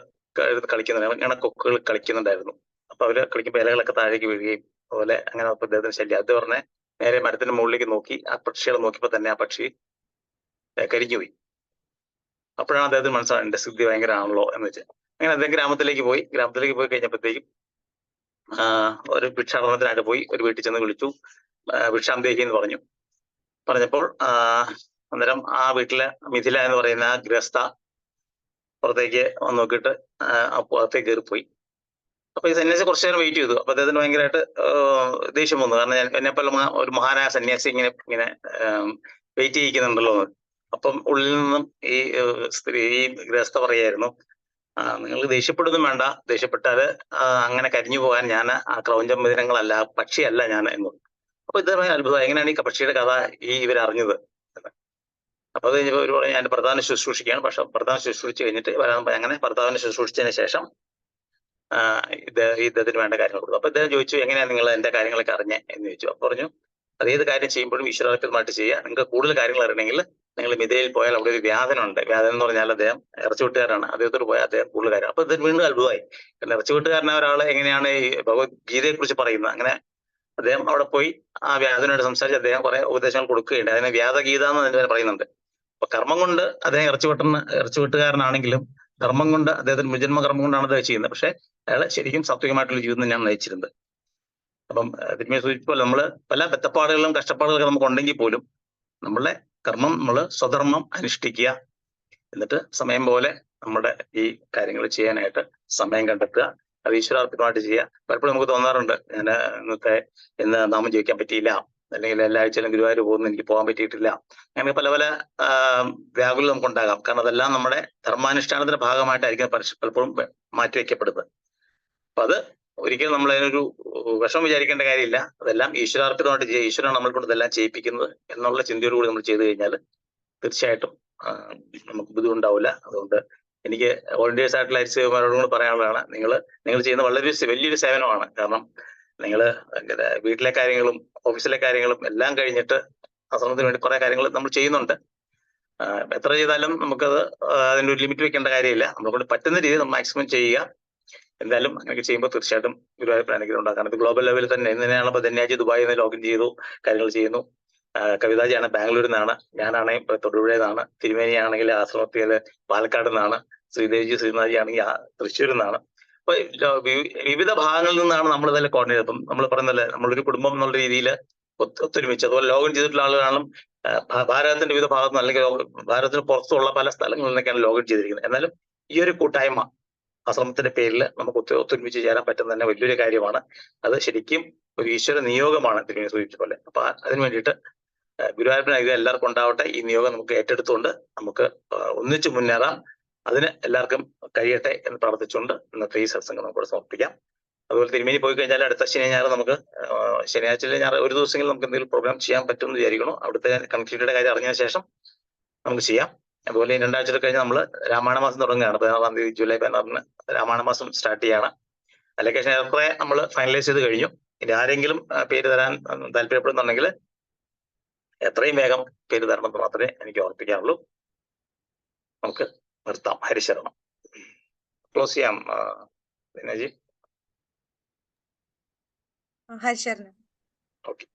കളിക്കുന്നുണ്ട്, അങ്ങനെ കൊക്കുകൾ കളിക്കുന്നുണ്ടായിരുന്നു. അപ്പൊ അവര് കളിക്കുമ്പോൾ ഇലകളൊക്കെ താഴേക്ക് വീഴുകയും അതുപോലെ അങ്ങനെ അദ്ദേഹത്തിന് ശല്യം. അത് പറഞ്ഞ് നേരെ മരത്തിന്റെ മുകളിലേക്ക് നോക്കി ആ പക്ഷികളെ നോക്കിയപ്പോ തന്നെ ആ പക്ഷി കരിഞ്ഞുപോയി. അപ്പോഴാണ് അദ്ദേഹത്തിന് മനസ്സിലായി എന്റെ സിദ്ധി ഭയങ്കര ആണല്ലോ എന്ന് വെച്ചാൽ. അങ്ങനെ അദ്ദേഹം ഗ്രാമത്തിലേക്ക് പോയി കഴിഞ്ഞപ്പോഴത്തേക്കും ഒരു ഭിക്ഷാടനത്തിനായിട്ട് പോയി ഒരു വീട്ടിൽ ചെന്ന് വിളിച്ചു. ഭിക്ഷാന്തേഹി എന്ന് പറഞ്ഞപ്പോൾ അന്നേരം ആ വീട്ടിലെ മിഥില എന്ന് പറയുന്ന ആ ഗൃഹസ്ഥ പുറത്തേക്ക് വന്ന് നോക്കിയിട്ട് അകത്തേക്ക് കയറിപ്പോയി. അപ്പൊ ഈ സന്യാസി കുറച്ചു നേരം വെയിറ്റ് ചെയ്തു. അപ്പൊ അദ്ദേഹത്തിന് ഭയങ്കരമായിട്ട് ദേഷ്യം വന്നു. കാരണം എന്നെപ്പോലെ ഒരു മഹാനായ സന്യാസി ഇങ്ങനെ വെയിറ്റ് ചെയ്യിക്കുന്നുണ്ടല്ലോ എന്ന്. അപ്പം ഉള്ളിൽ നിന്നും ഈ ഗൃഹസ്ഥ പറയായിരുന്നു, നിങ്ങൾക്ക് ദേഷ്യപ്പെടുന്നും വേണ്ട, ദേഷ്യപ്പെട്ടാല് അങ്ങനെ കരിഞ്ഞു പോകാൻ ഞാൻ ആ ക്രൗഞ്ചമിതരങ്ങളല്ല, പക്ഷിയല്ല ഞാൻ എന്ന്. അപ്പൊ ഇദ്ദേഹം അത്ഭുതം, എങ്ങനെയാണ് ഈ പക്ഷിയുടെ കഥ ഇവരറിഞ്ഞത്? അപ്പൊ അത് കഴിഞ്ഞപ്പോൾ ഒരു പറഞ്ഞു, ഞാൻ ഭർത്താവിനെ ശുശ്രൂഷിക്കുകയാണ്. പക്ഷെ ഭർത്താവിനെ ശുശ്രൂഷിച്ച് കഴിഞ്ഞിട്ട് വരാൻ അങ്ങനെ ഭർത്താവിനെ ശുശ്രൂഷിച്ചതിന് ശേഷം ഇദ്ദേഹത്തിന് വേണ്ട കാര്യങ്ങൾ കൊടുത്തു. അപ്പൊ ഇദ്ദേഹം ചോദിച്ചു, എങ്ങനെയാണ് നിങ്ങൾ എന്റെ കാര്യങ്ങളൊക്കെ അറിഞ്ഞേ എന്ന് ചോദിച്ചു. അപ്പൊ പറഞ്ഞു, അതേത് കാര്യം ചെയ്യുമ്പോഴും ഈശ്വരാർപ്പിതമായിട്ട് ചെയ്യുക. നിങ്ങൾക്ക് കൂടുതൽ കാര്യങ്ങൾ അറിയണമെങ്കിൽ നിങ്ങൾ മിഥിലയിൽ പോയാൽ അവിടെ ഒരു വ്യാധനുണ്ട്. വ്യാധൻ എന്ന് പറഞ്ഞാൽ അദ്ദേഹം ഇറച്ചിവെട്ടുകാരാണ്. അദ്ദേഹത്തോട് പോയാൽ അദ്ദേഹം കൂടുതൽ കാര്യം. അപ്പൊ അദ്ദേഹം വീണ്ടും അത്ഭുതമായി. കാരണം ഇറച്ചിവെട്ടുകാരനെ ഒരാളെ എങ്ങനെയാണ് ഈ ഭഗവത്ഗീതയെ കുറിച്ച് പറയുന്നത്? അങ്ങനെ അദ്ദേഹം അവിടെ പോയി ആ വ്യാധനോട് സംസാരിച്ച് അദ്ദേഹം കുറെ ഉപദേശങ്ങൾ കൊടുക്കുകയുണ്ട്. അതിനെ വ്യാധഗീത എന്ന് തന്നെ പറയുന്നുണ്ട്. അപ്പൊ കർമ്മം കൊണ്ട് അദ്ദേഹം ഇറച്ചിവെട്ടുകാരനാണെങ്കിലും കർമ്മം കൊണ്ട് അദ്ദേഹത്തിന് മുജന്മ കർമ്മം കൊണ്ടാണ് അദ്ദേഹം ചെയ്യുന്നത്. പക്ഷെ അയാൾ ശരിക്കും സാത്വികമായിട്ടുള്ള ജീവിതം തന്നെയാണ് നയിച്ചിരുന്നത്. അപ്പം തിരുമേനി സൂചിപ്പിച്ചപ്പോൾ നമ്മള് പല ബന്ധപ്പാടുകളും കഷ്ടപ്പാടുകളൊക്കെ നമുക്ക് ഉണ്ടെങ്കിൽ പോലും നമ്മളെ കർമ്മം സ്വധർമ്മം അനുഷ്ഠിക്കുക, എന്നിട്ട് സമയം പോലെ നമ്മുടെ ഈ കാര്യങ്ങൾ ചെയ്യാനായിട്ട് സമയം കണ്ടെത്തുക, അത് ഈശ്വരാർപ്പിതമായിട്ട് ചെയ്യുക. പലപ്പോഴും നമുക്ക് തോന്നാറുണ്ട്, ഞാൻ ഇന്ന് നാമം ജപിക്കാൻ പറ്റിയില്ല, അല്ലെങ്കിൽ എല്ലാ ആഴ്ചയിലും ഗുരുവായൂർ പോകുന്നു, എനിക്ക് പോകാൻ പറ്റിയിട്ടില്ല. അങ്ങനെ പല പല വ്യാകുലം നമുക്ക് ഉണ്ടാകാം. കാരണം അതെല്ലാം നമ്മുടെ ധർമാനുഷ്ഠാനത്തിന്റെ ഭാഗമായിട്ടായിരിക്കും പലപ്പോഴും മാറ്റിവെക്കപ്പെടുന്നത്. അപ്പൊ അത് ഒരിക്കലും നമ്മൾ അതിനൊരു വിഷമം വിചാരിക്കേണ്ട കാര്യമില്ല. അതെല്ലാം ഈശ്വരാർപ്പിതമായിട്ട് ചെയ്യുക. ഈശ്വരനാണ് നമ്മൾ കൊണ്ട് ഇതെല്ലാം ചെയ്യിപ്പിക്കുന്നത് എന്നുള്ള ചിന്തയോടുകൂടി നമ്മൾ ചെയ്തു കഴിഞ്ഞാൽ തീർച്ചയായിട്ടും നമുക്ക് ബുദ്ധിമുട്ടുണ്ടാവില്ല. അതുകൊണ്ട് എനിക്ക് വോളണ്ടിയേഴ്സ് ആയിട്ടുള്ള അരിസേവന്മാരോടും കൂടി പറയാനുള്ളതാണ്, നിങ്ങൾ ചെയ്യുന്ന വളരെ വലിയൊരു സേവനമാണ്. കാരണം നിങ്ങൾ വീട്ടിലെ കാര്യങ്ങളും ഓഫീസിലെ കാര്യങ്ങളും എല്ലാം കഴിഞ്ഞിട്ട് ആശ്രമത്തിന് വേണ്ടി കുറെ കാര്യങ്ങൾ നമ്മൾ ചെയ്യുന്നുണ്ട്. എത്ര ചെയ്താലും നമുക്കത് അതിൻ്റെ ഒരു ലിമിറ്റ് വെക്കേണ്ട കാര്യമില്ല. നമ്മളെ കൊണ്ട് പറ്റുന്ന രീതിയിൽ നമ്മൾ മാക്സിമം ചെയ്യുക. എന്തായാലും അങ്ങനെയൊക്കെ ചെയ്യുമ്പോൾ തീർച്ചയായിട്ടും ഗുരുവായൂർ അനുഗ്രഹം ഉണ്ടാക്കാം. ഇത് ഗ്ലോബൽ ലെവലിൽ തന്നെ ഇന്നലെയാണ് ഇപ്പൊ ധന്യാജി ദുബായിൽ നിന്ന് ലോഗിൻ ചെയ്തു കാര്യങ്ങൾ ചെയ്യുന്നു. കവിതാജിയാണ് ബാംഗ്ലൂരിൽ നിന്നാണ്, ഞാനാണെങ്കിൽ തൊടുപുഴയിൽ നിന്നാണ്, തിരുമേനിയാണെങ്കിൽ ആശ്രമത്തിൽ പാലക്കാട് നിന്നാണ്, ശ്രീദേവി ശ്രീനാഥി ആണെങ്കിൽ തൃശ്ശൂരിൽ നിന്നാണ്. അപ്പൊ വിവിധ ഭാഗങ്ങളിൽ നിന്നാണ് നമ്മൾ ഇതെല്ലാം കോർഡിനേറ്റ്. അപ്പം നമ്മൾ പറയുന്നല്ലേ, നമ്മളൊരു കുടുംബം എന്നുള്ള രീതിയിൽ ഒത്തൊരുമിച്ച്, അതുപോലെ ലോഗിൻ ചെയ്തിട്ടുള്ള ആളുകളാണ് ഭാരതത്തിന്റെ വിവിധ ഭാഗത്തു നിന്ന് അല്ലെങ്കിൽ ഭാരതത്തിന് പുറത്തുള്ള പല സ്ഥലങ്ങളിൽ നിന്നൊക്കെയാണ് ലോഗിൻ ചെയ്തിരിക്കുന്നത്. എന്നാലും ഈ ഒരു കൂട്ടായ്മ ആശ്രമത്തിന്റെ പേരിൽ നമുക്ക് ഒത്തൊരുമിച്ച് ചേരാൻ പറ്റുന്ന തന്നെ വലിയൊരു കാര്യമാണ്. അത് ശരിക്കും ഒരു ഈശ്വര നിയോഗമാണ് തിരുമേനി സൂചിപ്പിച്ച പോലെ. അപ്പൊ അതിന് വേണ്ടിയിട്ട് ഗുരുവായൂരപ്പൻ അനുഗ്രഹം എല്ലാവർക്കും ഉണ്ടാവട്ടെ. ഈ നിയോഗം നമുക്ക് ഏറ്റെടുത്തുകൊണ്ട് നമുക്ക് ഒന്നിച്ചു മുന്നേറാം. അതിന് എല്ലാവർക്കും കഴിയട്ടെ എന്ന് പ്രാർത്ഥിച്ചുകൊണ്ട് ഇന്നത്തെ ഈ സത്സംഗം നമുക്ക് സമർപ്പിക്കാം. അതുപോലെ തിരുമേനി പോയി കഴിഞ്ഞാൽ അടുത്ത ശനി ഞായർ നമുക്ക് ശനിയാഴ്ചയിൽ ഒരു ദിവസങ്ങളിൽ നമുക്ക് എന്തെങ്കിലും പ്രോഗ്രാം ചെയ്യാൻ പറ്റുമെന്ന് വിചാരിക്കണം. അവിടുത്തെ കണക്ടിവിറ്റിയുടെ കാര്യം അറിഞ്ഞതിന് ശേഷം നമുക്ക് ചെയ്യാം. അതുപോലെ 2 ആഴ്ച കഴിഞ്ഞ് നമ്മൾ രാമായണ മാസം തുടങ്ങുകയാണ്. 16-ാം തീയതി ജൂലൈ 16-ന് രാമായണ മാസം സ്റ്റാർട്ട് ചെയ്യാണ്. അലൊക്കേഷൻ ഏറെക്കുറെ നമ്മൾ ഫൈനലൈസ് ചെയ്ത് കഴിഞ്ഞു. ഇനി ആരെങ്കിലും പേര് തരാൻ താല്പര്യപ്പെടുന്നുണ്ടെങ്കിൽ എത്രയും വേഗം പേര് തരണമെന്ന് മാത്രമേ എനിക്ക് ഓർപ്പിക്കാനുള്ളൂ. നമുക്ക് നിർത്താം. ഹരിശരണം. ക്ലോസ് ചെയ്യാം ദിനേശി. ഹരിശരണം. ഓക്കെ.